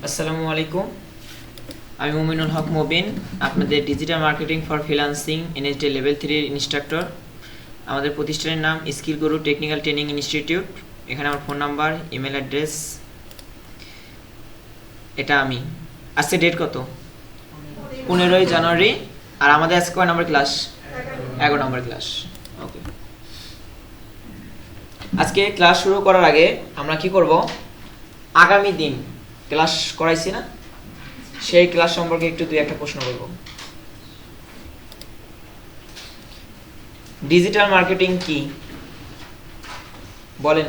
আসসালামু আলাইকুম, আমি মুমিনুল হক মুবিন, আপনাদের digital marketing for freelancing NSD level 3 এর ইনস্ট্রাক্টর। আমাদের প্রতিষ্ঠানের নাম স্কিল গুরু টেকনিক্যাল ট্রেনিং ইনস্টিটিউট। এখানে আমার ফোন নাম্বার, ইমেল অ্যাড্রেস, এটা আমি। আজকে ডেট কত? 15ই জানুয়ারি। আর আমাদের আজকে কয় নম্বর ক্লাস? 11 নম্বর ক্লাস। ওকে, আজকে ক্লাস শুরু করার আগে আমরা কি করব, আগামী দিন ক্লাস করাইছি না, সেই ক্লাস সম্পর্কে একটু দুই একটা প্রশ্ন করব। ডিজিটাল মার্কেটিং কি বলেন?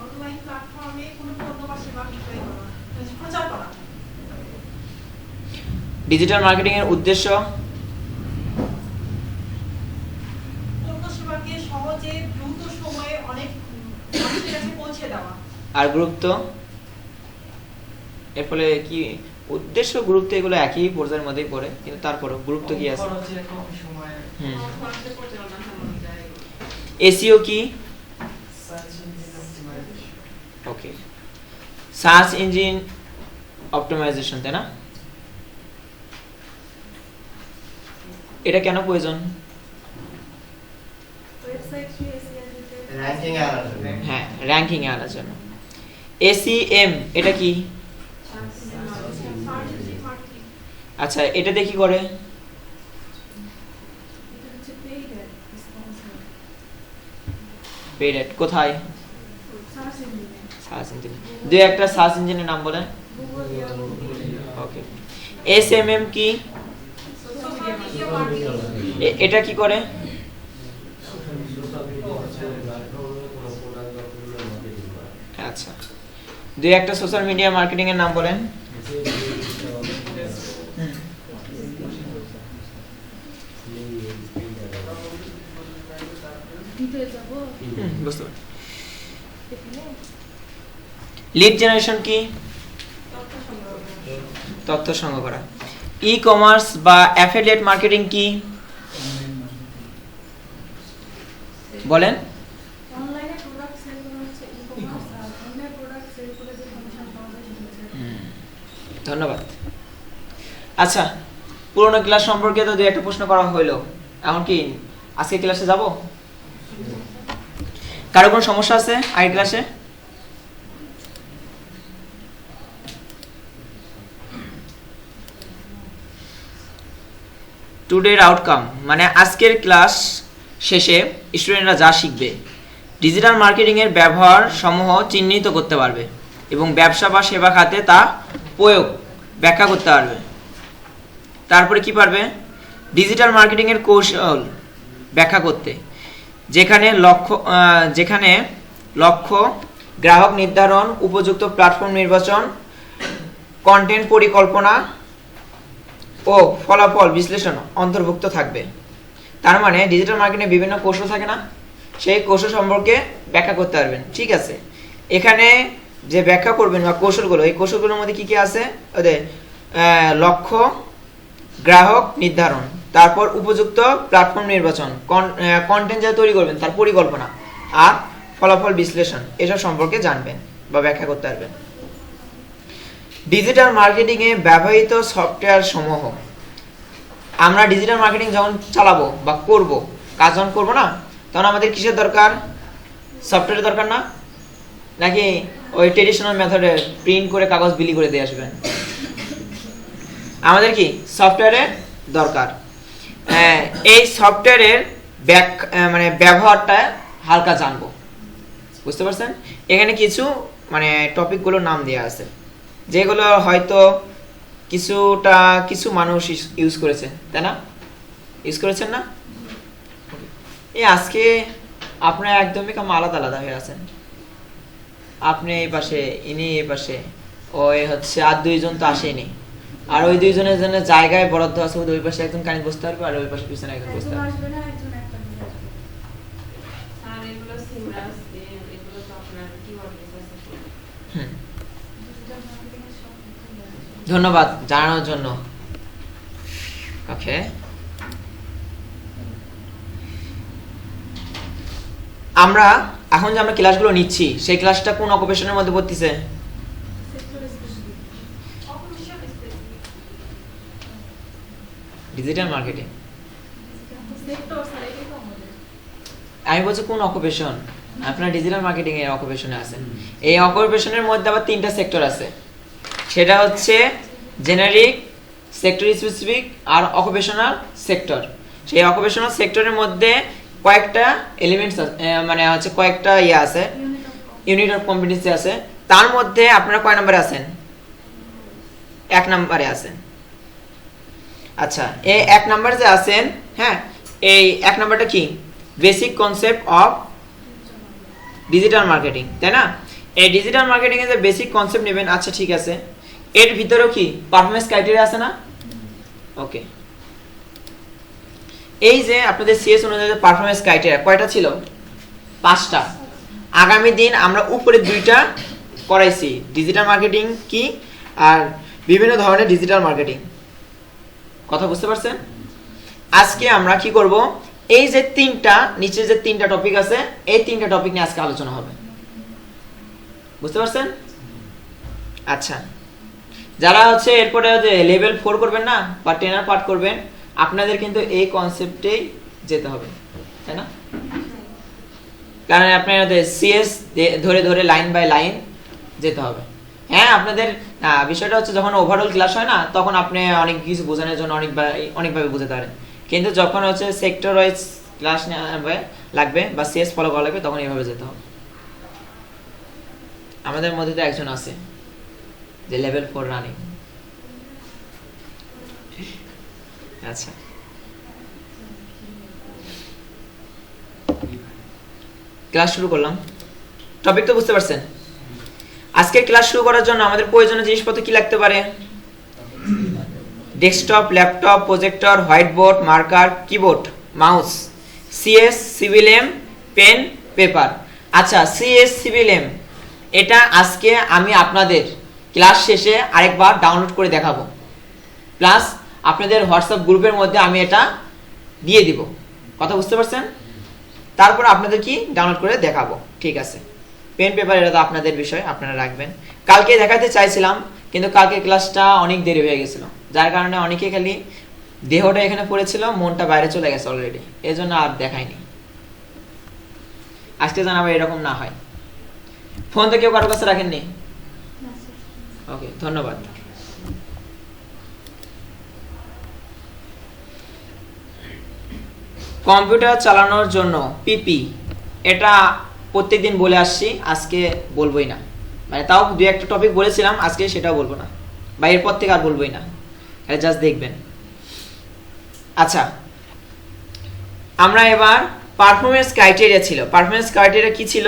অনলাইন প্ল্যাটফর্মে কোনো পণ্য বা সেবা বিক্রয় করা, প্রচার করা। ডিজিটাল মার্কেটিং এর উদ্দেশ্য পণ্য সেবাকে সহজে দ্রুত সময়ে অনেক মানুষের কাছে পৌঁছে দেওয়া। আর গুরুত্ব, এর ফলে কি উদ্দেশ্য গুরুত্ব এগুলো একই পর্যায়ের মধ্যেই পড়ে, কিন্তু তারপরও গুরুত্ব কি আছে? খরচের পরিচালনা চালানো যায়। এসইও কি? ওকে, সার্চ ইঞ্জিন অপটিমাইজেশন, তাই না? এটা কেন প্রয়োজন? ওয়েবসাইট র্যাঙ্কিং এ আনার জন্য। হ্যাঁ, র্যাঙ্কিং এ আনার জন্য। এসইএম এটা কি? আচ্ছা, এটা দিয়ে কি করে? পেইড অ্যাড কোথায়? Search engine. দুই একটা সার্চ ইঞ্জিনের নাম বলেন। ওকে, এসএমএম কি? এটা কি করে? আচ্ছা, দুই একটা সোশ্যাল মিডিয়া মার্কেটিং এর নাম বলেন। লিড জেনারেশন কি? তথ্য সংগ্রহ করা। ই কমার্স বা অ্যাফিলিয়েট মার্কেটিং কি বলেন? অনলাইনে প্রোডাক্ট সেল করা হচ্ছে ই-কমার্স, আর অনলাইন প্রোডাক্ট সেল করে যে কমিশন পাওয়া যায় সেটা। ধন্যবাদ। আচ্ছা, পুরোনো ক্লাস সম্পর্কে তো দুই একটা প্রশ্ন করা হইলো, এখন কি আজকে ক্লাসে যাব? কারো কোনো সমস্যা আছে আগের ক্লাসে? টুডের আউটকাম মানে আজকের ক্লাস শেষে স্টুডেন্টরা যা শিখবে, ডিজিটাল মার্কেটিং এর ব্যবহার সমূহ চিহ্নিত করতে পারবে এবং ব্যবসা বা সেবা খাতে তা প্রয়োগ ব্যাখ্যা করতে পারবে। তারপরে কি পারবে? ডিজিটাল মার্কেটিং এর কৌশল ব্যাখ্যা করতে, যেখানে লক্ষ্য, গ্রাহক নির্ধারণ, উপযুক্ত প্ল্যাটফর্ম নির্বাচন, কন্টেন্ট পরিকল্পনা ও ফলাফল বিশ্লেষণ অন্তর্ভুক্ত থাকবে। তার মানে ডিজিটাল মার্কেটিংয়ে বিভিন্ন কৌশল থাকে না, সেই কৌশল সম্পর্কে ব্যাখ্যা করতে পারবেন। ঠিক আছে, এখানে যে ব্যাখ্যা করবেন বা কৌশলগুলো, এই কৌশলগুলোর মধ্যে কি কি আছে? ওদের লক্ষ্য, গ্রাহক নির্ধারণ, তারপর উপযুক্ত প্ল্যাটফর্ম নির্বাচন, কন্টেন্ট যা তৈরি করবেন তার পরিকল্পনা, আর ফলাফল বিশ্লেষণ, এসব সম্পর্কে জানবেন বা ব্যাখ্যা করতে পারবেন। ডিজিটাল মার্কেটিং এ ব্যবহৃত সফটওয়্যার সমূহ, আমরা ডিজিটাল মার্কেটিং যখন চালাবো বা করব, কাজ যখন করবো না, তখন আমাদের কিসের দরকার? সফটওয়্যারের দরকার না? নাকি ওই ট্রেডিশনাল মেথডে প্রিন্ট করে কাগজ বিলি করে দিয়ে আসবেন? আমাদের কি সফটওয়্যারের দরকার। এই সফটওয়্যারের মানে ব্যবহারটা হালকা জানবো, বুঝতে পারছেন? এখানে কিছু মানে টপিকগুলোর নাম দেওয়া আছে, যেগুলো হয়তো কিছু মানুষ ইউজ করেছে, তাই না? ইউজ করেছেন না? এই আজকে আপনারা একদমই কেমন আলাদা আলাদা হয়ে আছেন। আপনি এই পাশে, ইনি এই পাশে, ওই হচ্ছে আর দুইজন তো আসেনি, আর ওই দুইজনের জন্য জায়গায় বরাদ্দ আছে, ওই পাশে একজন কানে বসতে পারবে আর ওই পাশে পিছনে একজন বসতে পারবে। ধন্যবাদ জানানোর জন্য। ওকে, আমরা এখন যে আমরা ক্লাসগুলো নিচ্ছি, সেই ক্লাসটা কোন অকুপেশনের মধ্যে পড়তেছে? Occupation specific digital marketing sector sir এটাই তো আমাদের আমি বলছি কোন অকুপেশন, আপনার ডিজিটাল মার্কেটিং এর অকুপেশনে আছেন। এই অকুপেশনের মধ্যে আবার 3টা সেক্টর আছে, সেটা হচ্ছে জেনারিক, সেক্টর স্পেসিফিক আর অকুপেশনাল সেক্টর। সেই অকুপেশনাল সেক্টরের মধ্যে কয়েকটা এলিমেন্টস মানে হচ্ছে কয়েকটা আছে, ইউনিট অফ কম্পিটেন্সি আছে। তার মধ্যে আপনারা কয় নম্বরে আছেন? 1 নম্বরে আছেন। আচ্ছা, এই 1 নম্বরে যে আছেন, হ্যাঁ, এই 1 নম্বরটা কি? Basic concept of digital marketing, তাই না? এই ডিজিটাল মার্কেটিং এর যে বেসিক কনসেপ্ট নেবেন। আচ্ছা ঠিক আছে, এর ভিতরেও কি পারফরম্যান্স ক্রাইটেরিয়া আছে না? ওকে, এই যে আপনাদের সিএস অনুযায়ী পারফরম্যান্স ক্রাইটেরিয়া কয়টা ছিল? 5টা। আগামী দিন আমরা উপরে 2টা করাইছি, ডিজিটাল মার্কেটিং কি আর বিভিন্ন ধরনের ডিজিটাল মার্কেটিং। কথা বুঝতে পারছেন? আজকে আমরা কি করব, এই যে 3টা নিচে যে 3টা টপিক আছে, এই 3টা টপিক নিয়ে আজকে আলোচনা হবে। বুঝতে পারছেন? আচ্ছা, যারা হচ্ছে এরপরে যে লেভেল 4 করবেন না বা 10 পার্ট করবেন, আপনাদের কিন্তু এই কনসেপ্টেই যেতে হবে, তাই না? কারণ আপনাদের সিএস ধরে ধরে লাইন বাই লাইন যেতে হবে। হ্যাঁ, আপনাদের বিষয়টা হচ্ছে যখন ওভারঅল ক্লাস হয় না, তখন আপনি অনেক কিছু বোঝানোর জন্য অনেকভাবে বোঝাতে পারেন, কিন্তু যখন হচ্ছে সেক্টর ওয়াইজ ক্লাস লাগবে বা সিএস ফলো করা লাগবে, তখন এইভাবে যেতে হবে। আমাদের মধ্যে তো একজন আছে যে লেভেল 4 রানিং। আচ্ছা, ক্লাস শুরু করলাম। টপিক তো বুঝতে পারছেন? আজকে ক্লাস শুরু করার জন্য আমাদের প্রয়োজনীয় জিনিসপত্র কি লাগতে পারে? Desktop, laptop, projector, white board, marker, keyboard, mouse, CS, CVM, pen, paper. আচ্ছা, সিএস, সিভিএম এটা আজকে আমি আপনাদের ক্লাস শেষে আরেকবার ডাউনলোড করে দেখাবো, প্লাস আপনাদের হোয়াটসঅ্যাপ গ্রুপের মধ্যে আমি এটা দিয়ে দিব। কথা বুঝতে পারছেন? তারপর আপনাদের কি ডাউনলোড করে দেখাবো, ঠিক আছে? পেন পেপার এটা তো আপনাদের বিষয়, আপনারা রাখবেন। কালকে দেখাতে চাইছিলাম, কিন্তু কালকে ক্লাসটা অনেক দেরি হয়ে গেছিল, যার কারণে অনেকে খালি দেহটা এখানে পড়েছিল, মনটা বাইরে চলে গেছে অলরেডি, এই জন্য আর দেখাইনি। আজকে যেন আবার এরকম না হয়। ফোন তো কেউ কারোর কাছে রাখেননি? ওকে, ধন্যবাদ। কম্পিউটার চালানোর জন্য পিপি, এটা প্রত্যেকদিন বলে আসছি, আজকে বলবোই না। মানে তাও 2-1টা টপিক বলেছিলাম, আজকে সেটাও বলবো না, বা এরপর থেকে আর বলবোই না, এটা জাস্ট দেখবেন। আচ্ছা, আমরা এবার পারফরম্যান্স ক্রাইটেরিয়া ছিল। পারফরম্যান্স ক্রাইটেরিয়া কি ছিল?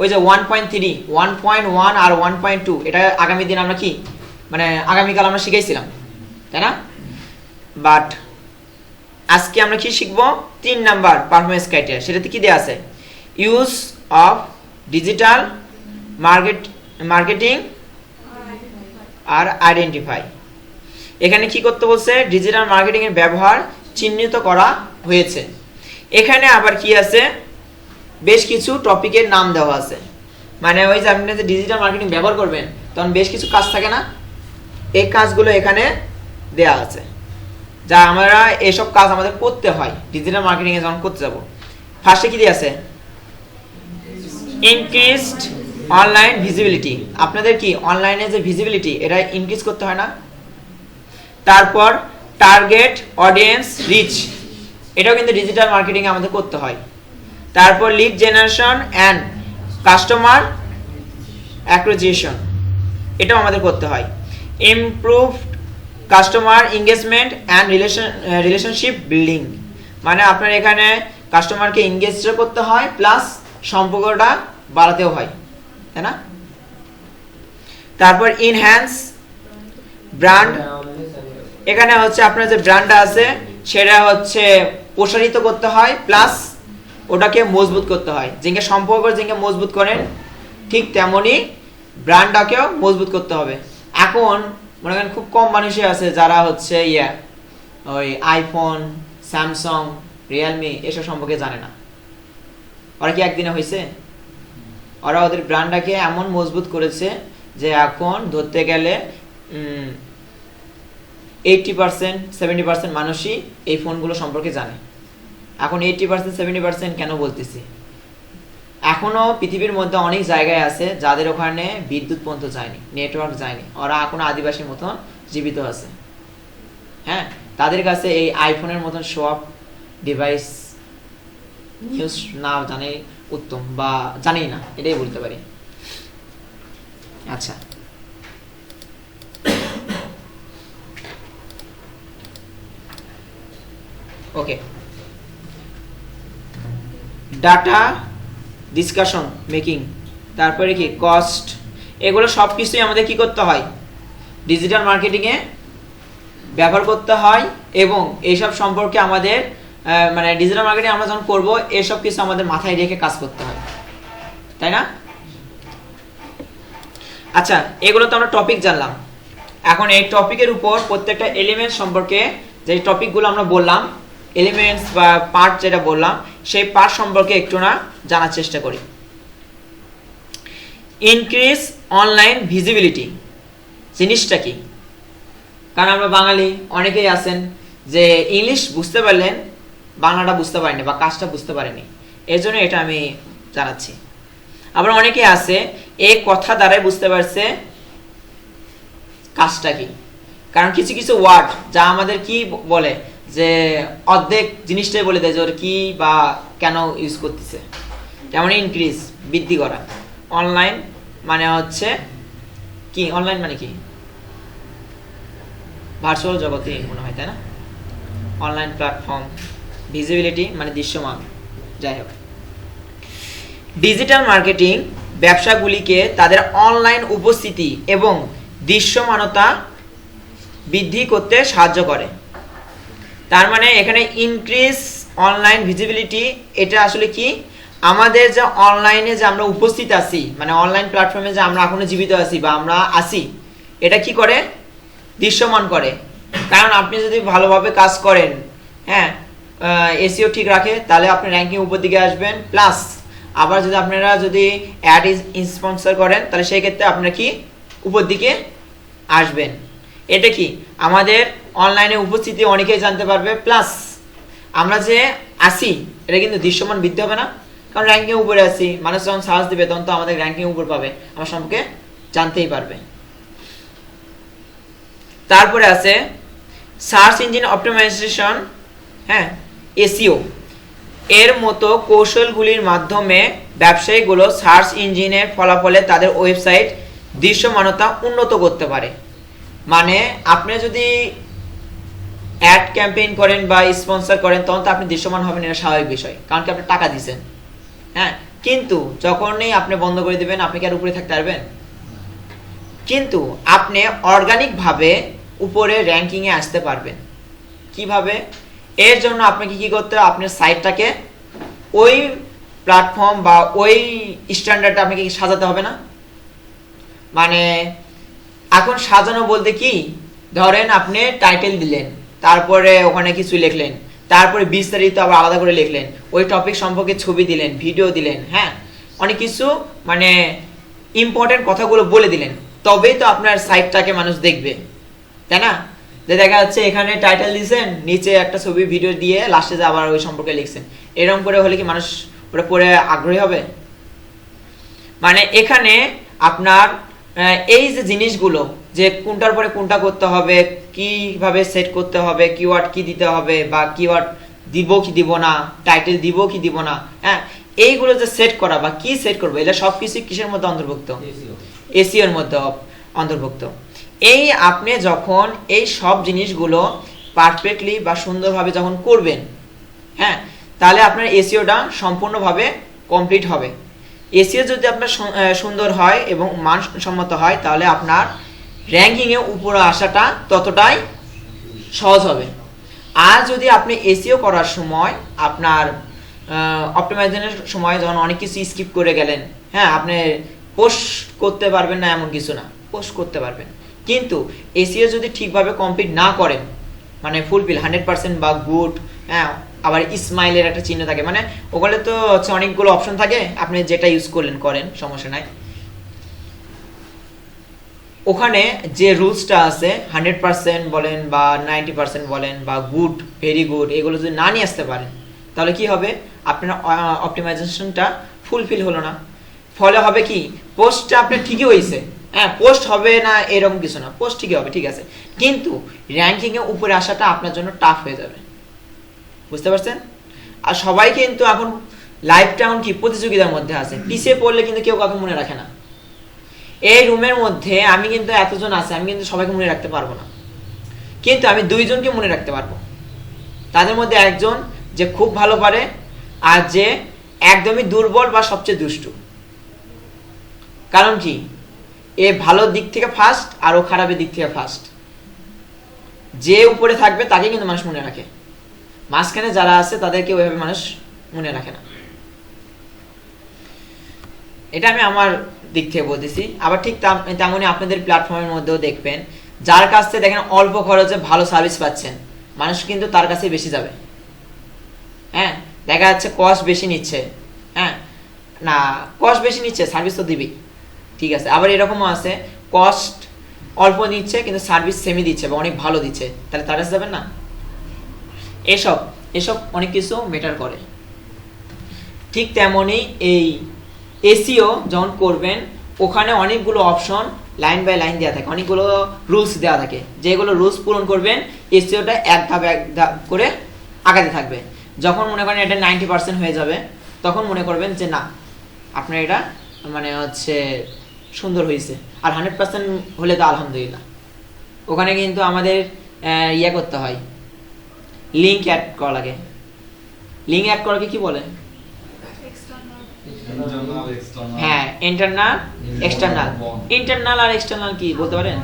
ওই যে 1.3, 1.1 আর 1.2, এটা আগামী দিন আমরা কি মানে আগামীকাল আমরা শিখাইছিলাম, তাই না? বাট আজকে আমরা কি শিখবো? 3 নাম্বার পারফরম্যান্স ক্রাইটেরিয়া। সেটাতে কি দেয়া আছে? ইউজ অফ ডিজিটাল মার্কেটিং আর আইডেন্টিফাই। এখানে কি করতে বলছে? ডিজিটাল মার্কেটিং এর ব্যবহার চিহ্নিত করা হয়েছে। এখানে আবার কি আছে? বেশ কিছু টপিকের নাম দেওয়া আছে। মানে ওই যে আপনি যে ডিজিটাল মার্কেটিং ব্যবহার করবেন, তখন বেশ কিছু কাজ থাকে না, এই কাজগুলো এখানে দেয়া আছে, যা আমরা এসব কাজ আমাদের করতে হয় ডিজিটাল মার্কেটিং এ যখন করতে যাব। ফার্স্টে কি দিয়ে আছে? Increased online visibility. আপনাদের কি অনলাইনে যে ভিজিবিলিটি, এটা ইনক্রিজ করতে হয় না? তারপর টার্গেট অডিয়েন্স রিচ, এটাও কিন্তু ডিজিটাল মার্কেটিং এ আমাদের করতে হয়। তারপর lead generation and customer acquisition, এটাও আমাদের করতে হয়। Improve customer engagement and relationship building, মানে আপনার এখানে কাস্টমারকে এঙ্গেজ করতে হয়, প্লাস সম্পর্কটা বাড়াতেও হয়, তাই না? তারপর ইনহ্যান্স ব্র্যান্ড, এখানে হচ্ছে আপনার যে ব্র্যান্ডটা আছে সেটা হচ্ছে প্রসারিত করতে হয়, প্লাস ওটাকে মজবুত করতে হয়। যেটা সম্পর্ক যেটা মজবুত করেন, ঠিক তেমনি ব্র্যান্ডটাকেও মজবুত করতে হবে। এখন মনে করেন খুব কম মানুষই আছে যারা হচ্ছে ওই আইফোন, স্যামসাং, রিয়েলমি এসব সম্পর্কে জানে না। ওরা কি একদিনে হয়েছে? ওরা ওদের ব্র্যান্ডটাকে এমন মজবুত করেছে যে এখন ধরতে গেলে 80% 70% মানুষই এই ফোনগুলো সম্পর্কে জানে। এখন 80% 70% কেন বলতেছি, এখনো পৃথিবীর মধ্যে অনেক জায়গায় আছে যাদের ওখানে বিদ্যুৎ পর্যন্ত যায়নি, নেটওয়ার্ক যায়নি, ওরা এখনো আদিবাসীর মতন জীবিত আছে। হ্যাঁ, তাদের কাছে এই আইফোনের মতন শো অফ ডিভাইস ইউজ না জানে উত্তম, বা জানেই না, এটাই বলতে পারি। আচ্ছা, ওকে, ডাটা ডিসকাশন মেকিং, তারপরে কি কস্ট, এগুলো সব কিছুই আমাদের কি করতে হয়, ডিজিটাল মার্কেটিংয়ে ব্যবহার করতে হয়। এবং এইসব সম্পর্কে আমাদের মানে ডিজিটাল মার্কেটিং আমরা যখন করব, এসব কিছু আমাদের মাথায় রেখে কাজ করতে হয়, তাই না? আচ্ছা, এগুলো তো আমরা টপিক জানলাম। এখন এই টপিকের উপর প্রত্যেকটা এলিমেন্ট সম্পর্কে, যে টপিকগুলো আমরা বললাম, এলিমেন্টস বা পার্ট যেটা বললাম, সেই পার্ট সম্পর্কে একটু না জানার চেষ্টা করি। ইনক্রিজ অনলাইন ভিজিবিলিটি জিনিসটা কি? কারণ আমরা বাঙালি অনেকেই আছেন যে ইংলিশ বুঝতে পারলেন, বাংলাটা বুঝতে পারেনি বা কাজটা বুঝতে পারেনি, এর জন্য এটা আমি জানাচ্ছি। আবার অনেকে আছে এই কথা দ্বারাই বুঝতে পারছে কাজটা কি। কারণ কিছু কিছু ওয়ার্ড যা আমাদের কি বলে, যে অর্ধেক জিনিসটাই বলে দেয় যে ওর কি বা কেন ইউজ করতেছে। যেমন ইনক্রিজ, বৃদ্ধি করা, অনলাইন মানে হচ্ছে কি, অনলাইন মানে কি, ভার্চুয়াল জগতে মনে হয়, তাই না? অনলাইন প্ল্যাটফর্ম, ভিজিবিলিটি মানে দৃশ্যমান। যাই হোক, ডিজিটাল মার্কেটিং ব্যবসাগুলিকে তাদের অনলাইন উপস্থিতি এবং দৃশ্যমানতা বৃদ্ধি করতে সাহায্য করে। তার মানে এখানে ইনক্রিজ অনলাইন ভিজিবিলিটি, এটা আসলে কি, আমাদের যে অনলাইনে যে আমরা উপস্থিত আছি, মানে অনলাইন প্ল্যাটফর্মে যে আমরা এখনো জীবিত আছি বা আমরা আছি, এটা কি করে, দৃশ্যমান করে। কারণ আপনি যদি ভালোভাবে কাজ করেন, হ্যাঁ, এসইও ঠিক রাখে, তাহলে আপনি র্যাঙ্কিং উপর দিকে আসবেন। প্লাস আবার যদি আপনারা যদি অ্যাড স্পন্সর করেন, তাহলে সেই ক্ষেত্রে আপনারা কি উপর দিকে আসবেন। এটা কি, আমাদের অনলাইনে উপস্থিতি অনেকেই জানতে পারবে। প্লাস আমরা যে আসি, এটা কিন্তু দৃশ্যমান বৃদ্ধি হবে না, কারণ র্যাঙ্কিং উপরে আছি, মানুষ যখন সার্চ দেবে তখন তো আমাদের র্যাঙ্কিং উপর পাবে, আমার সম্পর্কে জানতেই পারবে। তারপরে আছে সার্চ ইঞ্জিন অপটিমাইজেশন, হ্যাঁ, এসইও এর মতো কৌশলগুলির মাধ্যমে ব্যবসায়ীগুলো সার্চ ইঞ্জিনের ফলাফলে তাদের ওয়েবসাইট দৃশ্যমানতা উন্নত করতে পারে। মানে আপনি যদি অ্যাড ক্যাম্পেইন করেন বা স্পন্সর করেন, তখন তো আপনি দৃশ্যমান হবেন, এটা স্বাভাবিক বিষয়, কারণ কি আপনি টাকা দিচ্ছেন। হ্যাঁ, কিন্তু যখনই আপনি বন্ধ করে দিবেন, আপনি কি আর উপরে থাকতে পারবেন? কিন্তু আপনি অর্গানিকভাবে উপরে র্যাঙ্কিংয়ে আসতে পারবেন। কিভাবে? এর জন্য আপনাকে কি করতে হবে, আপনার সাইটটাকে ওই প্ল্যাটফর্ম বা ওই স্ট্যান্ডার্ডে আপনাকে সাজাতে হবে না? মানে এখন সাজানো বলতে কি, ধরেন আপনি টাইটেল দিলেন, তারপরে ওখানে কিছু লিখলেন, তারপরে বিস্তারিত আবার আলাদা করে লিখলেন, ওই টপিক সম্পর্কে ছবি দিলেন, ভিডিও দিলেন, হ্যাঁ, অনেক কিছু মানে ইম্পর্টেন্ট কথাগুলো বলে দিলেন, তবেই তো আপনার সাইটটাকে মানুষ দেখবে, তাই না? যে দেখা যাচ্ছে এখানে টাইটেল দিয়েছেন, নিচে একটা ছবি ভিডিও দিয়ে লাস্টে যে আবার ওই সম্পর্কে লিখছেন, এরকম করে হলে কি মানুষ ওটা পড়ে আগ্রহী হবে? মানে এখানে আপনার এই যে জিনিসগুলো, যে কোনটার পরে কোনটা করতে হবে, কিভাবে সেট করতে হবে, কিওয়ার্ড কি দিতে হবে, বা কিওয়ার্ড দিব কি দিব না, টাইটেল দিব কি দিব না, হ্যাঁ, এইগুলো যে সেট করা বা কি সেট করবো, এটা সবকিছু কিসের মধ্যে অন্তর্ভুক্ত? এসইওর মধ্যে অন্তর্ভুক্ত। এই আপনি যখন এই সব জিনিসগুলো পারফেক্টলি বা সুন্দরভাবে যখন করবেন, হ্যাঁ, তাহলে আপনার এসইওটা সম্পূর্ণভাবে কমপ্লিট হবে। এসইও যদি আপনার সুন্দর হয় এবং মানসম্মত হয়, তাহলে আপনার র্যাঙ্কিংয়ে উপরে আসাটা ততটাই সহজ হবে। আর যদি আপনি এসইও করার সময় আপনার অপটিমাইজেশনের সময় যখন অনেক কিছু স্কিপ করে গেলেন, হ্যাঁ, আপনি পোস্ট করতে পারবেন না এমন কিছু না, পোস্ট করতে পারবেন, কিন্তু এসইও যদি ঠিকভাবে কমপ্লিট না করেন, মানে ফুলফিল 100% বা গুড, হ্যাঁ, আবার স্মাইলের একটা চিহ্ন থাকে, মানে ওগুলো তো হচ্ছে অনেকগুলো অপশন থাকে, আপনি যেটা ইউজ করলেন করেন, সমস্যা নাই। ওখানে যে রুলসটা আছে 100% বলেন বা 90% বলেন বা গুড, ভেরি গুড, এগুলো যদি না নিয়ে আসতে পারেন তাহলে কি হবে, আপনার অপটিমাইজেশনটা ফুলফিল হলো না। ফলে হবে কি, পোস্টটা আপনার ঠিকই হয়েছে, হ্যাঁ পোস্ট হবে না এরকম কিছু না, পোস্ট ঠিকই হবে, ঠিক আছে, কিন্তু র্যাঙ্কিংয়ে উপরে আসাটা আপনার জন্য টাফ হয়ে যাবে। বুঝতে পারছেন? আর সবাই কিন্তু এখন লাইফটা এখন কি প্রতিযোগিতার মধ্যে আছে, পিছিয়ে পড়লে কিন্তু কেউ কাউকে মনে রাখে না। এই রুমের মধ্যে আমি কিন্তু এতজন আছে, আমি কিন্তু সবাইকে মনে রাখতে পারবো না, কিন্তু আমি 2 জনকে মনে রাখতে পারবো। তাদের মধ্যে একজন যে খুব ভালো পারে আর যে একদমই দুর্বল বা সবচেয়ে দুষ্টু। কারণ কি, এ ভালো দিক থেকে ফার্স্ট আর ও খারাপের দিক থেকে ফার্স্ট। যে উপরে থাকবে তাকে কিন্তু মানুষ মনে রাখে, মাঝখানে যারা আছে তাদেরকে ওইভাবে মানুষ মনে রাখে না। এটা আমি আমার দিক থেকে বলতেছি। আবার ঠিক তেমনই আপনাদের প্ল্যাটফর্মের মধ্যেও দেখবেন, যার কাছ থেকে দেখেন অল্প খরচে ভালো সার্ভিস পাচ্ছেন, মানুষ কিন্তু তার কাছে বেশি যাবে। হ্যাঁ, দেখা যাচ্ছে কস্ট বেশি নিচ্ছে, হ্যাঁ না কস্ট বেশি নিচ্ছে, সার্ভিস তো দিবি, ঠিক আছে। আবার এরকমও আছে কস্ট অল্প নিচ্ছে কিন্তু সার্ভিস সেমি দিচ্ছে বা অনেক ভালো দিচ্ছে, তাহলে তার কাছে যাবেন না। এসব অনেক কিছু ম্যাটার করে। ঠিক তেমনই এই এসইও যখন করবেন, ওখানে অনেকগুলো অপশন লাইন বাই লাইন দেওয়া থাকে, অনেকগুলো রুলস দেওয়া থাকে, যেগুলো রুলস পূরণ করবেন এসইওটা এক ধাপ করে আগাতে থাকবে। যখন মনে করেন এটা 90% হয়ে যাবে, তখন মনে করবেন যে না আপনার এটা মানে হচ্ছে সুন্দর হয়েছে। আর 100% হলে তো আলহামদুলিল্লাহ। ওখানে কিন্তু আমাদের ইয়ে করতে হয়, লিঙ্ক অ্যাড করা লাগে। লিঙ্ক অ্যাড করাকে কি বলে? হ্যাঁ, ইন্টারনাল এক্সটার্নাল। ইন্টারনাল আর এক্সটার্নাল কি বলতে পারেন?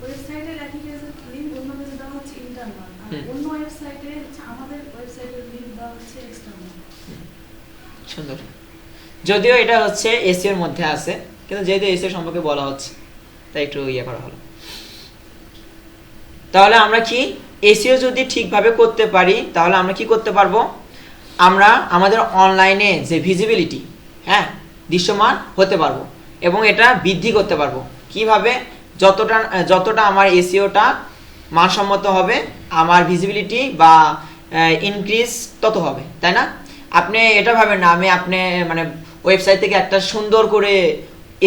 ওয়েবসাইটের একই পেজের লিংক অন্য পেজে দেওয়া হচ্ছে ইন্টারনাল, আর অন্য ওয়েবসাইটে আমাদের ওয়েবসাইটের লিংক দেওয়া হচ্ছে এক্সটার্নাল। সুন্দর। যদিও এটা হচ্ছে এসইওর মধ্যে আছে, কিন্তু যেহেতু এসইও সম্পর্কে বলা হচ্ছে তাই একটু ইয়ে করা হলো। তাহলে আমরা কি এসইও যদি ঠিকভাবে করতে পারি তাহলে আমরা কি করতে পারবো, আমরা আমাদের অনলাইনে যে ভিজিবিলিটি, হ্যাঁ দৃশ্যমান হতে পারবো এবং এটা বৃদ্ধি করতে পারবো। কিভাবে? যতটা আমার এসইওটা মানসম্মত হবে, আমার ভিজিবিলিটি বা ইনক্রিজ তত হবে, তাই না? আপনি এটা ভাবেন না আপনি মানে ওয়েবসাইট থেকে একটা সুন্দর করে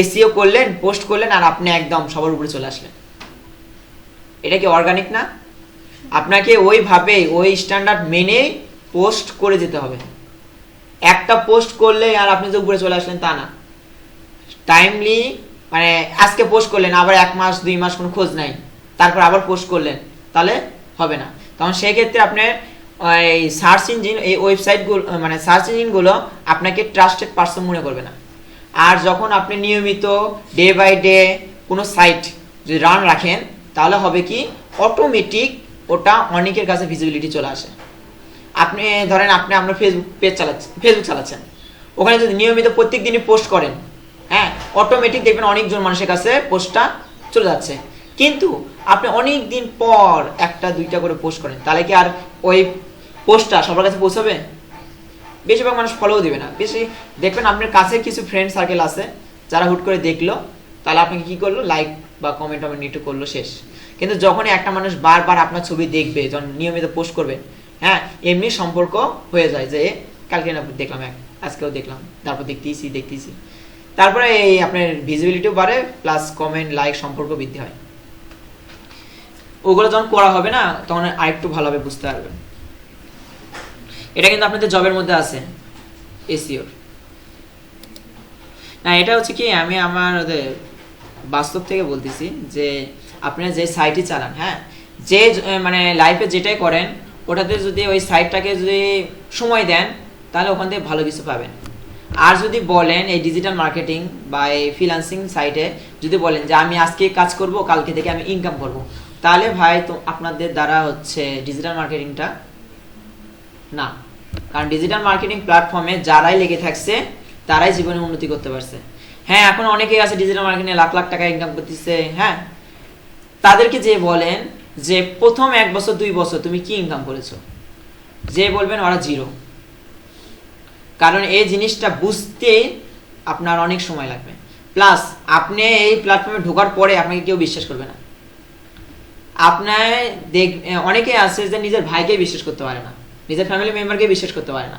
এসইও করলেন, পোস্ট করলেন আর আপনি একদম সবার উপরে চলে আসলেন। এটা কি অর্গানিক না? আপনাকে ওইভাবে ওই স্ট্যান্ডার্ড মেনে পোস্ট করে যেতে হবে। একটা পোস্ট করলে আর আপনি যে উপরে চলে আসলেন তা না। টাইমলি মানে আজকে পোস্ট করলেন, আবার 1 মাস 2 মাস কোনো খোঁজ নাই, তারপর আবার পোস্ট করলেন, তাহলে হবে না। তখন সেই ক্ষেত্রে আপনার এই সার্চ ইঞ্জিন, এই ওয়েবসাইটগুলো মানে সার্চ ইঞ্জিনগুলো আপনাকে ট্রাস্টেড পারসন মনে করবে না। আর যখন আপনি নিয়মিত ডে বাই ডে কোনো সাইট যদি রান রাখেন, তাহলে হবে কি অটোমেটিক ওটা অনেকের কাছে ভিজিবিলিটি চলে আসে। আপনি ধরেন আপনার ফেসবুক চালাচ্ছেন, ওখানে যদি নিয়মিত প্রত্যেক দিনই পোস্ট করেন, হ্যাঁ অটোমেটিক দেখবেন অনেকজন মানুষের কাছে পোস্টটা চলে যাচ্ছে। কিন্তু আপনি অনেক দিন পর 1-2টা করে পোস্ট করেন, তাহলে কি আর ওই পোস্টটা সবার কাছে পৌঁছাবে? বেশিরভাগ মানুষ ফলোও দিবে না। বেশি দেখবেন আপনার কাছে কিছু ফ্রেন্ড সার্কেল আছে যারা হুট করে দেখলো, তাহলে আপনাকে কি করলো, লাইক বা কমেন্ট একটু করলো, শেষ। কিন্তু যখনই একটা মানুষ বারবার আপনার ছবি দেখবে, যখন নিয়মিত পোস্ট করবে, হ্যাঁ এমনি সম্পর্ক হয়ে যায় যে কালকে দেখলাম, আজকেও দেখলাম, তারপর দেখতেছি, তারপরে এই আপনার ভিজিবিলিটিও বাড়ে, প্লাস কমেন্ট লাইক সম্পর্ক বৃদ্ধি হয়। ওগুলো যখন করা হবে না, তখন আরেকটু ভালোভাবে বুঝতে পারবেন। এটা কিন্তু আপনাদের জবের মধ্যে আছে এসইওর না। এটা হচ্ছে কি, আমি আমার বাস্তব থেকে বলতেছি যে আপনারা যে সাইটই চালান, হ্যাঁ যে মানে লাইফে যেটাই করেন, ওটাতে যদি ওই সাইটটাকে যদি সময় দেন, তাহলে ওখান থেকে ভালো কিছু পাবেন। আর যদি বলেন এই ডিজিটাল মার্কেটিং বা এই ফ্রিল্যান্সিং সাইটে যদি বলেন যে আমি আজকে কাজ করব, কালকে থেকে আমি ইনকাম করব, তাহলে ভাই তো আপনাদের দ্বারা হচ্ছে ডিজিটাল মার্কেটিংটা না। কারণ ডিজিটাল মার্কেটিং প্ল্যাটফর্মে যারাই লেগে থাকছে তারাই জীবনে উন্নতি করতে পারছে। হ্যাঁ এখন অনেকেই আছে ডিজিটাল মার্কেটিংয়ে লাখ লাখ টাকা ইনকাম করতেছে, হ্যাঁ তাদেরকে যে বলেন যে প্রথম 1 বছর 2 বছর তুমি কি ইনকাম করেছো, যে বলবেন ওরা জিরো। কারণ এই জিনিসটা বুঝতে আপনার অনেক সময় লাগবে, প্লাস আপনি এই প্ল্যাটফর্মে ঢোকার পরে আপনাকে কেউ বিশ্বাস করবে না। আপনার অনেকে আছে যে নিজের ভাইকে বিশ্বাস করতে পারে না, নিজের ফ্যামিলি মেম্বারকে বিশ্বাস করতে পারে না,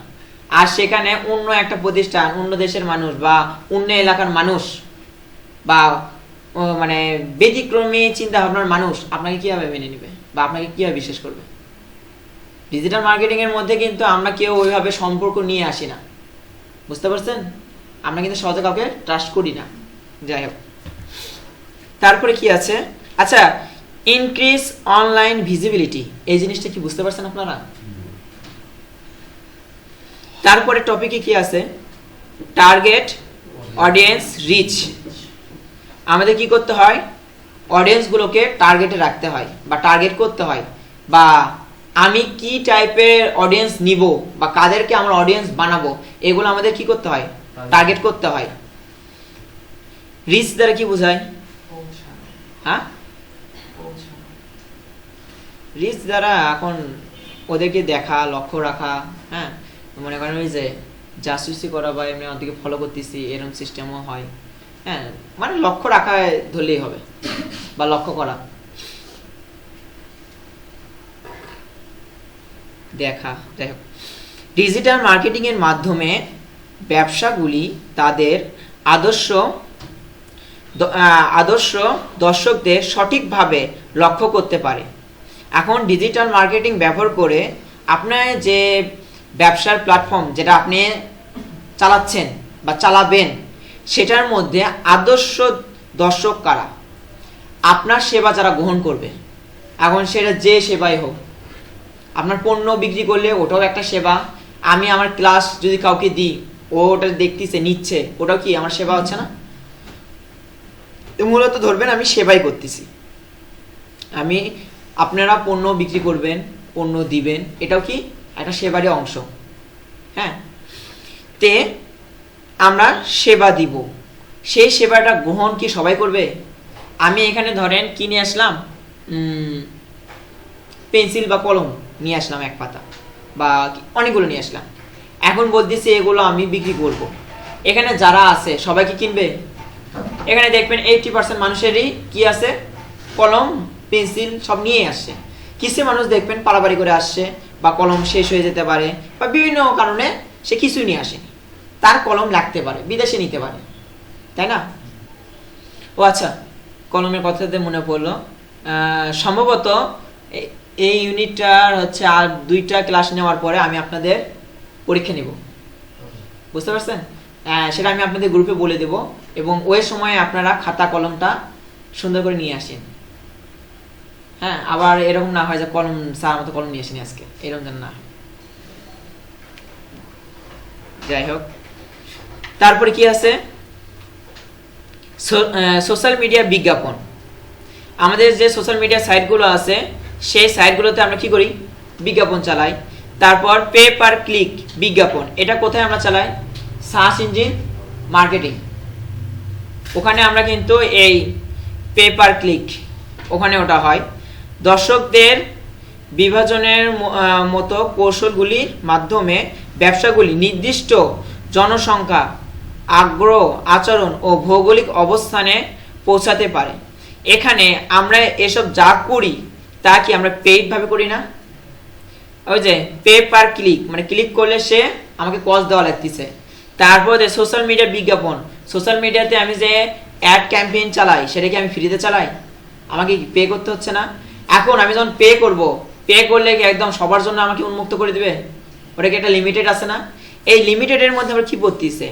আর সেখানে অন্য একটা প্রতিষ্ঠান, অন্য দেশের মানুষ বা অন্য এলাকার মানুষ বা মানে ব্যতিক্রমী চিন্তা ভাবনার মানুষ আপনাকে কিভাবে মেনে নেবে বা আপনাকে কিভাবে বিশ্বাস করবে? ডিজিটাল মার্কেটিং এর মধ্যে কিন্তু আমরা কেউ ওইভাবে সম্পর্ক নিয়ে আসি না, বুঝতে পারছেন? আমরা কিন্তু সহজে কাউকে ট্রাস্ট করি না। যাই হোক, তারপরে কি আছে? আচ্ছা, ইনক্রিজ অনলাইন ভিজিবিলিটি, এই জিনিসটা কি বুঝতে পারছেন আপনারা? তারপরে টপিকে কি আছে? Target audience reach. আমাদের কি করতে হয়? অডিয়েন্সগুলোকে টার্গেটে রাখতে হয় বা টার্গেট করতে হয়, বা আমি কি টাইপের অডিয়েন্স নিব বা কাদেরকে আমরা অডিয়েন্স বানাবো, এগুলো আমাদের কি করতে হয়? টার্গেট করতে হয়। রিচ দ্বারা কি বোঝায়? হ্যাঁ, রিচ দ্বারা এখন ওদেরকে দেখা, লক্ষ্য রাখা, হ্যাঁ, মনে করেন ওই যে জাসুসি করা বা এমনি ওদিকে ফলো করতেছি, এরকম সিস্টেমও হয়। হ্যাঁ, মানে লক্ষ্য রাখা ধরলেই হবে, বা লক্ষ্য করা, দেখা। যাই হোক, ডিজিটাল মার্কেটিং এর মাধ্যমে ব্যবসাগুলি তাদের আদর্শ দর্শকদের সঠিকভাবে লক্ষ্য করতে পারে। এখন ডিজিটাল মার্কেটিং ব্যবহার করে আপনার যে ব্যবসার প্ল্যাটফর্ম যেটা আপনি চালাচ্ছেন বা চালাবেন, সেটার মধ্যে আদর্শ দর্শক কারা? আপনার সেবা যারা গ্রহণ করবে, এখন সেটা যে সেবাই হোক, আপনার পণ্য বিক্রি করলে ওটাও একটা সেবা। আমি আমার ক্লাস যদি কাউকে দিই, ও ওটা দেখতেছে, নিচ্ছে, ওটাও কি আমার সেবা হচ্ছে না? মূলত ধরবেন আমি সেবাই করতেছি। আমি, আপনারা পণ্য বিক্রি করবেন, পণ্য দিবেন, এটাও কি একটা সেবারই অংশ। হ্যাঁ, তে আমরা সেবা দিব, সেই সেবাটা গ্রহণ কি সবাই করবে? আমি এখানে ধরেন কি নিয়ে আসলাম, পেন্সিল বা কলম নিয়ে আসলাম এক পাতা, বা অনেকগুলো নিয়ে আসলাম, এখন বলতেছি এগুলো আমি বিক্রি করব। এখানে যারা আছে সবাই কি কিনবে? এখানে দেখবেন 80% মানুষেরই কি আছে, কলম পেন্সিল সব নিয়ে আসছে। কিছু মানুষ দেখবেন পারাবাড়ি করে আসছে, বা কলম শেষ হয়ে যেতে পারে, বা বিভিন্ন কারণে সে কিছুই নিয়ে আসেনি, তার কলম লাগতে পারে, বিদেশে নিতে পারে, তাই না? ও আচ্ছা, কলমের কথাতে মনে পড়লো, সম্ভবত এই ইউনিটটার হচ্ছে আর 2টা ক্লাস নেওয়ার পরে আমি আপনাদের পরীক্ষা নেব, বুঝতে পারছেন? সেটা আমি আপনাদের গ্রুপে বলে দেব, এবং ওই সময় আপনারা খাতা কলমটা সুন্দর করে নিয়ে আসেন। হ্যাঁ, আবার এরকম না হয় যে কলম স্যার মতো কলম নিয়ে আসেনি আজকে, এরকম যেন না। যাই হোক, তারপরে কি আছে? সোশ্যাল মিডিয়া বিজ্ঞাপন। আমাদের যে সোশ্যাল মিডিয়া সাইটগুলো আছে, সেই সাইটগুলোতে আমরা কি করি? বিজ্ঞাপন চালাই। তারপর পে পার ক্লিক বিজ্ঞাপন, এটা কোথায় আমরা চালাই? Search engine marketing. ওখানে আমরা কিন্তু এই পে পার ক্লিক, ওখানে ওটা হয়। দর্শকদের বিভাজনের মতো কৌশলগুলির মাধ্যমে ব্যবসাগুলি নির্দিষ্ট জনসংখ্যা, আগ্রহ, আচরণ ও ভৌগোলিক অবস্থানে পৌঁছাতে পারে। এখানে আমরা এসব যা করি তা কি আমরা পেইড ভাবে করি না? ওই যে পে পার ক্লিক, মানে ক্লিক করলে সে আমাকে কস্ট দেওয়া লাগতেছে। তারপরে সোশ্যাল মিডিয়া বিজ্ঞাপন, সোশ্যাল মিডিয়াতে আমি যে অ্যাড ক্যাম্পেইন চালাই, সেটা কি আমি ফ্রিতে চালাই? আমাকে পে করতে হচ্ছে না? এখন আমি যখন পে করব, পে করলে কি একদম সবার জন্য আমাকে উন্মুক্ত করে দিবে? ওটা কি একটা লিমিটেড আছে না? এই লিমিটেডের মধ্যে আমরা কি পড়তেছে?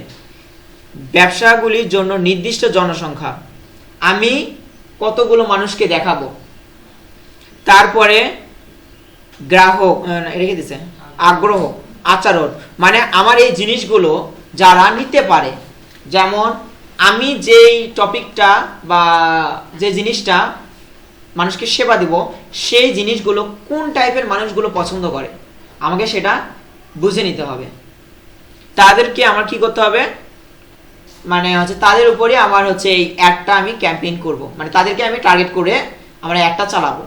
ব্যবসাগুলির জন্য নির্দিষ্ট জনসংখ্যা, আমি কতগুলো মানুষকে দেখাবো। তারপরে গ্রাহক, রেখে দিছে আগ্রহ, আচরণ, মানে আমার এই জিনিসগুলো যারা নিতে পারে, যেমন আমি যেই টপিকটা বা যে জিনিসটা মানুষকে সেবা দিব, সেই জিনিসগুলো কোন টাইপের মানুষগুলো পছন্দ করে, আমাকে সেটা বুঝে নিতে হবে। তাদেরকে আমার কি করতে হবে, মানে হচ্ছে তাদের উপরে আমার হচ্ছে এই অ্যাডটা আমি ক্যাম্পেইন করব, মানে তাদেরকে আমি টার্গেট করে আমরা অ্যাডটা চালাবো।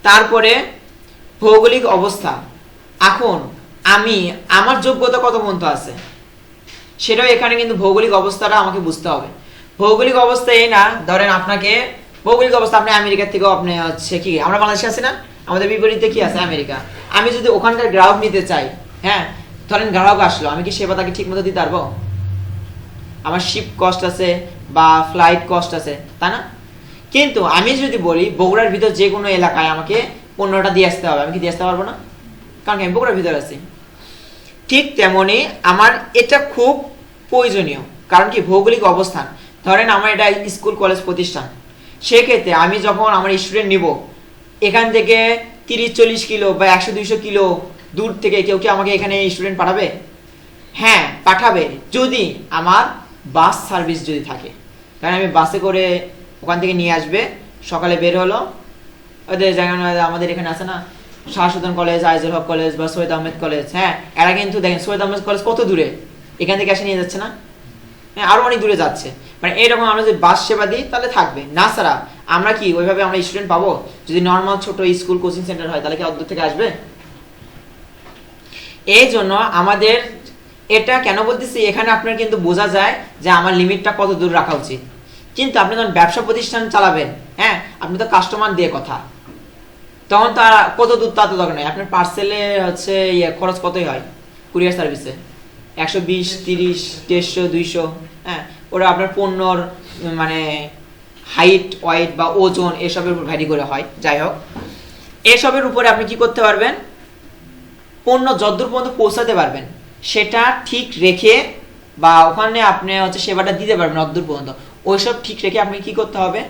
তারপরে ভৌগোলিক অবস্থা, এখন আমি আমার যোগ্যতা কত পর্যন্ত আছে, সেটাও এখানে কিন্তু ভৌগোলিক অবস্থাটা আমাকে বুঝতে হবে। ভৌগোলিক অবস্থা এই না, ধরেন আপনাকে ভৌগোলিক অবস্থা আপনি আমেরিকা থেকেও আপনি হচ্ছে কি আমরা বাংলাদেশে আছি না, আমাদের বিপরীতে কি আছে আমেরিকা। আমি যদি ওখানকার গ্রাহক নিতে চাই, হ্যাঁ ধরেন গ্রাহক আসলো, আমি কি সেবা তাকে ঠিক মতো দিতে পারবো? আমার শিপ কস্ট আছে বা ফ্লাইট কস্ট আছে, তাই না? কিন্তু আমি যদি বলি বগুড়ার ভিতর যে কোনো এলাকায় আমাকে পণ্যটা দিয়ে আসতে হবে, আমি কি দিয়ে আসতে পারবো না? কারণ আমি বগুড়ার ভিতরে আছি। ঠিক তেমনি আমার এটা খুব প্রয়োজনীয়, কারণ কি ভৌগোলিক অবস্থান। ধরেন আমার এটা স্কুল কলেজ প্রতিষ্ঠান, সেক্ষেত্রে আমি যখন আমার স্টুডেন্ট নিব, এখান থেকে 30-40 কিলো বা 100-200 কিলো দূর থেকে কেউ কি আমাকে এখানে স্টুডেন্ট পাঠাবে? হ্যাঁ পাঠাবে, যদি আমার বাস সার্ভিস যদি থাকে। কারণ আমি বাসে করে ওখান থেকে নিয়ে আসবে, সকালে বের হলো, ওদের যেমন আমাদের এখানে আছে না শাহসুদান কলেজ, আইজুল হক কলেজ বা সৈয়দ আহমেদ কলেজ, হ্যাঁ এরা কিন্তু দেখেন সৈয়দ আহমেদ কলেজ কত দূরে, এখান থেকে এসে নিয়ে যাচ্ছে না, হ্যাঁ আরো অনেক দূরে যাচ্ছে। মানে এরকম আমরা যদি বাস সেবা দিই তাহলে থাকবে না, ছাড়া আমরা কি ওইভাবে আমরা স্টুডেন্ট পাবো? যদি নর্মাল ছোট স্কুল কোচিং সেন্টার হয় তাহলে কি অত দূর থেকে আসবে? এই জন্য আমাদের এটা কেন বলতেছি, এখানে আপনার কিন্তু বোঝা যায় যে আমার লিমিটটা কত দূর রাখা উচিত। কিন্তু আপনি যখন ব্যবসা প্রতিষ্ঠান চালাবেন, হ্যাঁ আপনি তো কাস্টমার দিয়ে কথা, তখন তার কত দূর তা তো দরকার নেই। আপনার পার্সেলে হচ্ছে খরচ কতই হয় কুরিয়ার সার্ভিসে, 120, 30, 150, 200, হ্যাঁ ওরা আপনার পণ্যর মানে হাইট, ওয়েট বা ওজন এসবের উপর ভ্যারি করে হয়। যাই হোক, এসবের উপরে আপনি কি করতে পারবেন, পণ্য যতদূর পর্যন্ত পৌঁছাতে পারবেন সেটা ঠিক রেখে, বা ওখানে আপনি হচ্ছে সেবাটা দিতে পারবেন যতদূর পর্যন্ত, ওইসব ঠিক রেখে আপনি কি করতে হবে,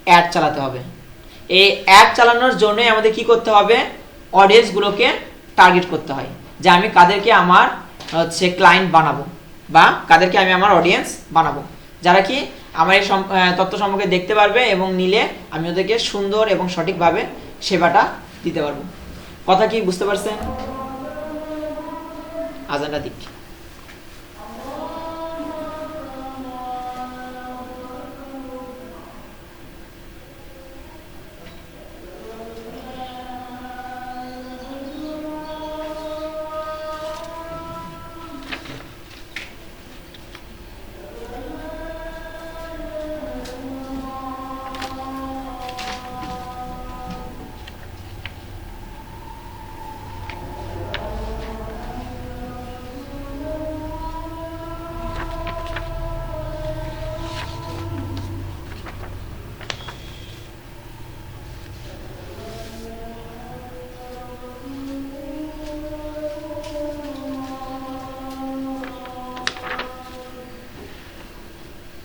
অ্যাড চালাতে হবে। এই অ্যাড চালানোর জন্য আমাদের কি করতে হবে, অডিয়েন্সগুলোকে টার্গেট করতে হয়, যে আমি কাদেরকে আমার হচ্ছে ক্লায়েন্ট বানাবো বা কাদেরকে আমি আমার অডিয়েন্স বানাবো, যারা কি আমার এই তথ্য সম্পর্কে দেখতে পারবে এবং নিলে আমি ওদেরকে সুন্দর এবং সঠিকভাবে সেবাটা দিতে পারবো। কথা কি বুঝতে পারছেন? আজানটা দিক।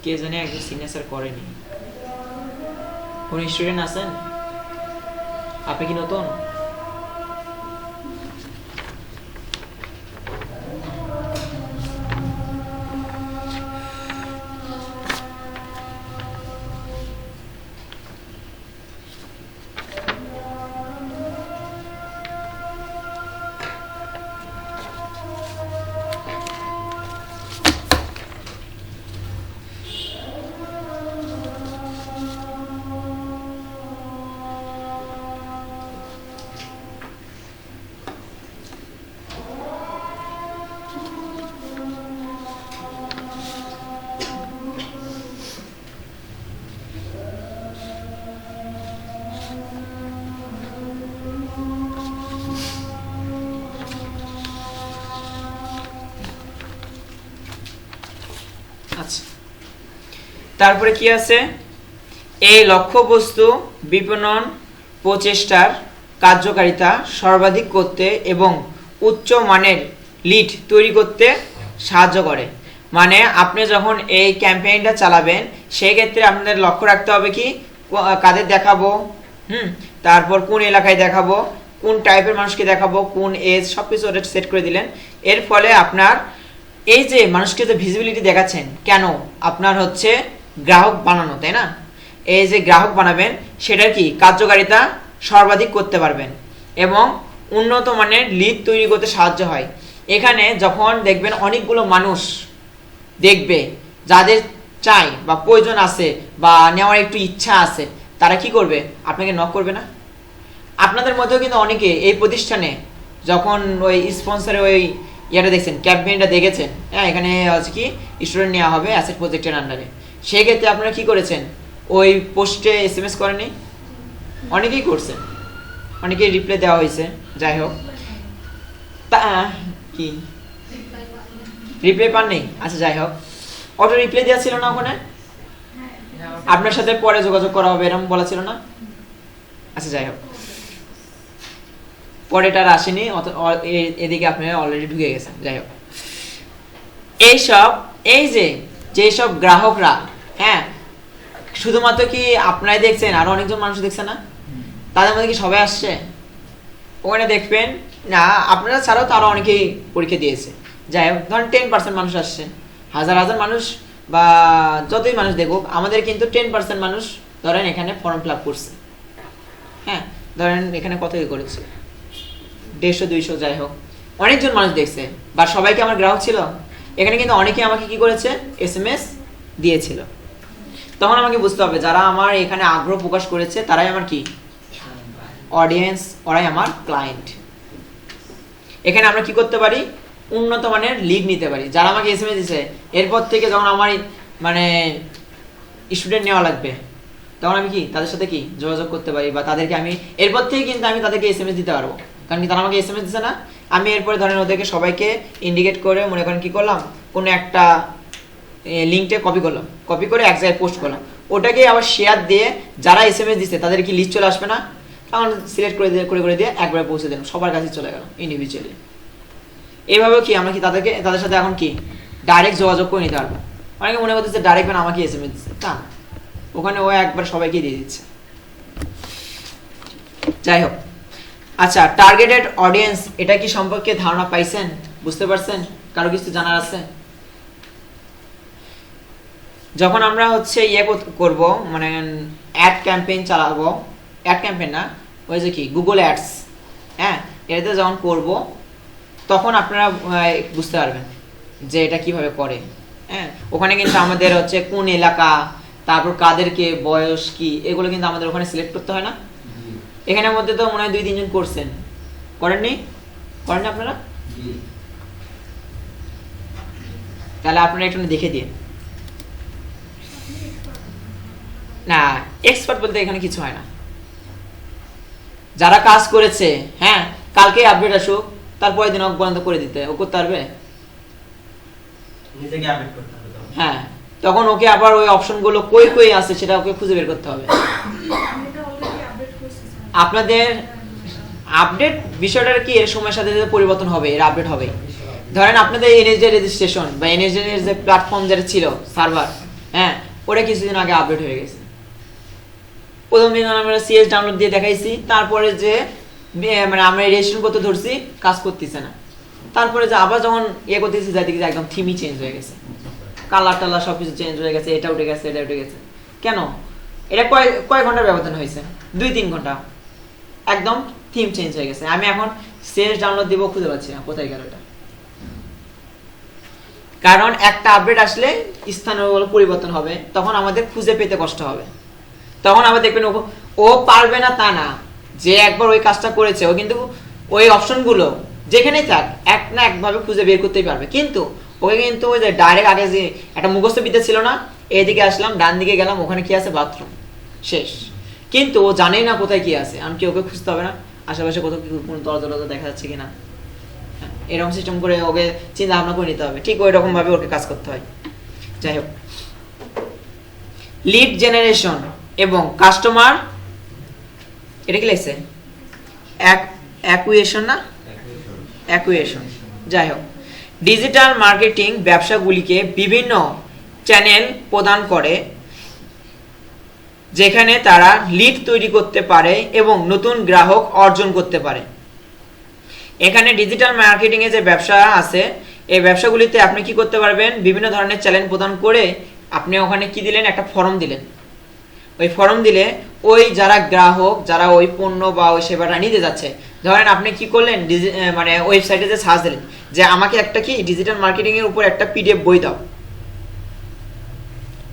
কে জানে একজন সিগনেচার করেনি, কোন স্টুডেন্ট আছেন? আপনি কি নতুন? তারপরে কি আছে, এই লক্ষ্যবস্তু বিপণন প্রচেষ্টার কার্যকারিতা সর্বাধিক করতে এবং উচ্চ মানের লিড তৈরি করতে সাহায্য করে। মানে আপনি যখন এই ক্যাম্পেইনটা চালাবেন সেই ক্ষেত্রে আপনাদের লক্ষ্য রাখতে হবে কি কাদের দেখাবো, তারপর কোন এলাকায় দেখাবো, কোন টাইপের মানুষকে দেখাবো, কোন এজ, সবকিছু ওটা সেট করে দিলেন। এর ফলে আপনার এই যে মানুষকে যে ভিজিবিলিটি দেখাচ্ছেন, কেন আপনার হচ্ছে গ্রাহক বানানো, তাই না? এই যে গ্রাহক বানাবেন সেটার কি কার্যকারিতা সর্বাধিক করতে পারবেন এবং উন্নত মানের লিড তৈরি করতে সাহায্য হয়। এখানে যখন দেখবেন অনেকগুলো মানুষ দেখবে যাদের চাই বা প্রয়োজন আছে বা নেওয়ার একটু ইচ্ছা আছে, তারা কি করবে, আপনাকে নক করবে না? আপনাদের মধ্যেও কিন্তু অনেকে এই প্রতিষ্ঠানে যখন ওই স্পন্সরে ওই ইয়াটা দেখছেন, ক্যাম্পেইনটা দেখেছেন, হ্যাঁ এখানে হচ্ছে কি স্টুডেন্ট নেওয়া হবে অ্যাসেট প্রজেক্টের আন্ডারে, সেক্ষেত্রে আপনারা কি করেছেন, ওই পোস্টে SMS করেনি? অনেকেই করছেন, অনেকেই রিপ্লাই দেওয়া হয়েছে। যাই হোক, তা কি রিপ্লাই পাননি? আচ্ছা যাই হোক, অটো রিপ্লাই দেওয়া ছিল না ওখানে? আপনার সাথে পরে যোগাযোগ করা হবে এরকম বলা ছিল না? আচ্ছা যাই হোক, পরেটা আর আসেনি, এদিকে আপনারা অলরেডি ঢুকে গেছেন। যাই হোক, এইসব এই যেসব গ্রাহকরা, হ্যাঁ শুধুমাত্র কি আপনারাই দেখছেন, আরো অনেকজন মানুষ দেখছে না? তাদের মধ্যে কি সবাই আসছে? ওখানে দেখবেন না, আপনারা ছাড়াও তারা অনেকেই পরীক্ষা দিয়েছে। যাই হোক, ধরেন 10% মানুষ আসছে, হাজার হাজার মানুষ বা যতই মানুষ দেখুক, আমাদের কিন্তু 10% মানুষ ধরেন এখানে ফর্ম ফিল আপ করছে। হ্যাঁ ধরেন এখানে কত করেছে, 150-200, যাই হোক অনেকজন মানুষ দেখছে, বা সবাইকে আমার গ্রাহক ছিল? এখানে কিন্তু অনেকে আমাকে কি করেছে, SMS দিয়েছিল। তখন আমাকে বুঝতে হবে যারা আমার এখানে আগ্রহ প্রকাশ করেছে তারাই আমার কি অডিয়েন্স, ওরাই আমার ক্লায়েন্ট। এখানে আমরা কি করতে পারি, উন্নত মানের লিড নিতে পারি। যারা আমাকে SMS দিয়েছে, এরপর থেকে যখন আমার মানে স্টুডেন্ট নেওয়া লাগবে, তখন আমি কি তাদের সাথে কি যোগাযোগ করতে পারি, বা তাদেরকে আমি এরপর থেকে কিন্তু আমি তাদেরকে SMS দিতে পারবো, কারণ কি তারা আমাকে SMS দিচ্ছে না। আমি এরপরে ধরেন ওদেরকে সবাইকে ইন্ডিকেট করে মনে করেন কি করলাম, কোনো একটা লিঙ্কটা কপি করলাম, কপি করে এক জায়গায় পোস্ট করলাম, ওটাকে আবার শেয়ার দিয়ে যারা SMS দিচ্ছে তাদের কি লিস্ট চলে আসবে না? তখন সিলেক্ট করে দিয়ে একবারে পৌঁছে দিলাম, সবার কাছে চলে গেল ইন্ডিভিজুয়ালি। এইভাবেও কি আমরা কি তাদের সাথে এখন কি ডাইরেক্ট যোগাযোগ করে নিতে পারবো। অনেকে মনে করতেছে ডাইরেক্ট মানে আমাকে SMS দিচ্ছে, তা ওখানে ও একবার সবাইকে দিয়ে দিচ্ছে। যাই হোক, আচ্ছা টার্গেটেড অডিয়েন্স, এটা কি সম্পর্কে ধারণা পাইছেন, বুঝতে পারছেন? কারো কিছু জানার আছে? যখন আমরা হচ্ছে করব, মানে অ্যাড ক্যাম্পেইন চালাবো, অ্যাড ক্যাম্পেইন না, ওই যে কি গুগল অ্যাডস, হ্যাঁ এটাতে যখন করব তখন আপনারা বুঝতে পারবেন যে এটা কিভাবে করে। হ্যাঁ ওখানে কিন্তু আমাদের হচ্ছে কোন এলাকা, তারপর কাদেরকে, বয়স কি, এগুলো কিন্তু আমাদের ওখানে সিলেক্ট করতে হয় না? এখানের মধ্যে তো মনে হয় 2-3 জন করছেন, করেননি আপনারা? তাহলে আপনারা একটু দেখে দিন। না, এক্সপার্ট বলতে এখানে কিছু হয় না। যারা কাজ করেছে, হ্যাঁ কালকে আপডেট আসুক, তারপরের দিন বন্ধ করে দিতে ও করতে পারবে? নিজেকে আপডেট করতে হবে। হ্যাঁ তখন ওকে আবার ওই অপশনগুলো কই আছে সেটা ওকে খুঁজে বের করতে হবে। আপনাদের আপডেট বিষয়টার কি এর সময়ের সাথে সাথে পরিবর্তন হবে, এর আপডেট হবে। ধরেন আপনাদের এনএসডি রেজিস্ট্রেশন বা এনএসডি এর যে প্ল্যাটফর্ম যেটা ছিল সার্ভার, হ্যাঁ ওটা কিছুদিন আগে আপডেট হয়ে গেছে। প্রথম দিন আমরা সিএস ডাউনলোড দিয়ে দেখাইছি, তারপরে যে মানে আমরা রেজিস্ট্রেশন করতে ধরছি, কাজ করতেছে না। তারপরে যে আবার যখন করতেছি যাই দেখি একদম থিমই চেঞ্জ হয়ে গেছে, কালার টালার সবকিছু চেঞ্জ হয়ে গেছে, এটা উঠে গেছে, এটা উঠে গেছে। কেন? এটা কয় ঘন্টার ব্যবধান হয়েছে? 2-3 ঘন্টা, একদম থিম চেঞ্জ হয়ে গেছে। আমি এখন সিএস ডাউনলোড দিব, খুঁজে পাচ্ছি না কোথায় গেল এটা। কারণ একটা আপডেট আসলে স্থানগুলো পরিবর্তন হবে, তখন আমাদের খুঁজে পেতে কষ্ট হবে। তখন আবার দেখবেন ও পারবে না তা না, যে একবার ওই কাজটা করেছে ও কিন্তু ওই অপশনগুলো যেখানেই থাক এক না একভাবে খুঁজে বের করতেই পারবে। কিন্তু ওকে কিন্তু ওই যে ডাইরেক্ট আগে যে একটা মুখস্থ বিদ্যা ছিল না, এদিকে আসলাম, ডান দিকে গেলাম, ওখানে কি আছে, বাথরুম, শেষ। কিন্তু ও জানেই না কোথায় কি আছে, আমি কি ওকে খুঁজতে হবে না আশেপাশে কোথাও কোনো দরজা দেখা যাচ্ছে কিনা? এরকম সিস্টেম করে ওকে চিন্তা ভাবনা করে নিতে হবে, ঠিক ওই রকম ভাবে ওকে কাজ করতে হয়। যাই হোক, লিড জেনারেশন এবং কাস্টমার, এটা কি লাগছে অ্যাকুইজিশন না, অ্যাকুইজিশন। যাই হোক, ডিজিটাল মার্কেটিং ব্যবসাগুলিকে বিভিন্ন চ্যানেল প্রদান করে যেখানে তারা লিড তৈরি করতে পারে এবং নতুন গ্রাহক অর্জন করতে পারে। এখানে ডিজিটাল মার্কেটিং এ যে ব্যবসা আছে, এই ব্যবসাগুলিতে আপনি কি করতে পারবেন, বিভিন্ন ধরনের চ্যানেল প্রদান করে আপনি ওখানে কি দিলেন, একটা ফর্ম দিলেন। ওই ফর্ম দিলে ওই যারা গ্রাহক, যারা ওই পণ্য বা ওই সেবাটা নিতে যাচ্ছে, ধরেন আপনি কি করলেন, মানে ওয়েবসাইটে যে সার্চ দিলেন যে আমাকে একটা কি ডিজিটাল মার্কেটিং এর উপর একটা পিডিএফ বই দাও,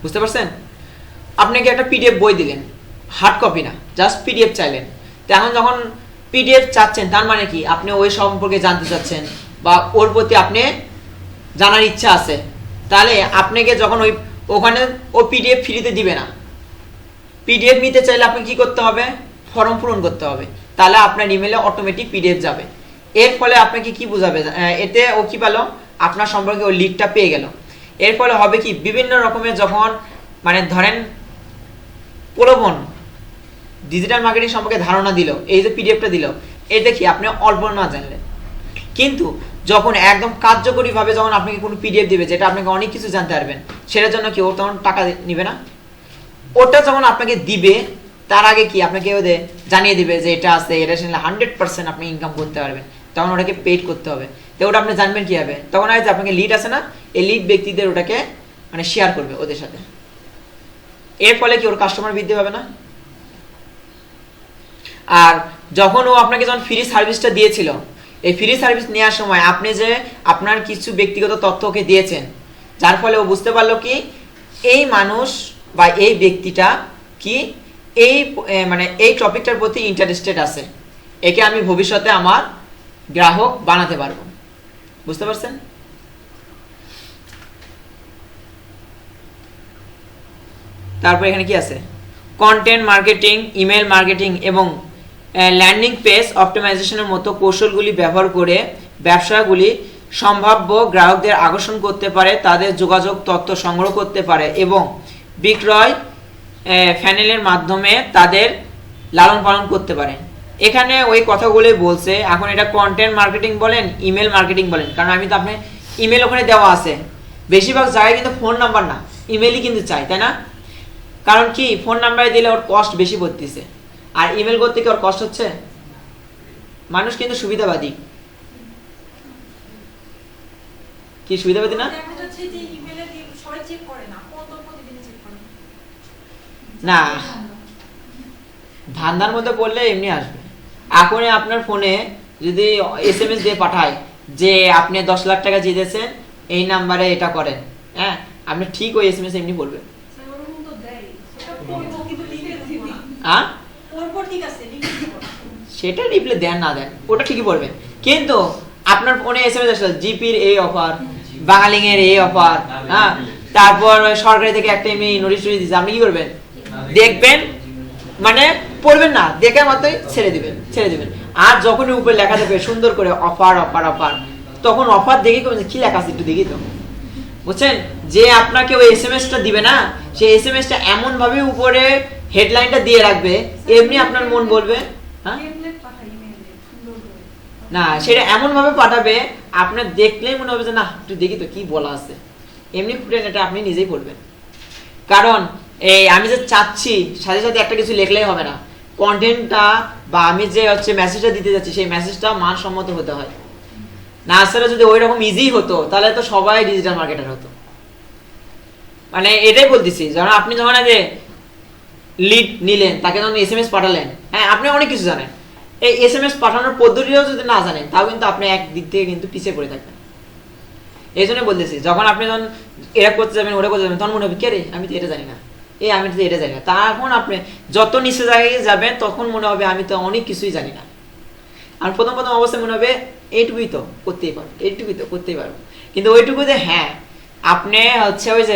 বুঝতে পারছেন? আপনি কি একটা পিডিএফ বই দিলেন, হার্ড কপি না, জাস্ট পিডিএফ চাইলেন। তো এখন যখন পিডিএফ চাচ্ছেন, তার মানে কি আপনি ওই সম্পর্কে জানতে চাচ্ছেন, বা ওর প্রতি আপনি জানার ইচ্ছা আছে, তাহলে আপনাকে যখন ওখানে ও পিডিএফ ফ্রিতে দিবে না। পিডিএফ নিতে চাইলে আপনি কি করতে হবে, ফর্ম পূরণ করতে হবে, তাহলে আপনার ইমেলে অটোমেটিক পিডিএফ যাবে। এর ফলে আপনাকে কি বোঝাবে, এতে ও কি পেল, আপনার সম্পর্কে ও লিডটা পেয়ে গেল। এর ফলে হবে কি, বিভিন্ন রকমের যখন মানে ধরেন প্রলোভন, ডিজিটাল মার্কেটিং সম্পর্কে ধারণা দিল, এই যে পিডিএফটা দিল, এই দেখি আপনি অল্প না জানলেন, কিন্তু যখন একদম কার্যকরীভাবে যখন আপনাকে কোনো পিডিএফ দিবে যেটা আপনাকে অনেক কিছু জানতে পারবেন, সেটার জন্য কি ওর তখন টাকা নিবে না? ওটা যখন আপনাকে দিবে তার আগে কি আপনাকে ওদের জানিয়ে দিবে যে এটা আছে, এটা শুনলে 100% আপনি ইনকাম করতে পারবেন, তখন ওটাকে পেড করতে হবে। তো ওটা আপনি জানবেন কিভাবে, তখন যে আপনাকে লিড আছে না, এই লিড ব্যক্তিদের ওটাকে মানে শেয়ার করবে ওদের সাথে। এর ফলে কি ওর কাস্টমার বৃদ্ধি পাবে না? আর যখন ও আপনাকে যখন ফ্রি সার্ভিসটা দিয়েছিল, এই ফ্রি সার্ভিস নেওয়ার সময় আপনি যে আপনার কিছু ব্যক্তিগত তথ্য ওকে দিয়েছেন, যার ফলে ও বুঝতে পারলো কি এই মানুষ বা এই ব্যক্তিটা কি এই মানে এই টপিকটার প্রতি ইন্টারেস্টেড আছে, একে আমি ভবিষ্যতে আমার গ্রাহক বানাতে পারবো। বুঝতে পারছেন? তারপর এখানে কি আছে, কন্টেন্ট মার্কেটিং, ইমেল মার্কেটিং এবং ল্যান্ডিং পেজ অপটিমাইজেশনের মতো কৌশলগুলি ব্যবহার করে ব্যবসাগুলি সম্ভাব্য গ্রাহকদের আকর্ষণ করতে পারে, তাদের যোগাযোগ তথ্য সংগ্রহ করতে পারে এবং বিক্রয় ফানেলের মাধ্যমে তাদের লালন পালন করতে পারে। এখানে ওই কথাগুলোই বলছে। এখন এটা কন্টেন্ট মার্কেটিং বলেন, ইমেল মার্কেটিং বলেন, কারণ আমি তো আপনি ইমেল ওখানে দেওয়া আছে, বেশিরভাগ জায়গায় কিন্তু ফোন নাম্বার না, ইমেলই কিন্তু চাই, তাই না? কারণ কি ফোন নাম্বারে দিলে ওর কস্ট বেশি পড়তেছে, আর ইমেল করতে কি ওর কষ্ট হচ্ছে? মানুষ কিন্তু সুবিধাবাদী, কি সুবিধাবাদী না? না, ধান্দার মধ্যে পড়লে এমনি আসবে। এখন আপনার ফোনে যদি SMS দিয়ে পাঠায় যে আপনি 10 লাখ টাকা জিতেছেন, এই নাম্বারে এটা করেন, হ্যাঁ, আপনি ঠিক ওই SMS এমনি বলবেন। সেটা রিপ্লাই দেন না দেন ওটা ঠিকই পড়বেন, কিন্তু আপনার ফোনে SMS আসলে জিপির এই অফার, বাঙালিং এর এই অফার, হ্যাঁ, তারপর সরকারি থেকে একটা এমনি নোটিশ দিচ্ছে, আপনি কি করবেন? দেখবেন, মানে পড়বেন না, দেখে মাত্রই ছেড়ে দিবেন। আর যখনই উপরে লেখা থাকবে সুন্দর করে অফার অফার অফার, তখন অফার দেখে কি লেখা আছে একটু দেখি তো, বুঝছেন? যে আপনাকে ওই SMS-টা দিবে না, সেই SMS-টা এমন ভাবে উপরে হেডলাইনটা দিয়ে রাখবে, এমনি আপনার মন বলবে, হ্যাঁ না, সেটা এমন ভাবে পাঠাবে আপনার দেখলেই মনে হবে যে না একটু দেখি তো কি বলা আছে, এমনি ফুটেন এটা আপনি নিজেই পড়বেন। কারণ এই আমি যে চাচ্ছি সাথে সাথে একটা কিছু লিখলেই হবে না, কন্টেন্টটা বা আমি যে হচ্ছে মেসেজটা দিতে যাচ্ছি সেই মেসেজটা মানসম্মত হতে হয়। না আসলে যদি ওই রকম ইজি হতো তাহলে তো সবাই ডিজিটাল মার্কেটার হতো। মানে এটাই বলতেছি, যখন আপনি যখন যে লিড নিলেন, তাকে যখন SMS পাঠালেন, হ্যাঁ আপনি অনেক কিছু জানেন, এই SMS পাঠানোর পদ্ধতিও যদি না জানেন তাও কিন্তু আপনি এক দিক থেকে কিন্তু পিছিয়ে পড়ে থাকবেন। এই জন্য বলতেছি, যখন আপনি যখন এরা করতে যাবেন ওরা করতে যাবেন, তখন মনে হবে কে রে আমি তো এটা জানি না, আমি তো এটা জানি না। তখন আপনি যত নিচে জায়গায় যাবেন তখন মনে হবে আমি তো অনেক কিছুই জানি না। আর প্রথম অবস্থায় মনে হবে এইটুকুই তো করতেই পারবো, কিন্তু ওইটুকুতে হ্যাঁ আপনি হচ্ছে ওই যে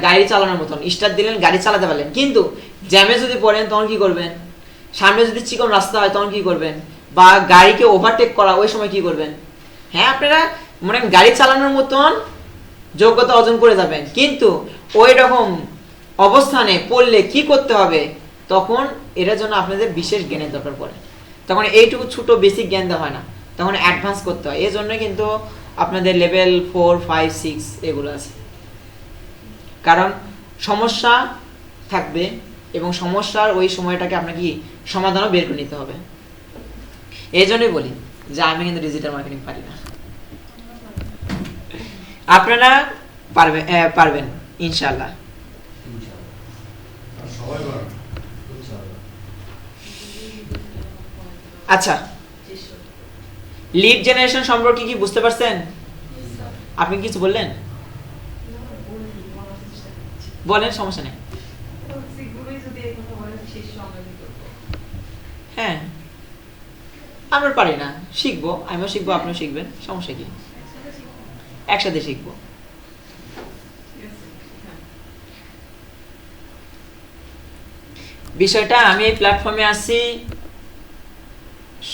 গাড়ি চালানোর মতন স্টার্ট দিলেন, গাড়ি চালাতে পারলেন, কিন্তু জ্যামে যদি পড়েন তখন কি করবেন? সামনে যদি চিকন রাস্তা হয় তখন কি করবেন? বা গাড়িকে ওভারটেক করা ওই সময় কি করবেন? হ্যাঁ আপনারা মনে গাড়ি চালানোর মতন যোগ্যতা অর্জন করে যাবেন, কিন্তু ওই রকম অবস্থানে পড়লে কি করতে হবে তখন এটার জন্য আপনাদের বিশেষ জ্ঞানের দরকার পড়ে। তখন এইটুকু ছোট বেসিক জ্ঞান দেওয়া হয় না, তখন অ্যাডভান্স করতে হয়। এই জন্য কিন্তু আপনাদের লেভেল 4, 5, 6 এগুলো আছে, কারণ সমস্যা থাকবে এবং সমস্যার ওই সময়টাকে আপনাকে কি সমাধানও বের করে নিতে হবে। এই জন্যই বলি যে আমি কিন্তু ডিজিটাল মার্কেটিং পারি না, আপনারা পারবেন ইনশাআল্লাহ। আচ্ছা, লিড জেনারেশন সম্পর্কে কি বুঝতে পারছেন? আপনি কিছু বললেন? বলেন, সমস্যা নেই। হ্যাঁ আমরা পারি না, শিখবো, আমিও শিখবো, আপনিও শিখবেন, সমস্যা কি? একসাথে শিখবো। বিষয়টা আমি এই প্ল্যাটফর্মে আসছি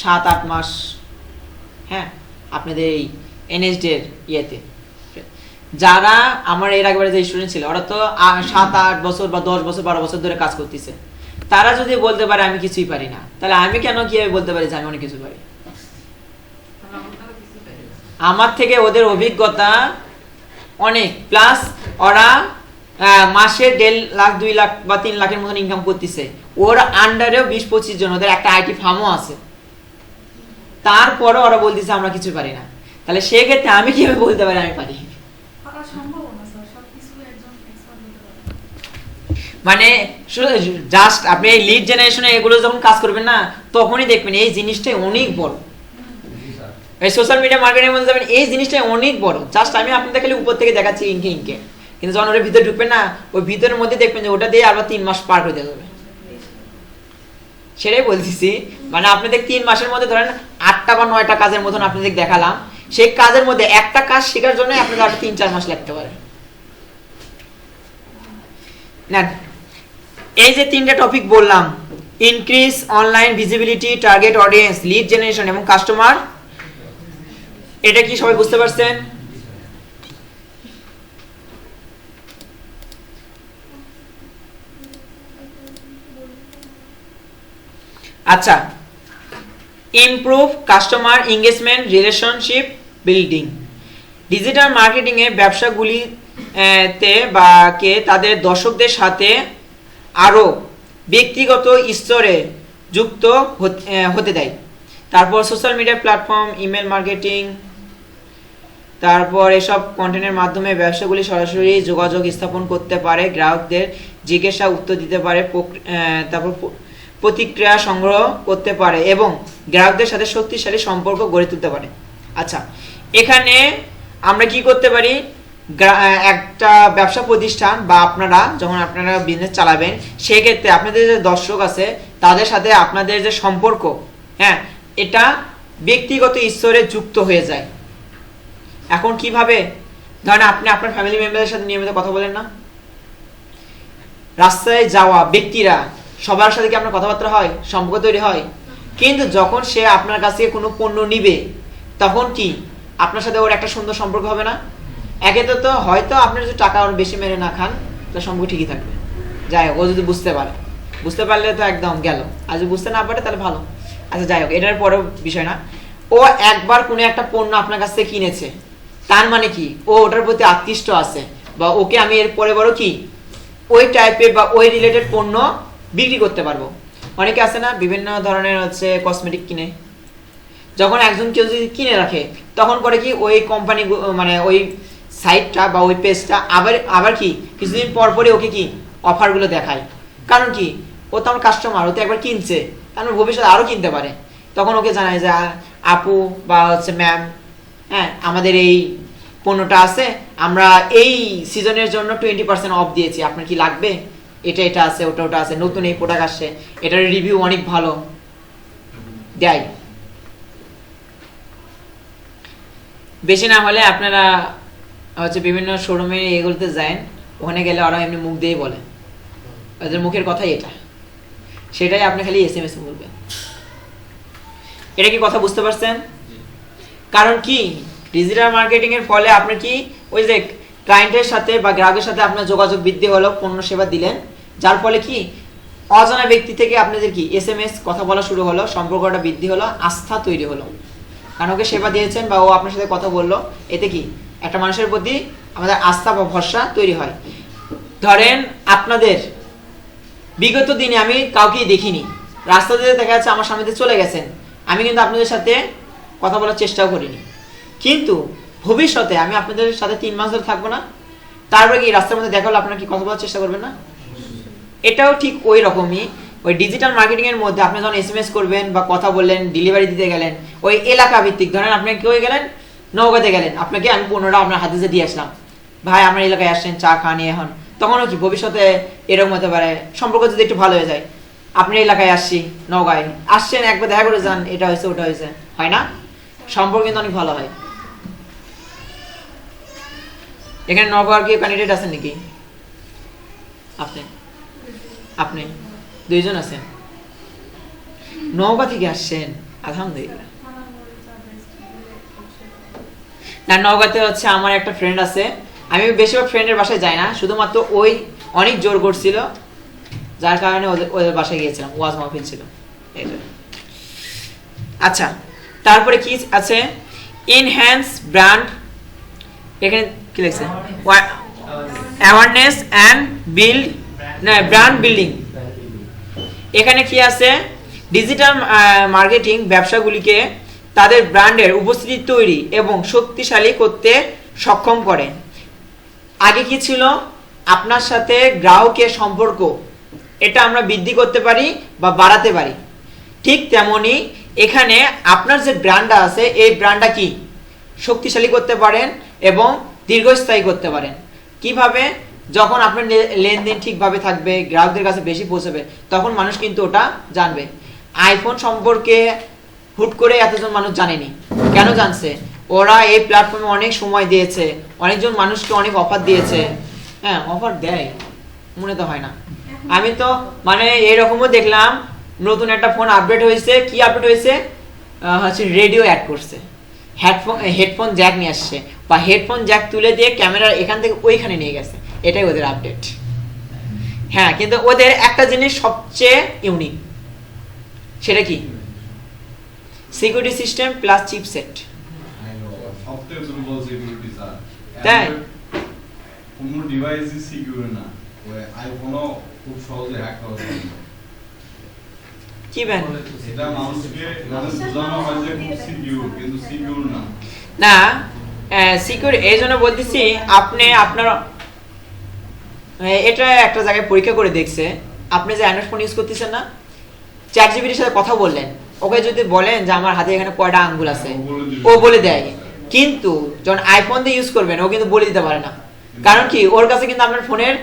7-8 মাস, হ্যাঁ, আপনাদের এই এনএসডি এর ইয়েতে। যারা আমার এর আগেবারে যে স্টুডেন্ট ছিল ওরা তো 7-8 বছর বা 10 বছর 12 বছর ধরে কাজ করতেছে। তারা যদি বলতে পারে আমি কিছুই পারি না, তাহলে আমি কেন কিভাবে বলতে পারি যে আমি অনেক কিছু পারি? আমার থেকে ওদের অভিজ্ঞতা অনেক, প্লাস ওরা মাসে 1.5 লাখ 2 লাখ বা 3 লাখের মতন ইনকাম করতেছে। ওর আন্ডারেও 20-25 জন, ওদের একটা আইটি ফার্মও আছে। তারপরে ওরা বলতেছে আমরা কিছু পারি না, তাহলে সেক্ষেত্রে আমি কিভাবে বলতে পারি আমি পারি? পারা সম্ভব না স্যার, সবকিছু একজন এক্সপার্ট হতে পারে। মানে জাস্ট আপনি এই লিড জেনারেশনে এগুলো যখন কাজ করবেন না, তখনই দেখবেন এই জিনিসটাই অনেক বড়। এই সোশ্যাল মিডিয়া মার্কেটিং এর মধ্যে যাবেন, এই জিনিসটাই অনেক বড়। জাস্ট আমি আপনাদের খালি উপর থেকে দেখাচ্ছি ইনকে, কিন্তু যখন ওর ভিতরে ঢুকবেন না, ওই ভিতরের মধ্যে দেখবেন যে ওটা দিয়ে আবার 3 মাস পার হয়ে যাবে। সেটাই বলতেছি, মানে আপনাদের 3 মাসের মধ্যে ধরেন 8টা বা 9টা কাজের মতন আপনাদের দেখালাম, সেই কাজের মধ্যে একটা কাজ শেখার জন্য আপনাদের আরো 3-4 মাস লাগতে পারে না। এই যে 3টা টপিক বললাম, increase online visibility, target audience, lead generation এবং কাস্টমার, এটা কি সবাই বুঝতে পারছেন? আচ্ছা, improve customer engagement, relationship building. Digital marketing এ ব্যবসাগুলিতে বা কে তাদের দর্শকদের সাথে আরো ব্যক্তিগত স্তরে যুক্ত হতে দেয়। তারপর social media platform, email marketing, তারপর এসব কন্টেন্টের মাধ্যমে ব্যবসাগুলি সরাসরি যোগাযোগ স্থাপন করতে পারে, গ্রাহকদের জিজ্ঞাসা উত্তর দিতে পারে, তারপর প্রতিক্রিয়া সংগ্রহ করতে পারে এবং গ্রাহকদের সাথে শক্তিশালী সম্পর্ক গড়ে তুলতে পারে। আচ্ছা, এখানে আমরা কি করতে পারি? একটা ব্যবসা প্রতিষ্ঠান বা আপনারা যখন আপনারা বিজনেস চালাবেন, সেক্ষেত্রে আপনাদের যে দর্শক আছে তাদের সাথে আপনাদের যে সম্পর্ক, হ্যাঁ, এটা ব্যক্তিগত স্তরে যুক্ত হয়ে যায়। এখন কিভাবে? ধরেন আপনি আপনার ফ্যামিলি মেম্বারের সাথে নিয়মিত কথা বলেন না, রাস্তায় যাওয়া ব্যক্তিরা সবার সাথে কি আপনার কথাবার্তা হয়, সম্পর্ক তৈরি হয়? কিন্তু যখন সে আপনার কাছ থেকে কোনো পণ্য নিবে, তখন কি আপনার সাথে ওর একটা সুন্দর সম্পর্ক হবে না? একে তো হয়তো আপনি যদি টাকা ওর বেশি মেরে না খান, তো সম্পর্ক ঠিকই থাকবে। যাই হোক, ও যদি বুঝতে পারলে তো একদম গেল, আর যদি বুঝতে না পারে তাহলে ভালো। আচ্ছা যাই হোক, এটার পরেও বিষয় না। ও একবার কোনো একটা পণ্য আপনার কাছ থেকে কিনেছে, তার মানে কি ও ওটার প্রতি আকৃষ্ট আছে, বা ওকে আমি এর পরে বড় কি ওই টাইপের বা ওই রিলেটেড পণ্য বিক্রি করতে পারবো। অনেকে আছে না বিভিন্ন ধরনের কসমেটিক কিনে, যখন একজন কেউ যদি কিনে রাখে, তখন করে কি ওই কোম্পানি মানে ওই সাইটটা বা ওই পেজটা আবার কি কিছুদিন পরপরই ওকে কি অফারগুলো দেখায়। কারণ কি ও তো আমার কাস্টমার, ও তো একবার কিনছে, তার ভবিষ্যতে আরও কিনতে পারে। তখন ওকে জানায় যে আপু বা ম্যাম, হ্যাঁ, আমাদের এই পণ্যটা আছে, আমরা এই সিজনের জন্য 20% অফ দিয়েছি, আপনার কি লাগবে? এটা আছে, ওটা আছে, নতুন এই প্রোডাক্ট আসছে, এটার রিভিউ অনেক ভালো দেয়। বেশি না হলে আপনারা বিভিন্ন শোরুমে এগুলোতে যান, ওখানে গেলে ওরা এমনি মুখ দিয়েই বলে, ওদের মুখের কথাই এটা, সেটাই আপনি খালি SMS বলবেন। এটা কি কথা বুঝতে পারছেন? কারণ কি ডিজিটাল মার্কেটিং এর ফলে আপনি কি ওই যে ক্লায়েন্টের সাথে বা গ্রাহকের সাথে আপনার যোগাযোগ বৃদ্ধি হলো, পণ্য সেবা দিলেন, যার ফলে কি অজানা ব্যক্তি থেকে আপনাদের কি SMS কথা বলা শুরু হলো, সম্পর্কটা বৃদ্ধি হলো, আস্থা তৈরি হলো। কারণ ওকে সেবা দিয়েছেন বা ও আপনার সাথে কথা বললো, এতে কি একটা মানুষের প্রতি আমাদের আস্থা বা ভরসা তৈরি হয়। ধরেন আপনাদের বিগত দিনে আমি কাউকে দেখিনি, রাস্তাতে দেখা যাচ্ছে আমার সামনে দিয়ে চলে গেছেন, আমি কিন্তু আপনাদের সাথে কথা বলার চেষ্টাও করিনি, কিন্তু ভবিষ্যতে আমি আপনাদের সাথে 3 মাস ধরে থাকবো না, তারপরে কি রাস্তার মধ্যে দেখা হলো, আপনারা কি কথা বলার চেষ্টা করবেন না? এটাও ঠিক ওই রকমই, ওই ডিজিটাল মার্কেটিং এর মধ্যে আপনি যখন SMS করবেন বা কথা বললেন, ডেলিভারি দিতে গেলেন, ওই এলাকা ভিত্তিক, ধরেন আপনি কি হয়ে গেলেন, নওগাঁতে গেলেন, আপনাকে আমি 15টা আপনার হাতে দিয়ে আসলাম, ভাই আমার এলাকায় আসছেন, চা খানি এখন, তখনও কি ভবিষ্যতে এরকম হতে পারে, সম্পর্ক যদি একটু ভালো হয়ে যায়, আপনার এলাকায় আসছি, নওগাঁয় আসছেন, একবার দেখা করে যান, এটা হয়েছে ওটা হয়েছে, হয় না? সম্পর্ক কিন্তু অনেক ভালো হয়। এখানে নওগাঁর কি ক্যান্ডিডেট আছেন নাকি? আপনি আপনি দুইজন আছেন, নওগাঁ থেকে আসছেন, আলহামদুলিল্লাহ। না, নওগাঁতে হচ্ছে আমার একটা ফ্রেন্ড আছে, আমি বেশিরভাগ ফ্রেন্ডের বাসায় যাই না, শুধুমাত্র ওই অনেক জোর করছিল যার কারণে ওদের বাসায় গিয়েছিলাম, ওয়াজ মাহফিল ছিল এই জন্য। আচ্ছা, তারপরে কি আছে? ইনহ্যান্স ব্র্যান্ড, এখানে কি লিখছে? অ্যাওয়ারনেস অ্যান্ড বিল্ড, না ব্র্যান্ড বিল্ডিং। এখানে কি আছে? ডিজিটাল মার্কেটিং ব্যবসাগুলিকে তাদের ব্র্যান্ডের উপস্থিতি তৈরি এবং শক্তিশালী করতে সক্ষম করে। আগে কি ছিল? আপনার সাথে গ্রাহকের সম্পর্ক, এটা আমরা বৃদ্ধি করতে পারি বা বাড়াতে পারি। ঠিক তেমনি এখানে আপনার যে ব্র্যান্ডটা আছে, এই ব্র্যান্ডটা কি শক্তিশালী করতে পারেন এবং দীর্ঘস্থায়ী করতে পারেন। কিভাবে? যখন আপনার লেনদেন ঠিকভাবে থাকবে, গ্রাহকদের কাছে বেশি পৌঁছবে, তখন মানুষ কিন্তু ওটা জানবে। আইফোন সম্পর্কে হুট করে এতজন মানুষ জানেনি, কেন জানছে? ওরা এই প্ল্যাটফর্মে অনেক সময় দিয়েছে, অনেকজন মানুষকে অনেক অফার দিয়েছে। হ্যাঁ, অফার দেয়, মনে তো হয় না। আমি তো মানে এরকমও দেখলাম, নতুন একটা ফোন আপডেট হয়েছে। কি আপডেট হয়েছে? হচ্ছে রেডিও অ্যাড করছে, হেডফোন জ্যাক নিয়ে আসছে, বা হেডফোন জ্যাক তুলে দিয়ে ক্যামেরা এখান থেকে ওইখানে নিয়ে গেছে। এটাই ওদের আপডেট। হ্যাঁ, কিন্তু ওদের একটা জিনিস সবচেয়ে ইউনিক, সেটা কি? Security system plus chipset. সবচেয়ে দুর্বল সিকিউরিটি স্যার। তাই? কোনো ডিভাইসই সিকিউর না, ওই আইফোনও খুব সহজে হ্যাক করা যায়। কি ব্যান? এটা মানুষকে বোঝানো হয় যে খুব সিকিউর, কিন্তু সিকিউর না। না, সিকিউর এই জন্য বলতেছি, আপনি আপনার এটা একটা জায়গায় পরীক্ষা করে দেখছে। আপনি যে অ্যান্ড্রয়েড ফোন ইউজ করতেছেন না, চ্যাটজিপিটির সাথে কথা বললেন, ওকে যদি বলেন যে আমার হাতে এখানে কয়টা আঙ্গুল আছে, ও বলে দেয়। কিন্তু যখন আইফোন দিয়ে ইউজ করবেন, ও কিন্তু বলে দিতে পারে না। কারণ কি? ওর কাছে কিন্তু আপনার ফোনের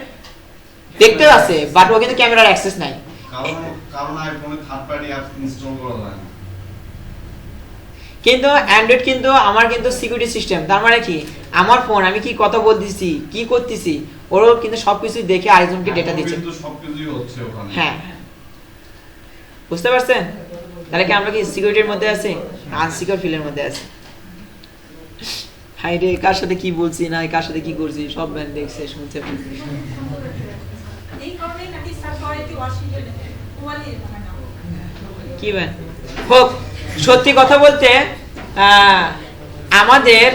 দেখতে আছে, বাট ও কিন্তু ক্যামেরার অ্যাক্সেস নাই। কারণ আইফোনে থার্ড পার্টি অ্যাপস ইনস্টল করা যায় না। কিন্তু অ্যান্ড্রয়েড কিন্তু আমার কিন্তু সিকিউরিটি সিস্টেম। তার মানে কি? আমার ফোন, আমি কি কথা বলতেছি, কি করতেছি, ওরও কিন্তু সবকিছু দেখে আরেকজনকে ডেটা দিচ্ছে। কিন্তু সবকিছুই হচ্ছে ওখানে। হ্যাঁ, বুঝতে পারছেন? তাহলে কি আমরা কি সিকিউরিটির মধ্যে আছি? আনসিকিউর ফিল্ডের মধ্যে আছি। হাই রে, কার সাথে কি বলছি না, কার সাথে কি করছি, সব ব্যান্ড দেখছে, শুনছে। কি ব্যান্ড হোক, সত্যি কথা বলতে আমাদের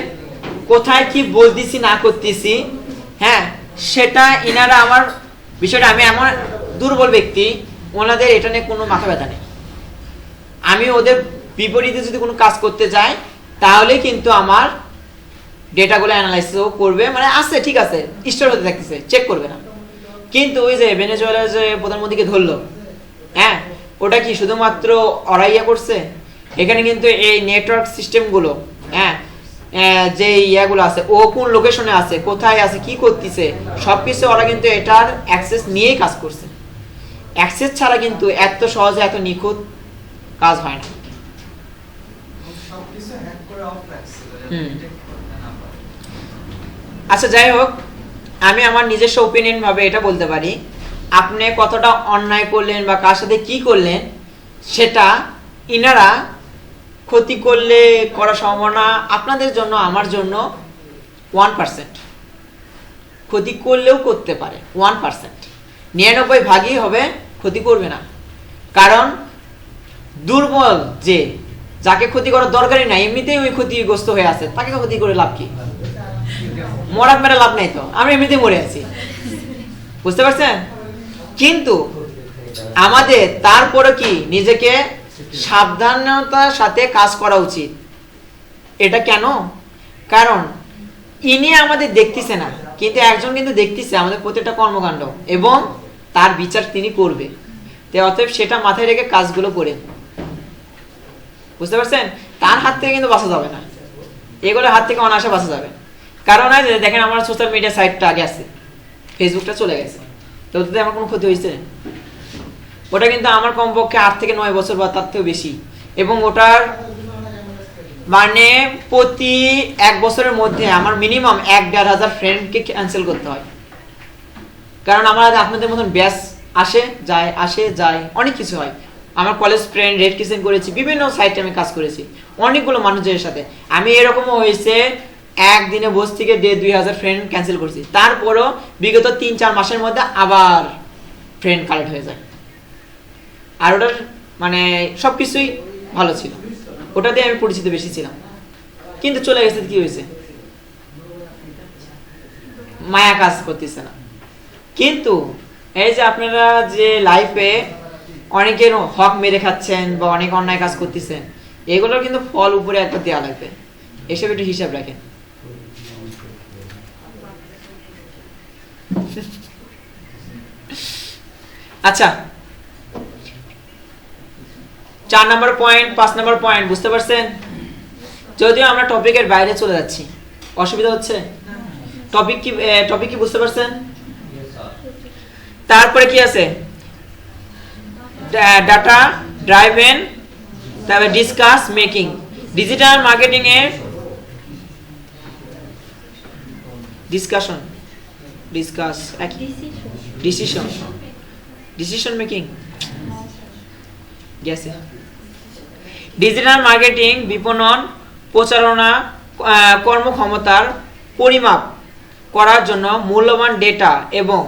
কোথায় কি বলতেছি না করতেছি, হ্যাঁ, সেটা ইনারা, আমার বিষয়টা, আমি এমন দুর্বল ব্যক্তি, ওনাদের এটা নিয়ে কোনো মাথা ব্যথা নেই। আমি ওদের বিপরীতে যদি কোনো কাজ করতে যাই, তাহলে কিন্তু আমার ডেটাগুলো অ্যানালাইসিসও করবে, মানে আছে ঠিক আছে, স্টোর হতে থাকতেছে, চেক করবে না। কিন্তু ওই যে ভেনেজুয়েলার যে প্রধানমন্ত্রীকে ধরলো, হ্যাঁ, ওটা কি শুধুমাত্র অরাইয়া করছে? এখানে কিন্তু এই নেটওয়ার্ক সিস্টেমগুলো, হ্যাঁ, যে ইয়াগুলো আছে, ও কোন লোকেশনে আছে, কোথায় আছে, কি করতেছে, সবকিছু ওরা কিন্তু এটার অ্যাক্সেস নিয়েই কাজ করছে। অ্যাক্সেস ছাড়া কিন্তু এত সহজে এত নিখুঁত কাজ হয় না। আচ্ছা, যাই হোক, আমি আমার নিজস্ব ওপিনিয়ন ভাবে এটা বলতে পারি, আপনি কতটা অন্যায় করলেন বা কার সাথে কি করলেন, সেটা ইনারা ক্ষতি করলে করার সম্ভাবনা আপনাদের জন্য, আমার জন্য 1%। ক্ষতি করলেও করতে পারে 1%, 99 ভাগই হবে ক্ষতি করবে না। কারণ দুর্বল যে, যাকে ক্ষতি করার দরকারই নাই, এমনিতেই ওই ক্ষতিগ্রস্ত হয়ে আছে, তাকে ক্ষতি করে লাভ কি? মরার মেরে লাভ নাই তো, আমরা এমনিতেই মরে আছি, বুঝতে পারছেন? কিন্তু আমাদের তারপরে কি নিজেকে সাবধানতার সাথে কাজ করা উচিত। এটা কেন? কারণ ইনি আমাদের দেখতেছে না, কিন্তু একজন কিন্তু দেখতেছে আমাদের প্রত্যেকটা কর্মকাণ্ড, এবং তার বিচার তিনি করবে। অতএব সেটা মাথায় রেখে কাজগুলো করে, বুঝতে পারছেন? তার হাত থেকে কিন্তু বাঁচা যাবে না, এগুলোর হাত থেকে অনায়াসে বাঁচা যাবে। কারণ দেখেন, আমার সোশ্যাল মিডিয়া সাইটটা আগে আছে, ফেসবুকটা চলে গেছে, তো ওটাতে আমার কোনো ক্ষতি হয়েছে? ওটা কিন্তু আমার কমপক্ষে 8 থেকে 9 বছর বা তার থেকেও বেশি, এবং ওটার মানে প্রতি 1 বছরের মধ্যে আমার মিনিমাম 1-1.5 ফ্রেন্ডকে ক্যান্সেল করতে হয়। কারণ আমার আপনাদের মতন ব্যাচ আসে যায় অনেক কিছু হয়। আমার কলেজ ফ্রেন্ড রেড কিচেন করেছি, বিভিন্ন সাইটে আমি কাজ করেছি অনেকগুলো মানুষের সাথে। আমি এরকমও হয়েছে একদিনে বস থেকে 1,500 ফ্রেন্ড ক্যান্সেল করছি, তারপরও বিগত 3-4 মাসের মধ্যে আবার ফ্রেন্ড কালেক্ট হয়ে যায়। আর ওটার মানে সবকিছুই ভালো ছিল, ওটাতে আমি পরিচিত বেশি ছিলাম। কিন্তু চলে গেছে, কি হয়েছে? মায়া কাজ করতেছে না। কিন্তু এই যে আপনারা যে লাইফে অনেকের হক মেরে খাচ্ছেন বা অনেক অন্যায় কাজ করতেছেন, এগুলোর কিন্তু ফল উপরে একটা দেওয়া লাগবে, এসব একটু হিসাব রাখেন। আচ্ছা, 4 নম্বর পয়েন্ট, 5 নম্বর পয়েন্ট বুঝতে পারছেন? যদিও আমরা টপিকের বাইরে চলে যাচ্ছি, অসুবিধা হচ্ছে? টপিক কি বুঝতে পারছেন? তারপরে কি আছে? ডাটা ড্রাইভেন, তারপরে ডিসকাস মেকিং। ডিজিটাল মার্কেটিং এর ডিসিশন মেকিং গেছে। ডিজিটাল মার্কেটিং বিপণন, প্রচারণা, কর্মক্ষমতার পরিমাপ করার জন্য মূল্যবান ডেটা এবং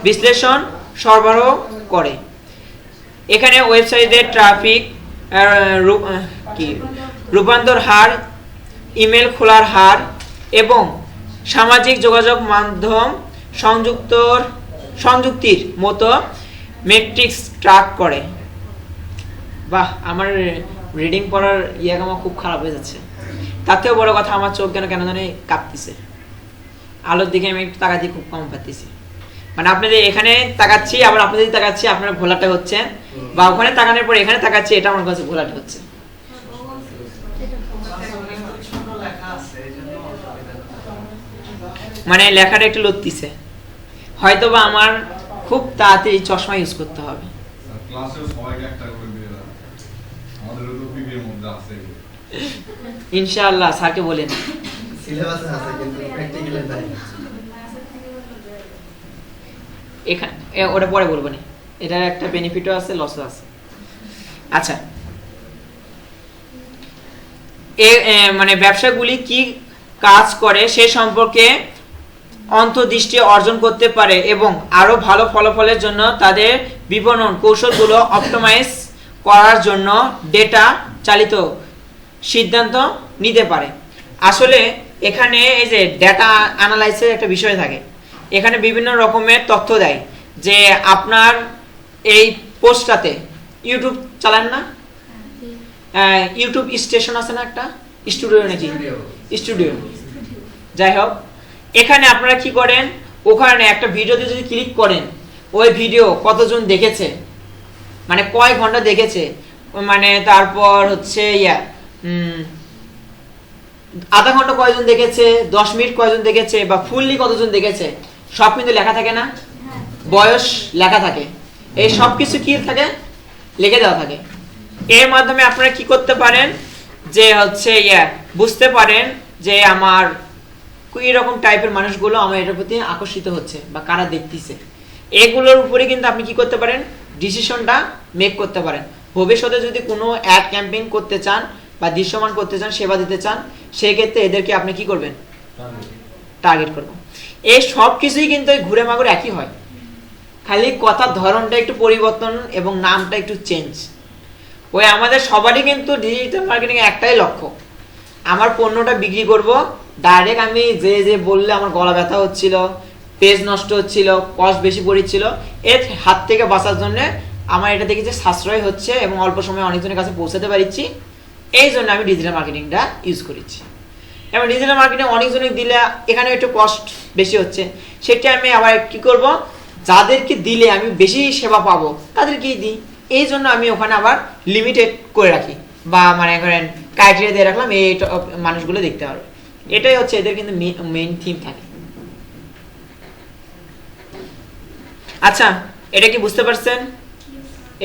বিশ্লেষণ সরবরাহ করে। এখানে ওয়েবসাইটের ট্রাফিক, রূপান্তর হার, ইমেল খোলার হার এবং সামাজিক যোগাযোগ মাধ্যম সংযুক্তির মতো মেট্রিক্স ট্র্যাক করে। বাহ, আমার রিডিং পড়ার আমার খুব খারাপ হয়ে যাচ্ছে। তার থেকেও বড় কথা, আমার চোখ কেন জানি কাঁপতেছে। আলোর দিকে আমি একটু তাকাতে খুব কম পাচ্ছি। মানে আপনাদের এখানে তাকাচ্ছি, আবার আপনাদের তাকাচ্ছি, আপনার ঘোলাটা হচ্ছে, বা ওখানে তাকানোর পর এখানে তাকাচ্ছি, এটা আমার কাছে ঘোলাটা হচ্ছে। মানে লেখাটা একটু লড়তিছে, হয়তো বা আমার খুব তাড়াতাড়ি চশমা ইউজ করতে হবে। ইনশাআল্লাহ স্যারকে বলেন। এখানে ওটা পরে বলবো না, এটার একটা বেনিফিটও আছে, লসও আছে। আচ্ছা, মানে ব্যবসাগুলি কি কাজ করে সে সম্পর্কে অন্তর্দৃষ্টি অর্জন করতে পারে এবং আরো ভালো ফলাফলের জন্য তাদের বিপণন কৌশলগুলো অপটিমাইজ করার জন্য ডেটা চালিত সিদ্ধান্ত নিতে পারে। আসলে এখানে এই যে ডেটা অ্যানালাইসিসের একটা বিষয় থাকে, এখানে বিভিন্ন রকমের তথ্য দেয় যে আপনার এই পোস্টটাতে ইউটিউব চালান না, ইউটিউব স্টেশন আছে না, একটা স্টুডিও নাকি স্টুডিও, যাই হোক, এখানে আপনারা কি করেন, ওখানে একটা ভিডিওতে যদি ক্লিক করেন, ওই ভিডিও কতজন দেখেছে, মানে কয় ঘন্টা দেখেছে, মানে তারপর হচ্ছে আধা ঘন্টা কয়জন দেখেছে, 10 মিনিট কয়জন দেখেছে, বা ফুললি কতজন দেখেছে, সব কিন্তু লেখা থাকে না, বয়স লেখা থাকে, এই সব কিছু কি থাকে, লিখে দেওয়া থাকে। এর মাধ্যমে আপনারা কি করতে পারেন যে হচ্ছে বুঝতে পারেন যে আমার এরকম টাইপের মানুষগুলো আমার এটার প্রতি আকর্ষিত হচ্ছে বা কারা দেখতেছে। এগুলোর উপরে কিন্তু আপনি কি করতে পারেন, ডিসিশনটা মেক করতে পারেন। ভবিষ্যতে যদি কোনো অ্যাড ক্যাম্পেইন করতে চান বা দৃশ্যমান করতে চান, সেবা দিতে চান, সেই ক্ষেত্রে এদেরকে আপনি কি করবেন, টার্গেট করবেন। এই সব কিছুই কিন্তু ঘুরে মাগুরে একই হয়, খালি কথার ধরনটা একটু পরিবর্তন এবং নামটা একটু চেঞ্জ। ওই আমাদের সবারই কিন্তু ডিজিটাল মার্কেটিং একটাই লক্ষ্য, আমার পণ্যটা বিক্রি করব। ডাইরেক্ট আমি যে বললে আমার গলা ব্যথা হচ্ছিল, পেজ নষ্ট হচ্ছিল, কস্ট বেশি পড়ছিল, এর হাত থেকে বাঁচার জন্য আমার এটা দেখি যে সাশ্রয় হচ্ছে এবং অল্প সময়ে অনেকজনের কাছে পৌঁছাতে পারছি, এই জন্য আমি ডিজিটাল মার্কেটিংটা ইউজ করেছি। এবং ডিজিটাল মার্কেটিং অনেকজনের দিলে এখানে একটু কস্ট বেশি হচ্ছে, সেটা আমি আবার কি করব, যাদেরকে দিলে আমি বেশি সেবা পাবো তাদেরকেই দিই। এই জন্য আমি ওখানে আবার লিমিটেড করে রাখি, বা মানে করেন ক্রাইটেরিয়া দিয়ে রাখলাম, এই মানুষগুলো দেখতে পারবে। এটাই হচ্ছে এদের কিন্তু মেইন থিম থাকে। আচ্ছা, এটা কি বুঝতে পারছেন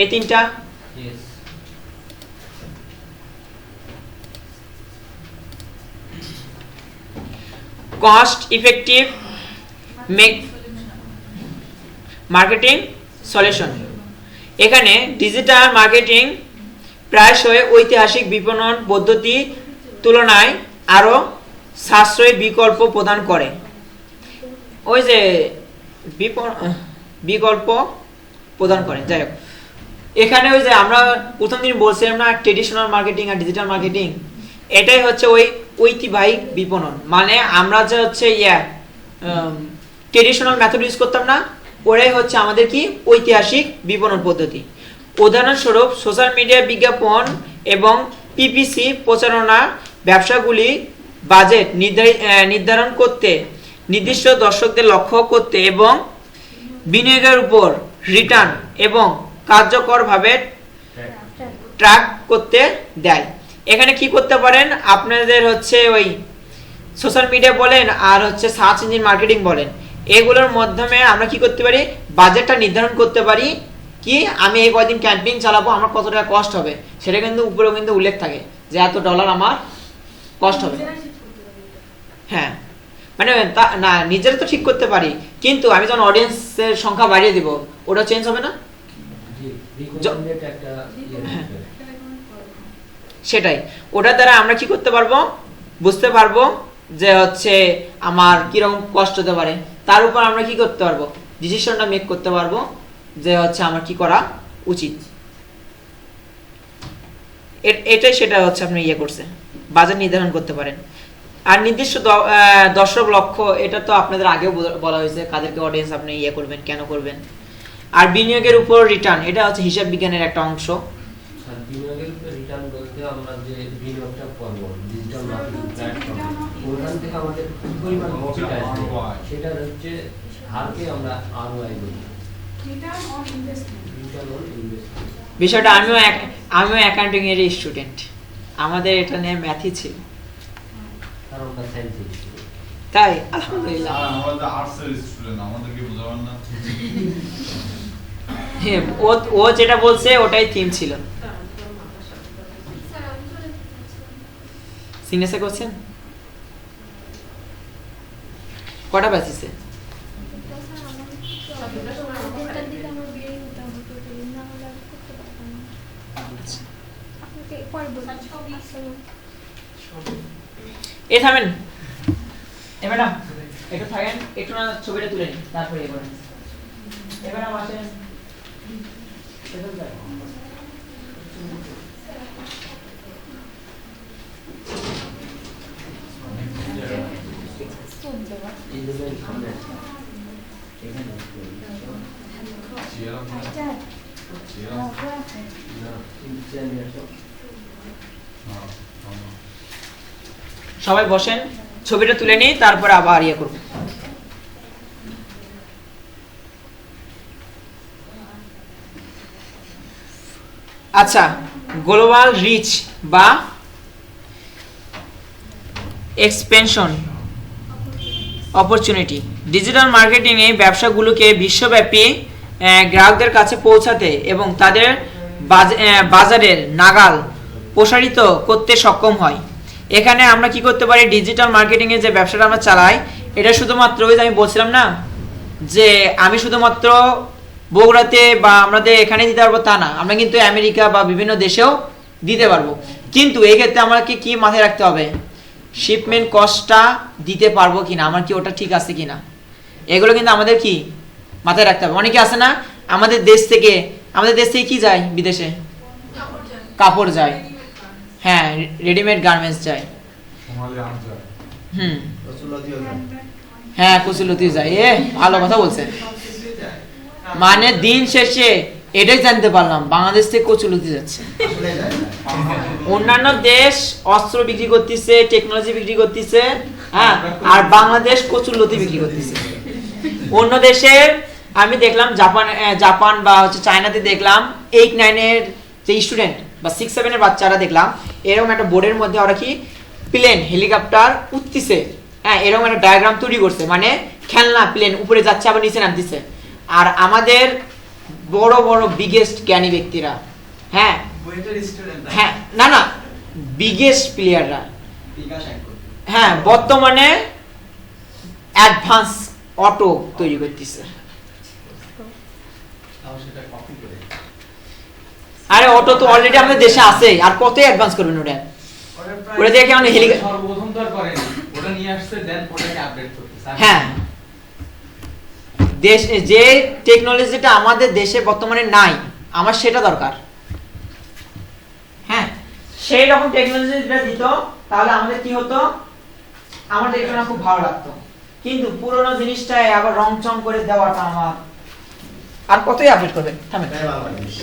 এই তিনটা? Cost effective marketing solution. এখানে ডিজিটাল মার্কেটিং প্রায়শই ঐতিহাসিক বিপণন পদ্ধতি তুলনায় আরো সাশ্রয়ী বিকল্প প্রদান করে। ওই যে বিকল্প প্রদান করে, যাই হোক এখানে ওই যে আমরা প্রথম দিন বলছিলাম না ট্রেডিশনাল মার্কেটিং আর ডিজিটাল মার্কেটিং, এটাই হচ্ছে ওই ঐতিহ্যবাহী বিপণন। মানে আমরা যে হচ্ছে ট্রেডিশনাল মেথড ইউজ করতাম না, ওরাই হচ্ছে আমাদের কি ঐতিহাসিক বিপণন পদ্ধতি। উদাহরণস্বরূপ সোশ্যাল মিডিয়া বিজ্ঞাপন এবং পিপিসি প্রচারণা ব্যবসাগুলি বাজেট নির্ধারণ করতে, নির্দিষ্ট দর্শকদের লক্ষ্য করতে এবং বিনিয়োগের উপর রিটার্ন এবং কার্যকরভাবে ট্র্যাক করতে দেয়। এখানে কি করতে পারেন আপনাদের হচ্ছে ওই সোশ্যাল মিডিয়া বলেন আর হচ্ছে সার্চ ইঞ্জিন মার্কেটিং বলেন, এগুলোর মাধ্যমে আমরা কি করতে পারি বাজেটটা নির্ধারণ করতে পারি। কি আমি এই কয়দিন ক্যাম্পেইন চালাবো, আমার কত টাকা কস্ট হবে সেটা কিন্তু উপরেও কিন্তু উল্লেখ থাকে যে এত ডলার আমার কস্ট হবে। হ্যাঁ মানে না নিজেরা তো ঠিক করতে পারি, কিন্তু আমি যখন অডিয়েন্সের সংখ্যা বাড়িয়ে দিব ওটা চেঞ্জ হবে না? সেটাই, ওটার দ্বারা আমরা কি করতে পারবো বুঝতে পারবো যে হচ্ছে আমার কিরকম কষ্ট হতে পারে, তার উপর আমরা কি করতে পারবো ডিসিশনটা মেক করতে পারবো যে হচ্ছে আমার কি করা উচিত। এটাই সেটা হচ্ছে আপনি করছে বাজেট নির্ধারণ করতে পারেন। আর নির্দিষ্ট দর্শক লক্ষ্য, এটা তো আপনাদের আগেও বলা হয়েছে কাদেরকে অডিয়েন্স আপনি করবেন কেন করবেন। আর বিনিয়োগের উপর রিটার্ন, এটা হচ্ছে হিসাব বিজ্ঞানের একটা অংশ। বিনিয়োগের উপর রিটার্ন বলতে আমরা যে বিনিয়োগটা করব ডিজিটাল মার্কেটিং প্ল্যাটফর্মে, ওখান থেকে আমাদের পরিমাণ প্রফিট আসবে, সেটা হচ্ছে হারকে আমরা আরওআই বলি, রিটার্ন অন ইনভেস্টমেন্ট। বিষয়টা আমিও অ্যাকাউন্টিং এর স্টুডেন্ট, আমাদের এটা নিয়ে ম্যাথই ছিল, কারণ আমরা সায়েন্স তাই আলহামদুলিল্লাহ। আমরা তো আর্টসের স্টুডেন্ট, আমাদেরকে বোঝাবেন না? হ্যাঁ ও যেটা বলছে ওটাই থিম ছিল। সিগনেচার করছেন কটা বাজিছে? এ থামেন এ ম্যাডাম, একটু থাকেন, একটু না ছবিটা তুলে নিন তারপরে এ করেন। এ ম্যাডাম আসেন। সবাই বসেন, ছবিটা তুলে নিই তারপরে আবার করব। আচ্ছা, গ্লোবাল রিচ বা এক্সপেনশন অপরচুনিটি। ডিজিটাল মার্কেটিং এ ব্যবসাগুলোকে বিশ্বব্যাপী গ্রাহকদের কাছে পৌঁছাতে এবং তাদের বাজারের নাগাল প্রসারিত করতে সক্ষম হয়। এখানে আমরা কি করতে পারি ডিজিটাল মার্কেটিং এ যে ব্যবসাটা আমরা চালাই, এটা শুধুমাত্র ওই যে আমি বলছিলাম না যে আমি শুধুমাত্র বগুড়াতে বা আমাদের এখানে দিতে পারবো তা না, আমরা কিন্তু আমেরিকা বা বিভিন্ন দেশেও দিতে পারবো। কিন্তু এই ক্ষেত্রে আমাকে কি মাথায় রাখতে হবে শিপমেন্ট কস্টটা দিতে পারবো কিনা, আমার কি ওটা ঠিক আছে কিনা, এগুলো কিন্তু আমাদের কি মাথায় রাখতে হবে। অনেকে আছে না আমাদের দেশ থেকে কি যায় বিদেশে, কাপড় যায়, হ্যাঁ রেডিমেড গার্মেন্টস যায়, হ্যাঁ কুচুলতি যায়। ভালো কথা বলছেন, মানে দিন শেষে এটাই জানতে পারলাম বাংলাদেশ থেকে কচুলতি যাচ্ছে। অন্যান্য দেশ অস্ত্র বিক্রি করতেছে, টেকনোলজি বিক্রি করতেছে, হ্যাঁ, আর বাংলাদেশ কচুলতি বিক্রি করতেছে। অন্য দেশের আমি দেখলাম জাপান বা হচ্ছে চায়নাতে দেখলাম 8-9 এর যে স্টুডেন্ট বা 6-7 এর বাচ্চারা দেখলাম এরকম একটা বোর্ডের মধ্যে ওরা কি প্লেন হেলিকপ্টার উঠতেছে, হ্যাঁ এরকম একটা ডায়াগ্রাম তৈরি করছে, মানে খেলনা প্লেন উপরে যাচ্ছে আবার নিচে নামতেছে। আর আমাদের বড় বড় বিগেস্ট জ্ঞানী ব্যক্তিরা, হ্যাঁ হ্যাঁ না বিগেস্ট প্লেয়াররা, হ্যাঁ বর্তমানে অ্যাডভান্স অটো তৈরি করতেছে। আরে অটো তো অলরেডি আমাদের দেশে আছে, আর কত অ্যাডভান্স করবেন ওটা? ওটা দিয়ে কি আমাদের সর্বপ্রথম তো আর করেনি, ওটা নিয়ে আসছে দেন ওটাকে আপডেট করতেছে। হ্যাঁ, দেশ যে টেকনোলজিটা আমাদের দেশে বর্তমানে নাই, আমার সেটা দরকার। হ্যাঁ, সেই রকম টেকনোলজিটা দিত, তাহলে আমাদের কি হতো, আমাদের এটা খুব ভালো লাগতো। কিন্তু পুরোনো জিনিসটাই আবার রং চং করে দেওয়াটা আমার, আর কতই আপডেট করবেন? থামেন। এটাই বাংলাদেশ।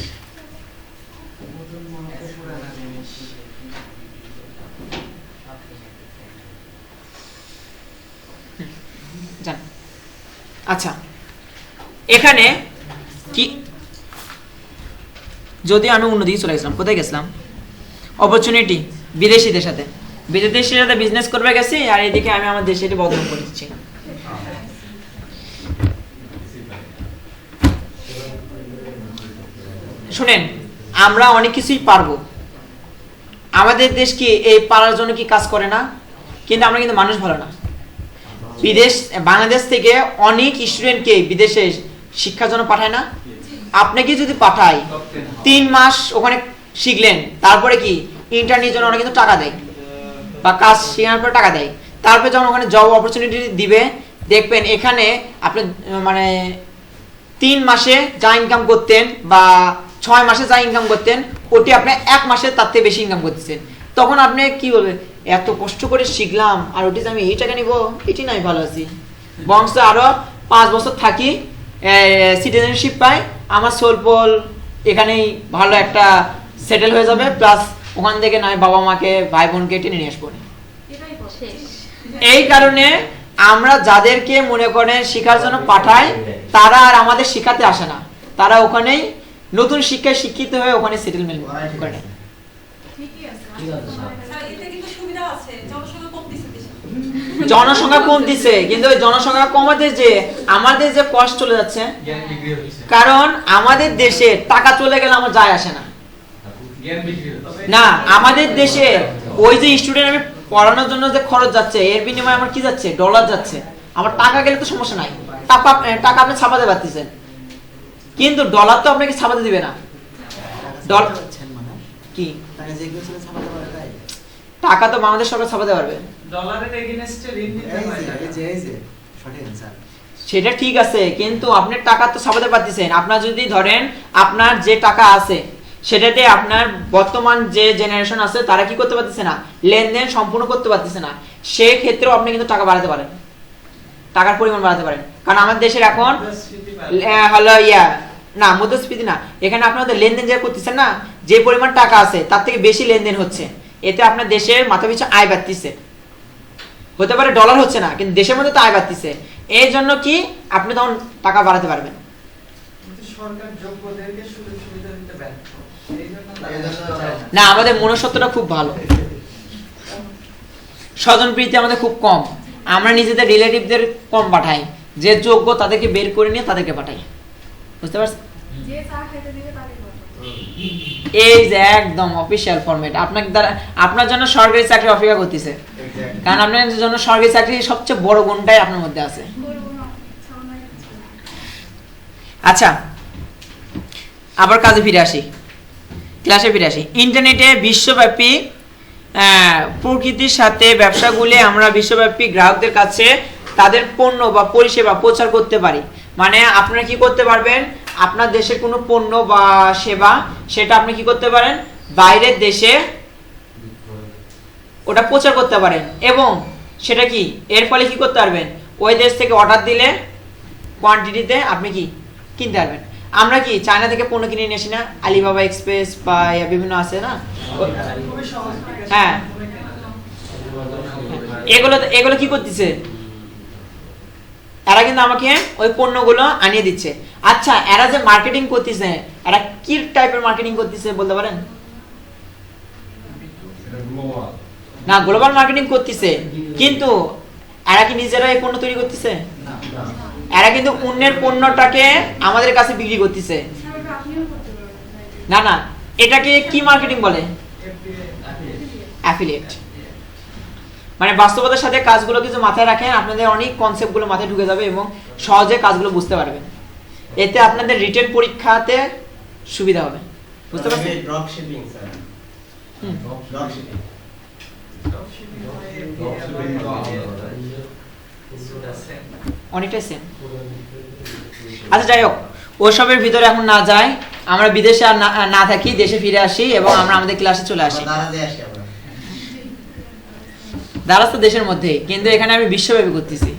জান। আচ্ছা, এখানে কি, যদি আমি অন্যদিকে চলে গেছিলাম, কোথায় গেছিলাম? অপরচুনিটি, বিদেশিদের সাথে, বিদেশিদের সাথে বিজনেস করবে গেছি, আর এদিকে আমি আমার দেশে বদল করে দিচ্ছি। শুনেন, আমরা অনেক কিছুই পারবো, আমাদের দেশ কি এই পারার জন্য কি কাজ করে না? কিন্তু আমরা কিন্তু মানুষ ভালো না। বাংলাদেশ থেকে অনেক স্টুডেন্টকে বিদেশে শিক্ষার জন্য পাঠায় না? আপনাকে যদি পাঠায় 3 মাস ওখানে শিখলেন, তারপরে কি ইন্টার্নের জন্য ওরা কিন্তু টাকা দেয়, বা কাজ শেখানোর পর টাকা দেয়। তারপরে যখন ওখানে জব অপরচুনিটি দিবে, দেখবেন এখানে আপনি মানে 3 মাসে যা ইনকাম করতেন বা 6 মাসে যা ইনকাম করতেন, ওটি আপনি 1 মাসে তার থেকে বেশি ইনকাম করতেছেন। তখন আপনি কি বলবেন, এত কষ্ট করে শিখলাম আর ওটি আমি এই টাকা নিব, এটি নাই ভালো আছি, বংশ আরো 5 বছর থাকি, সিটিজেনশিপ পাই, আমার সোলপল এখানেই ভালো একটা সেটেল হয়ে যাবে, প্লাস ওখান থেকে নয় বাবা মাকে ভাই বোনকে টেনে নিয়ে আসবো। এটাই শেষ। এই কারণে আমরা যাদেরকে মনে করেন শিক্ষার জন্য পাঠাই, তারা আর আমাদের শিখাতে আসে না, তারা ওখানেই নতুন শিক্ষায় শিক্ষিত হয়ে ওখানে সেটেলমেন্ট করে। ঠিকই আছে। ঠিক আছে, স্যার। স্যার, এতে কিন্তু সুবিধা আছে, জনসংখ্যা কমতেছে দেশে। জনসংখ্যা কমতেছে, কিন্তু ওই জনসংখ্যা কমাতে যে আমাদের যে কষ্ট চলে যাচ্ছে, জ্ঞান বিক্রি হচ্ছে, কারণ আমাদের দেশে টাকা চলে গেলে আমার যায় আসে না। জ্ঞান বিক্রি হচ্ছে। না, আমাদের দেশে ওই যে স্টুডেন্ট আমি পড়ানোর জন্য যে খরচ যাচ্ছে, এর বিনিময়ে আমার কি যাচ্ছে, ডলার যাচ্ছে। আমার টাকা গেলে তো সমস্যা নাই, টাকা আপনি ছাপাতে পারতেছেন, কিন্তু ডলার তো আপনাকে ছাপাতে দিবে না। ডলার কি টাকা তো বাংলাদেশ সরকার ছাপাতে পারবে, ডলারের এগেইনস্টে ঋণ নিতে হয় না। সেটা ঠিক আছে, কিন্তু আপনি টাকা তো ছাপাতে পারতেছেন। আপনার যদি ধরেন আপনার যে টাকা আছে সেটাতে আপনার বর্তমান যে জেনারেশন আছে তারা কি করতে পারতেছে না, লেনদেন সম্পূর্ণ করতে পারতেছে না, সেই ক্ষেত্রেও আপনি কিন্তু টাকা বাড়াতে পারেন, টাকার পরিমাণ বাড়াতে পারেন। কারণ আমাদের দেশের এখন হলো না, মুদ্রাস্ফীতি না, এখানে আপনাদের লেনদেন যা করতেছেন না, যে পরিমাণ টাকা আছে তার থেকে বেশি লেনদেন হচ্ছে, এতে আপনার দেশের মাথা পিছু আয় বাড়তিছে। হতে পারে ডলার হচ্ছে না, কিন্তু দেশের মধ্যে তো আয় বাড়তিছে, এই জন্য কি আপনি তখন টাকা বাড়াতে পারবেন। সরকার যোগ্যদেরকে সুযোগ সুবিধা দিতে ব্যর্থ, না, আমাদের মনুষ্যত্বটা খুব ভালো, স্বজন প্রীতি আমাদের খুব কম, আমরা নিজেদের রিলেটিভদের কম পাঠাই, যে যোগ্য তাদেরকে বের করে নিয়ে তাদেরকে পাঠাই। বুঝতে পারছেন? যে চা খেতে দিবে তাকে বলো। এই যে একদম অফিশিয়াল ফরম্যাট, আপনার জন্য সরকারি চাকরি অপেক্ষা করতেছে, কারণ আপনার জন্য সরকারি চাকরি সবচেয়ে বড় গুণটাই আপনার মধ্যে আছে। আচ্ছা, আবার কাজে ফিরে আসি, ক্লাসে ফিরে আসি। ইন্টারনেটে বিশ্বব্যাপী প্রকৃতির সাথে ব্যবসাগুলি আমরা বিশ্বব্যাপী গ্রাহকদের কাছে তাদের পণ্য বা পরিষেবা প্রচার করতে পারি। মানে আপনারা কি করতে পারবেন, আপনার দেশের কোনো পণ্য বা সেবা সেটা আপনি কি করতে পারেন, বাইরের দেশে ওটা প্রচার করতে পারেন, এবং সেটা কি এর ফলে কি করতে পারবেন, ওই দেশ থেকে অর্ডার দিলে কোয়ান্টিটিতে আপনি কি কিনতে পারবেন। আমরা কি চায়না থেকে পণ্য কিনে নিয়ে আসি না, আলিবাবা এক্সপ্রেস বা বিভিন্ন আছে না, হ্যাঁ, এগুলো কি করতেছে, এরা কিন্তু আমাকে ওই পণ্যগুলো আনিয়ে দিচ্ছে। আচ্ছা, এরা যে মার্কেটিং করতেছে, এরা কি টাইপের মার্কেটিং করতেছে বলতে পারেন? না, গ্লোবাল মার্কেটিং করতেছে, কিন্তু এরা কি নিজেরা এই পণ্য তৈরি করতেছে? এরা কিন্তু অন্যের পণ্যটাকে আমাদের কাছে বিক্রি করতেছে। না না, এটাকে কি মার্কেটিং বলে? অ্যাফিলিয়েট। মানে বাস্তবতার সাথে কাজগুলো কিছু মাথায় রাখেন, আপনাদের অনেক কনসেপ্টগুলো মাথায় ঢুকে যাবে এবং সহজে কাজগুলো বুঝতে পারবেন। এতে আপনাদের রিটেন পরীক্ষাতে সুবিধা হবে। বুঝতে পারছেন? Drop shipping sir, drop shipping. অনেকটাই সেম। আচ্ছা যাই হোক, ওসবের ভিতরে এখন না যাই, আমরা বিদেশে আর না থাকি, দেশে ফিরে আসি এবং আমরা আমাদের ক্লাসে চলে আসি। দাঁড়াতে আসি আমরা। দারাজ তো দেশের মধ্যেই, কিন্তু এখানে আমি বিশ্বব্যাপী করতেছি।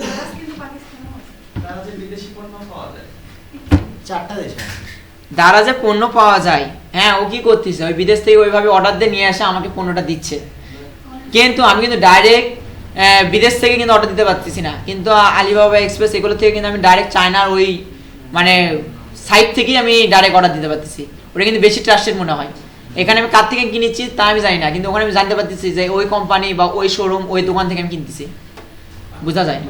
দারাজ কিন্তু পাকিস্তানেও আছে। তারা যে বিদেশি পণ্য পাওয়া যায় 4টা দেশে। দারাজে পণ্য পাওয়া যায়, হ্যাঁ, ও কি করতেছে, ওই বিদেশ থেকে ওইভাবে অর্ডার দিয়ে নিয়ে আসে আমাকে পণ্যটা দিচ্ছে, কিন্তু আমি কিন্তু ডাইরেক্ট বিদেশ থেকে কিন্তু অর্ডার দিতে পারতেছি না। কিন্তু আলিবাবা এক্সপ্রেস এগুলো থেকে কিন্তু আমি ডাইরেক্ট চায়নার ওই মানে সাইট থেকেই আমি ডাইরেক্ট অর্ডার দিতে পারতেছি। ওটা কিন্তু বেশি ট্রাস্টেড মনে হয়। এখানে আমি কার থেকে কিনেছি তা আমি জানি না, কিন্তু ওখানে আমি জানতে পারতেছি যে ওই কোম্পানি বা ওই শোরুম, ওই দোকান থেকে আমি কিনতেছি, বোঝা যায়।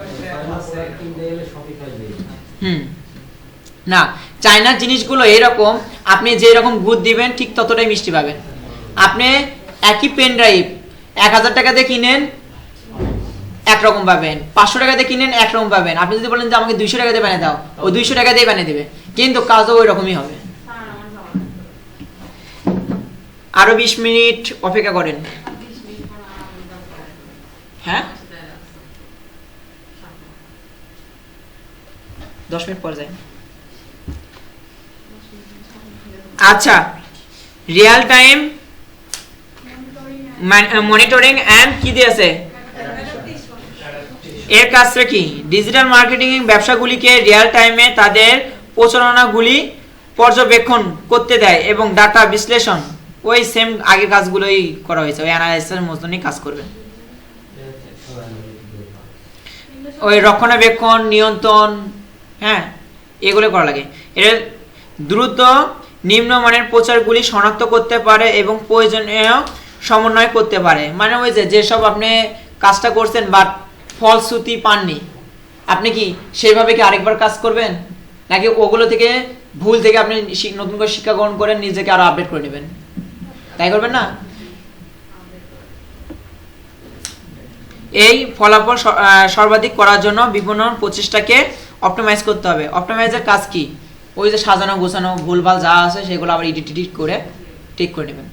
না, চায়নার জিনিসগুলো এরকম, আপনি যে রকম গুড় দিবেন ঠিক ততটাই মিষ্টি পাবেন। আপনি একই পেন ড্রাইভ 1000 টাকা দিয়ে কিনেন একরকম পাবেন, 500 টাকা দিয়ে কিনেন একরকম পাবেন। আপনি যদি বলেন যে আমাকে 200 টাকা দিয়ে বানিয়ে দাও, ও 200 টাকা দিয়ে বানিয়ে দেবে, কিন্তু কাজও ওই রকমই হবে। আরো 20 মিনিট অপেক্ষা করেন। হ্যাঁ, 10 মিনিট পর যাই। আচ্ছা, রিয়েল টাইম মনিটরিং এন্ড কি দিয়েছে এর কাজটা কি? ডিজিটাল মার্কেটিং ব্যবসাগুলিকে রিয়েল টাইমে তাদের প্রচারণাগুলি পর্যবেক্ষণ করতে দেয় এবং ডাটা বিশ্লেষণ, ওই সেম আগের কাজগুলোই করা হয়েছে, ওই অ্যানালাইসিসের মতনই কাজ করবে। ওই রক্ষণাবেক্ষণ, নিয়ন্ত্রণ, হ্যাঁ, এগুলো করা লাগে। এর দ্রুত নিম্নমানের প্রচারগুলি শনাক্ত করতে পারে এবং প্রয়োজনীয় সমন্বয় করতে পারে। মানে ওই যেসব আপনি কাজটা করছেন বাট ফলশ্রুতি পাননি, আপনি কি সেইভাবে কি আরেকবার কাজ করবেন, নাকি ওগুলো থেকে ভুল থেকে আপনি নতুন করে শিক্ষা গ্রহণ করে নিজেকে আরো আপডেট করে নেবেন? তাই করবেন না। এই ফলাফল সর্বাধিক করার জন্য বিপণন প্রচেষ্টাকে অপটিমাইজ করতে হবে। অপটিমাইজের কাজ কি? ওই যে সাজানো গোছানো ভুলভাল যা আছে সেগুলো আবার এডিট করে ঠিক করে নেবেন।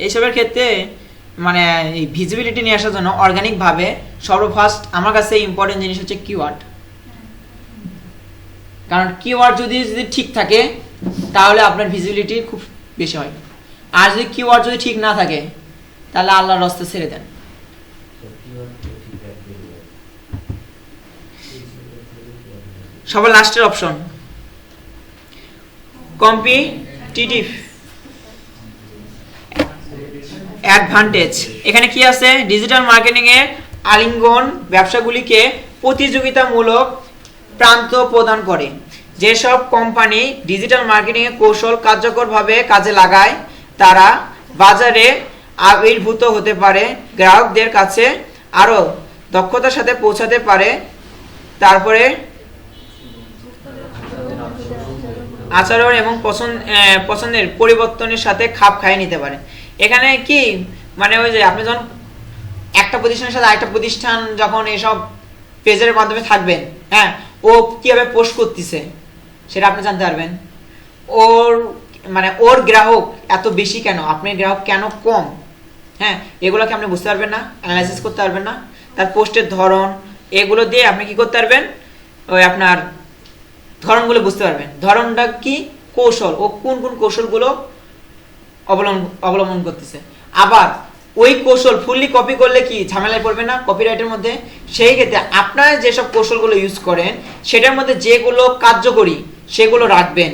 এইসবের ক্ষেত্রে মানে এই ভিজিবিলিটি নিয়ে আসার জন্য অর্গানিকভাবে সর্বফার্স্ট আমার কাছে ইম্পর্টেন্ট জিনিস হচ্ছে কিওয়ার্ড। কারণ কিওয়ার্ড যদি ঠিক থাকে তাহলে আপনার ভিজিবিলিটি খুব বেশি হয়, আর যদি কিওয়ার্ড যদি ঠিক না থাকে তাহলে আল্লাহর রাস্তা ছেড়ে দেন। সবার লাস্টের অপশন কম্পিটিটিভ অ্যাডভান্টেজ। এখানে কি আছে? ডিজিটাল মার্কেটিং এর আলিঙ্গন ব্যবসাগুলিকে প্রতিযোগিতামূলক প্রান্ত প্রদান করে। যেসব কোম্পানি ডিজিটাল মার্কেটিং এর কৌশল কার্যকরভাবে কাজে লাগায় তারা বাজারে আবির্ভূত হতে পারে, গ্রাহকদের কাছে আরো দক্ষতার সাথে পৌঁছাতে পারে, তারপরে আচরণ এবং পছন্দের পরিবর্তনের সাথে খাপ খাইয়ে নিতে পারে। এখানে কি মানে ওই যে আপনি যখন একটা প্রতিষ্ঠানের সাথে আরেকটা প্রতিষ্ঠান যখন এসব পেজের মাধ্যমে থাকবেন, হ্যাঁ, ও কিভাবে পোস্ট করতেছে সেটা আপনি জানতে পারবেন। ওর গ্রাহক এত বেশি কেন, আপনার গ্রাহক কেন কম, হ্যাঁ, এগুলোকে আপনি বুঝতে পারবেন না, অ্যানালাইসিস করতে পারবেন না। তার পোস্টের ধরন, এগুলো দিয়ে আপনি কি করতে পারবেন, ওই আপনার ধরনগুলো বুঝতে পারবেন। ধরনটা কি? কৌশল, ও কোন কোন কৌশলগুলো অবলম্বন করতেছে। আবার ওই কৌশল ফুললি কপি করলে কি ঝামেলায় পড়বে না কপিরাইটের মধ্যে? সেই ক্ষেত্রে আপনারা যেসব কৌশলগুলো ইউজ করেন সেটার মধ্যে যেগুলো কার্যকরী সেগুলো রাখবেন,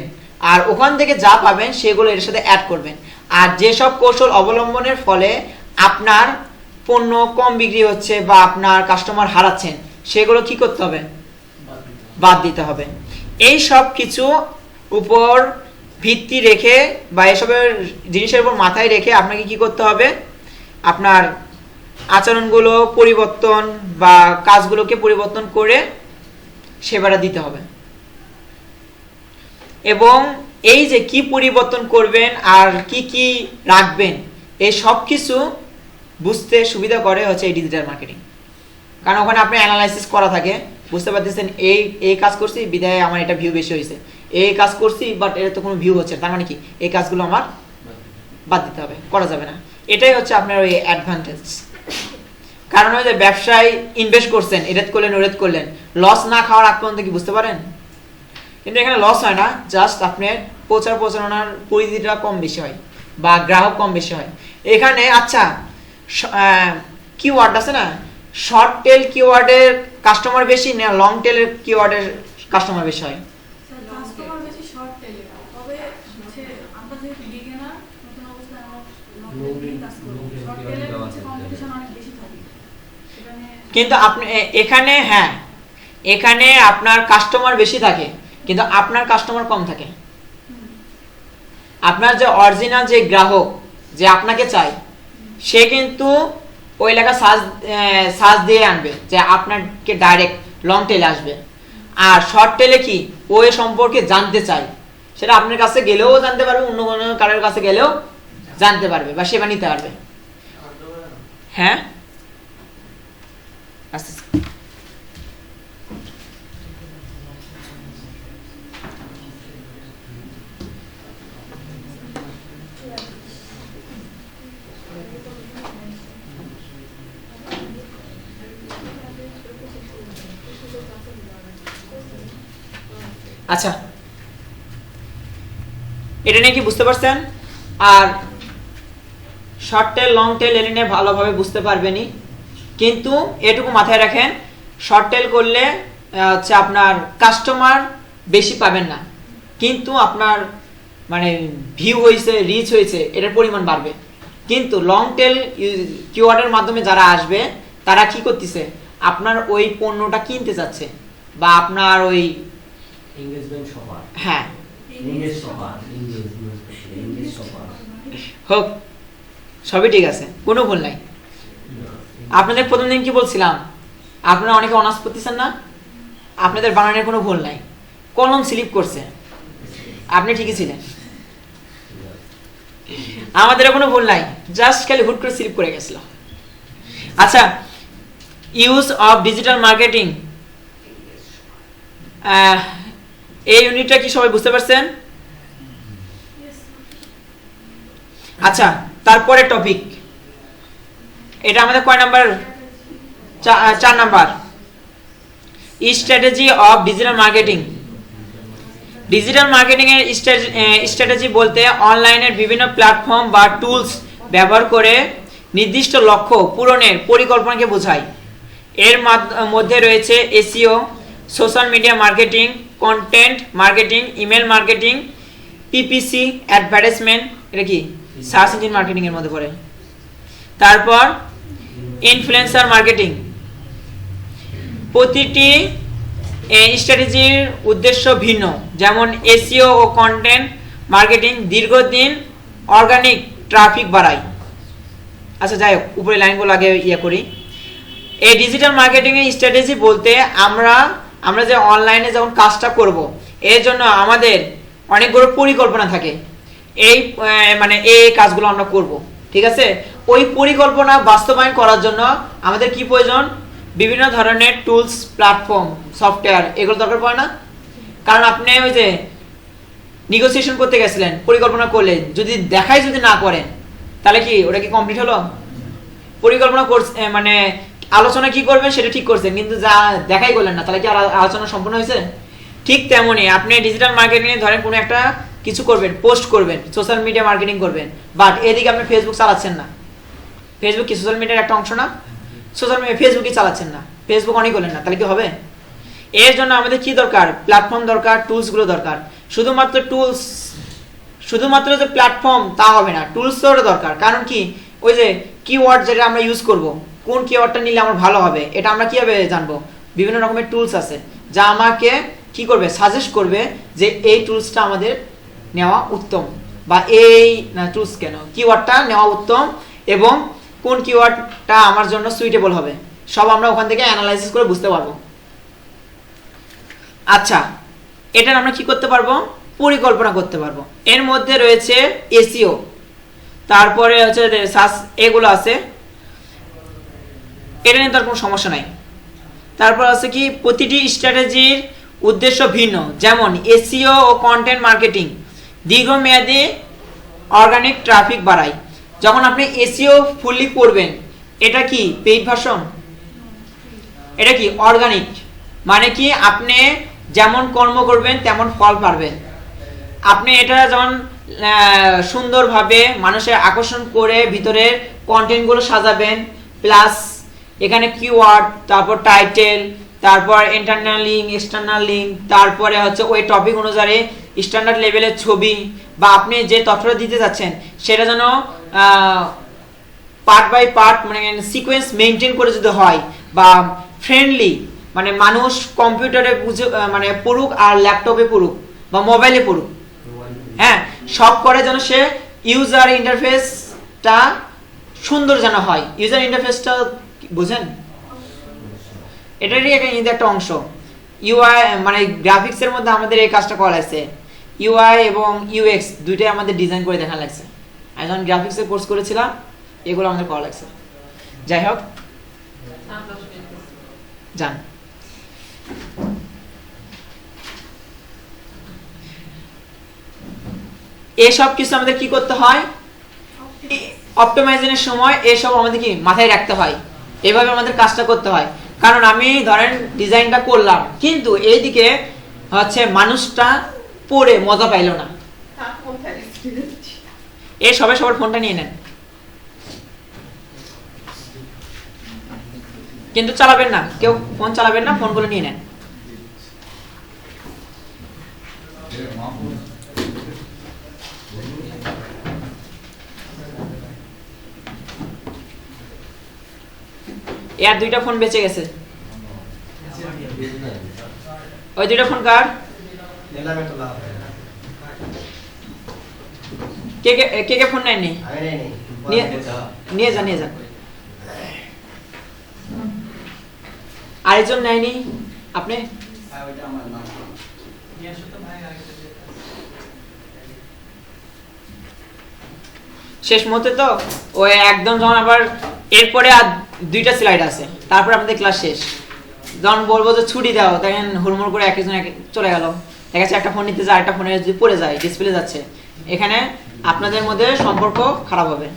আর ওখান থেকে যা পাবেন সেগুলো এর সাথে অ্যাড করবেন। আর যেসব কৌশল অবলম্বনের ফলে আপনার পণ্য কম বিক্রি হচ্ছে বা আপনার কাস্টমার হারাচ্ছেন সেগুলো কি করতে হবে? বাদ দিতে হবে। এই সব কিছু উপর ভিত্তি রেখে বা এসবের জিনিসের উপর মাথায় রেখে আপনাকে কি করতে হবে? আপনার আচরণগুলো পরিবর্তন বা কাজগুলোকে পরিবর্তন করে সেবাটা দিতে হবে। এবং এই যে কি পরিবর্তন করবেন আর কি কি রাখবেন এই সব কিছু বুঝতে সুবিধা করে হচ্ছে এই ডিজিটাল মার্কেটিং। কারণ ওখানে আপনি অ্যানালাইসিস করা থাকে, বুঝতে পারতেছেন এই কাজ করছি বিধায় আমার এটা ভিউ বেশি হয়েছে, এই কাজ করছি বাট এর তো কোনো ভিউ হচ্ছে না, তার মানে কি এই কাজগুলো আমার বাদ দিতে হবে, করা যাবে না। এটাই হচ্ছে আপনার ওই অ্যাডভান্টেজ। কারণ ওই যে ব্যবসায় ইনভেস্ট করছেন, এরেত করলেন ওরেত করলেন, লস না খাওয়ার আগ পর্যন্ত কি বুঝতে পারেন? কিন্তু এখানে লস হয় না, জাস্ট আপনার পৌঁছানোর পরিধিটা কম বেশি হয় বা গ্রাহক কম বেশি হয় এখানে। আচ্ছা, কিওয়ার্ড আছে না, শর্ট টেল কিওয়ার্ডের কাস্টমার বেশি না লং টেলের কিওয়ার্ডের কাস্টমার বেশি হয়? স্যার কাস্টমার বেশি শর্ট টেলে, তবে হচ্ছে আমরা যেহেতু বিগিনার, নতুন অবস্থায় আমরা লং টেলে কাজ করব, শর্ট টেলে হচ্ছে কম্পিটিশন অনেক বেশি থাকে এখানে। কিন্তু আপনি এখানে, হ্যাঁ এখানে আপনার কাস্টমার বেশি থাকে কিন্তু আপনার কাস্টমার কম থাকে। আপনার যে অরিজিনাল যে গ্রাহক যে আপনাকে চাই, সে কিন্তু ওই লেখা সার্চ দিয়ে আনবে যে আপনাকে ডাইরেক্ট লং টেলে আসবে। আর শর্ট টেলে কি ওই সম্পর্কে জানতে চাই, সেটা আপনার কাছে গেলেও জানতে পারবে, অন্য কোনো কারোর কাছে গেলেও জানতে পারবে বা সেবা নিতে পারবে। হ্যাঁ আচ্ছা, আচ্ছা এটা নিয়ে কি বুঝতে পারছেন? আর শর্ট টেল লং টেল এটা নিয়ে ভালোভাবে বুঝতে পারবেনই, কিন্তু এটুকু মাথায় রাখেন, শর্ট টেল করলে হচ্ছে আপনার কাস্টমার বেশি পাবেন না, কিন্তু আপনার মানে ভিউ হয়েছে, রিচ হয়েছে, এটার পরিমাণ বাড়বে। কিন্তু লং টেল কিওয়ার্ডের মাধ্যমে যারা আসবে তারা কি করতেছে, আপনার ওই পণ্যটা কিনতে চাচ্ছে বা আপনার ওই এনগেজমেন্ট সবার, হ্যাঁ এনগেজ সবার, এনগেজ সবার হোক, সবই ঠিক আছে, কোনো ভুল নাই। আপনাদের প্রথম দিন কি বলছিলাম, আপনারা অনেকে অনার্স পড়তেছেন না, আপনাদের বানানের কোনো ভুল নাই, কলম স্লিপ করছে, আপনি ঠিকই ছিলেন, আমাদের কোনো ভুল নাই, জাস্ট খালি হুট করে স্লিপ করে গেছিল। আচ্ছা, ইউজ অফ ডিজিটাল মার্কেটিং, এই ইউনিটটা কি সবাই বুঝতে পারছেন? আচ্ছা, তারপরে টপিক, এটা আমাদের কয় number? 4 number, strategy of digital marketing. Digital marketing এর স্ট্র্যাটেজি বলতে অনলাইনের বিভিন্ন প্ল্যাটফর্ম বা টুলস ব্যবহার করে নির্দিষ্ট লক্ষ্য পূরণের পরিকল্পনাকে বোঝায়। এর মধ্যে রয়েছে SEO, social media marketing, content marketing, email marketing, PPC advertisement, এটা কি সার্চ ইঞ্জিন মার্কেটিং এর মধ্যে পড়ে। তারপর ইনফ্লুয়েন্সার মার্কেটিং। প্রতিটি স্ট্র্যাটেজির উদ্দেশ্য ভিন্ন, যেমন এসইও ও কন্টেন্ট মার্কেটিং দীর্ঘদিন অর্গানিক ট্রাফিক বাড়ায়। আচ্ছা যাই হোক, উপরে লাইনগুলো আগে করি। এই ডিজিটাল মার্কেটিং এর স্ট্র্যাটেজি বলতে আমরা যে অনলাইনে যখন কাজটা করব, এর জন্য আমাদের অনেকগুলো পরিকল্পনা থাকে, এই কাজগুলো আমরা করব, ঠিক আছে? ওই পরিকল্পনা বাস্তবায়ন করার জন্য আমাদের কি প্রয়োজন? বিভিন্ন ধরনের টুলস, প্ল্যাটফর্ম, সফটওয়্যার, এগুলো দরকার পড়ে না? কারণ আপনি ওই যে নেগোসিয়েশন করতে গেছিলেন, পরিকল্পনা করলেন, যদি না করেন তাহলে কি ওটা কি কমপ্লিট হলো? পরিকল্পনা মানে আলোচনা কি করবেন সেটা ঠিক করছেন, কিন্তু যা দেখাই করলেন না, তাহলে কি আলোচনা সম্পূর্ণ হয়েছে? ঠিক তেমনই আপনি ডিজিটাল মার্কেটিং এ ধরেন কোনো একটা কিছু করবেন, পোস্ট করবেন, সোশ্যাল মিডিয়া মার্কেটিং করবেন, বাট এদিকে আপনি ফেসবুক চালাচ্ছেন না। ফেসবুক কি সোশ্যাল মিডিয়ার একটা অংশ না? সোশ্যাল মিডিয়া ফেসবুকই চালাচ্ছেন না, ফেসবুক অনই করলেন না, তাহলে কি হবে? এর জন্য আমাদের কি দরকার? প্ল্যাটফর্ম দরকার, টুলসগুলো দরকার। শুধুমাত্র যে প্ল্যাটফর্ম তা হবে না, টুলসও দরকার। কারণ কি, ওই যে কিওয়ার্ড যেটা আমরা ইউজ করব, কোন কিওয়ার্ডটা নিলে আমার ভালো হবে, এটা আমরা কিভাবে জানবো? বিভিন্ন রকমের টুলস আছে যা আমাকে কি করবে, সাজেস্ট করবে যে এই টুলসটা আমাদের নেওয়া উত্তম, বা টুলস কেন কিওয়ার্ডটা নেওয়া উত্তম এবং কোন কিওয়ার্ডটা আমার জন্য সুইটেবল হবে, সব আমরা ওখান থেকে অ্যানালাইসিস করে বুঝতে পারবো। আচ্ছা, এটা আমরা কি করতে পারবো? পরিকল্পনা করতে পারবো। এর মধ্যে রয়েছে এসইও, তারপরে হচ্ছে সার্চ, এগুলো আছে। এটা নিয়ে তার কোনো সমস্যা নাই। তারপর আছে কি প্রতিটি স্ট্র্যাটেজির উদ্দেশ্য ভিন্ন, যেমন এসইও ও কন্টেন্ট মার্কেটিং দীর্ঘমেয়াদী অর্গানিক ট্রাফিক বাড়ায়। যখন আপনি এসইও ফুললি করবেন, এটা কি পেইড ভার্সন, এটা কি অর্গানিক, মানে কি আপনি যেমন কর্ম করবেন তেমন ফল পাবেন। আপনি এটা যেমন সুন্দরভাবে মানুষের আকর্ষণ করে ভিতরের কন্টেন্টগুলো সাজাবেন, প্লাস এখানে কিওয়ার্ড, তারপর টাইটেল, তারপর ইন্টারনাল লিঙ্ক, এক্সটার্নাল লিঙ্ক, তারপরে হচ্ছে ওই টপিক অনুযায়ী স্ট্যান্ডার্ড লেভেলের ছবি, বা আপনি যে তথ্যটা দিতে যাচ্ছেন সেটা যেন পার্ট বাই পার্ট মানে সিকোয়েন্স মেনটেন করে যদি হয়, বা ফ্রেন্ডলি মানে মানুষ কম্পিউটারে বুঝে মানে পড়ুক আর ল্যাপটপে পড়ুক বা মোবাইলে পড়ুক, হ্যাঁ সব করে যেন সে ইউজার ইন্টারফেসটা সুন্দর যেন হয়। ইউজার ইন্টারফেসটা বুঝেন, এটারই একটা অংশ। ইউআই মানে গ্রাফিক্সের মধ্যে আমাদের এই কাজটা করা লাগছে, ইউআই এবং ইউএক্স দুইটাই আমাদের ডিজাইন করে দেখা লাগছে। আমি যখন গ্রাফিক্সের কোর্স করেছিলাম এগুলো আমাদের করা লাগছে। যাই হোক যান, এসব কিছু আমাদের কি করতে হয়, অপটিমাইজেশনের সময় এসব আমাদের কি মাথায় রাখতে হয়, এভাবে আমাদের কাজটা করতে হয়। কারণ আমি ধরেন ডিজাইনটা করলাম, কিন্তু এইদিকে হচ্ছে মানুষটা পড়ে মজা পাইলো না, এই সবাই সবার ফোনটা নিয়ে নেন, কিন্তু চালাবেন না, কেউ ফোন চালাবেন না, ফোনগুলো নিয়ে নেন। এর দুইটা ফোন বেঁচে গেছে, ওই দুইটা ফোন কার? নিলামে তোলা হবে। কে কে কে কে ফোন নেননি? আমি নেই নেই। নিয়ে যান, নিয়ে যান। আরেকজন নেয়নি আপনি? ওইটা আমার নাম নিয়ে আসো তো ভাই আগে থেকে। শেষ মুহূর্তে তো ওই একদম যখন আবার এরপরে আর দুইটা স্লাইড আছে, তারপর আমাদের ক্লাস শেষ, যখন বলবো যে ছুটি দাও তখন হুড়মুড় করে একজন চলে গেল, দেখা যাচ্ছে একটা ফোন নিতে যায়, একটা ফোনে যদি পড়ে যায়, ডিসপ্লে যাচ্ছে, এখানে আপনাদের মধ্যে সম্পর্ক খারাপ হবে।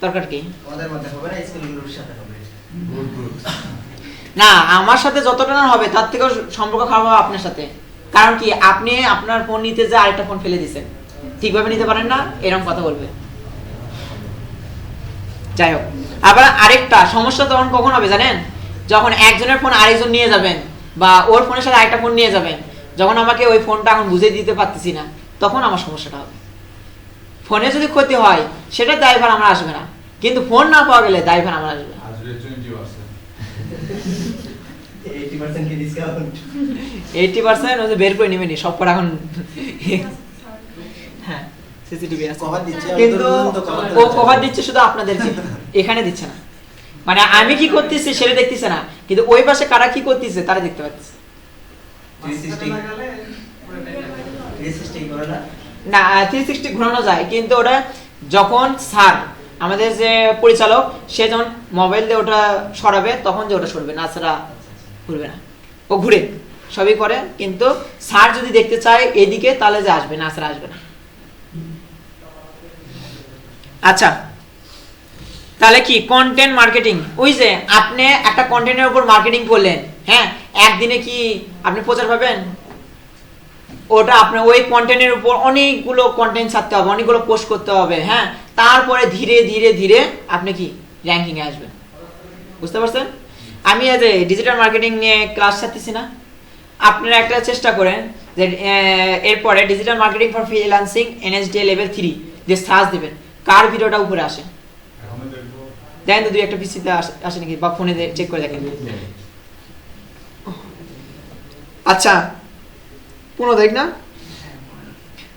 দরকার কি? আমাদের মধ্যে হবে না, স্কুলগুলোর সাথে হবে। না, আমার সাথে যতটা না হবে তার থেকেও সম্পর্ক খারাপ হবে আপনার সাথে। কারণ কি, আপনি আপনার ফোন নিতে যে আরেকটা ফোন ফেলে দিচ্ছেন, ঠিকভাবে নিতে পারেন না, এরকম কথা বলবে। যাই হোক, আবার আরেকটা সমস্যা তখন কখন হবে জানেন, যখন একজনের ফোন আরেকজন নিয়ে যাবেন, বা ওর ফোনের সাথে আরেকটা ফোন নিয়ে যাবেন, যখন আমাকে ওই ফোনটা এখন বুঝিয়ে দিতে পারতেছি না, তখন আমার সমস্যাটা হবে। ফোনে যদি ক্ষতি হয় সেটা দায়ভার আমার আসবে না, কিন্তু ফোন না পাওয়া গেলে দায়ভার আমার আসবে। আসবে 20%। 80% কি ডিসকাউন্ট? 80% ওই যে বের করে নেবেনি সব পর এখন। হ্যাঁ, সিসিটিভি আছে, কভার দিচ্ছে, কিন্তু তো কভার ও কভার দিচ্ছে শুধু আপনাদেরকে, এখানে দিচ্ছে না। মানে আমি কি করতেছি সেটা দেখতেছে না, কিন্তু ওই পাশে কারা কি করতেছে তারা দেখতে পাচ্ছে। 360 লাগালে পুরোটাই লাগালে। 360 করে না? না, 360 ঘোরানো যায়, কিন্তু ওটা যখন স্যার আমাদের যে পরিচালক সে যখন মোবাইল দিয়ে ওটা সরাবে তখন যে ওটা সরবে, না ছাড়া ঘুরবে না। ও ঘুরে সবই করে, কিন্তু স্যার যদি দেখতে চায় এদিকে তাহলে যে আসবে, না ছাড়া আসবে না। আচ্ছা, তাহলে কি কন্টেন্ট মার্কেটিং, ওই যে আপনি একটা কন্টেন্টের উপর মার্কেটিং করলেন, হ্যাঁ একদিনে কি আপনি প্রচার পাবেন? ওটা আপনার ওই কন্টেন্টের উপর অনেকগুলো কন্টেন্ট ছাড়তে হবে, অনেকগুলো পোস্ট করতে হবে, হ্যাঁ তারপরে ধীরে ধীরে ধীরে আপনি কি র্যাঙ্কিং এ আসবেন। বুঝতে পারছেন? আমি আজ ডিজিটাল মার্কেটিং নিয়ে ক্লাস ছাড়তেছি না, আপনারা একটা চেষ্টা করেন যে এরপরে digital marketing for freelancing NSDA level 3 যে সার্চ দিবেন, কার ভিডিওটা উপরে আসে এখনো দেখবো। দেখেন তো, দুই একটা পিসিতে আসে নাকি, বা ফোনে চেক করে দেখেন। আচ্ছা, 15 তারিখ না,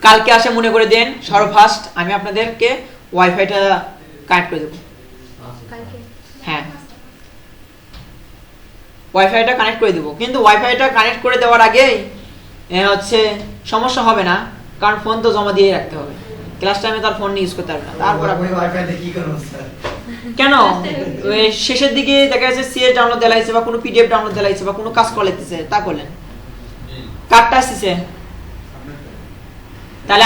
কালকে আসে মনে করে দেন সর্বফার্স্ট আমি আপনাদেরকে ওয়াইফাইটা কানেক্ট করে দেবো। হ্যাঁ, ওয়াইফাইটা কানেক্ট করে দেবো, কিন্তু ওয়াইফাইটা কানেক্ট করে দেওয়ার আগেই হচ্ছে সমস্যা হবে না, কারণ ফোন তো জমা দিয়ে রাখতে হবে, ক্লাস টাইমে তার ফোন ইউজ করতে পারবে না। তারপর আপনি ওয়াইফাই দিয়ে কি করবেন স্যার? কেন ওই শেষের দিকে দেখা যাচ্ছে সিএস ডাউনলোড দেলাইছে বা কোনো পিডিএফ ডাউনলোড দেলাইছে বা কোনো কাজ করা লাগতেছে তা করলেন কার্ডটা আসছে তাহলে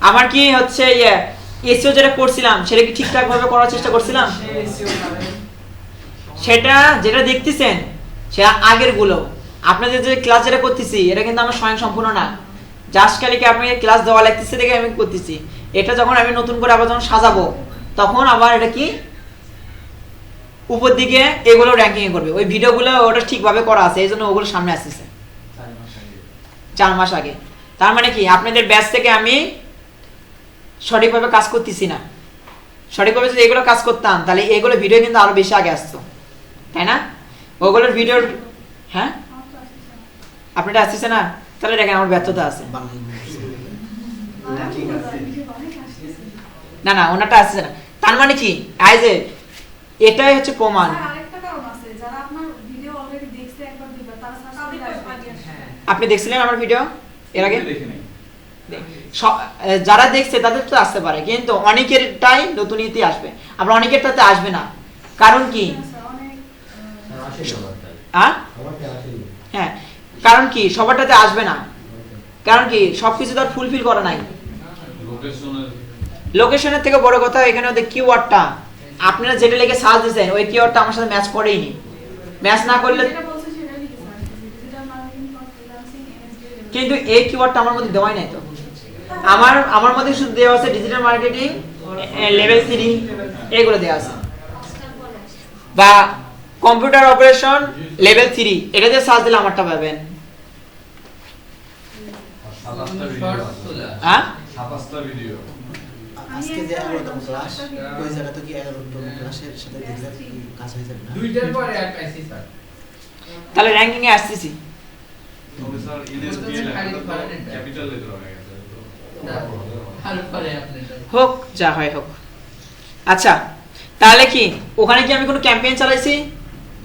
আমার কি হচ্ছে এসইও যেটা করছিলাম সেটা কি ঠিকঠাক ভাবে করার চেষ্টা করছিলাম সেটা যেটা দেখতেছেন সেটা আগের গুলো আপনাদের যে ক্লাস যেটা করতেছি এটা কিন্তু আমার স্বয়ং সম্পূর্ণ না জাস্ট খালি কি আপনাকে ক্লাস দেওয়া লাগতেছে দেখে আমি করতেছি এটা যখন আমি নতুন করে আবার যখন সাজাবো তখন আবার এটা কি উপর দিকে এগুলো র্যাঙ্কিং করবে ওই ভিডিওগুলো ওটা ঠিকভাবে করা আছে এই জন্য ওগুলো সামনে আসতেছে 4 মাস আগে তার মানে কি আপনাদের ব্যাচ থেকে আমি সঠিকভাবে কাজ করতেছি না সঠিকভাবে যদি এগুলো কাজ করতাম তাহলে এগুলো ভিডিও কিন্তু আরো বেশি আগে আসতো তাই না ওগুলোর ভিডিও হ্যাঁ আপনারা আসতেছে না তাহলে দেখেন আমার ব্যর্থতা আছে না না ওনাটা আসছে না তার মানে কি আইজ এটাই হচ্ছে প্রমাণ আরেকটা কারণ আছে যারা আপনার ভিডিও অলরেডি দেখছে একবার দুইবার তারা সাবস্ক্রাইব করে আপনি দেখছিলেন আমার ভিডিও এর আগে দেখি নাই। যারা দেখছে তাদের তো আসতে পারে কিন্তু অনেকেরটাই নতুন ইতি আসবে আবার অনেকেরটাতে আসবে না কারণ কি হ্যাঁ কারণ কি সবারটাতে আসবে না কারণ কি সবকিছু তো ফুলফিল করা নাই লোকেশনের থেকে বড় কথা এখানে ওদের কিওয়ার্ডটা আপনারা যেটা লিখে সার্চ দিয়েছেন ওই কিওয়ার্ডটা আমার সাথে ম্যাচ করেইনি ম্যাচ না করলে কিন্তু এই কিওয়ার্ডটা আমার মধ্যে দেওয়াই নাই তো আমার মধ্যে শুধু দেওয়া আছে ডিজিটাল মার্কেটিং লেভেল 3 এগুলো দেওয়া আছে বা কম্পিউটার অপারেশন লেভেল 3 এটা দিয়ে সার্চ দিলে আমারটা পাবেন হ্যাঁ 27টা ভিডিও আজকে যে 11তম ক্লাস ওই জায়গাতে কি 11তম ক্লাসের সাথে দেখলে কাজ হয়ে যাবে না দুইটার পরে আর পাইছি স্যার তাহলে র‍্যাঙ্কিং এ আসতেছি তবে স্যার এনএসডিএল ক্যাপিটাল লেটার হয়ে গেছে আর পরে আপনি হোক যা হয় হোক আচ্ছা তাহলে কি ওখানে কি আমি কোনো ক্যাম্পেইন চালাইছি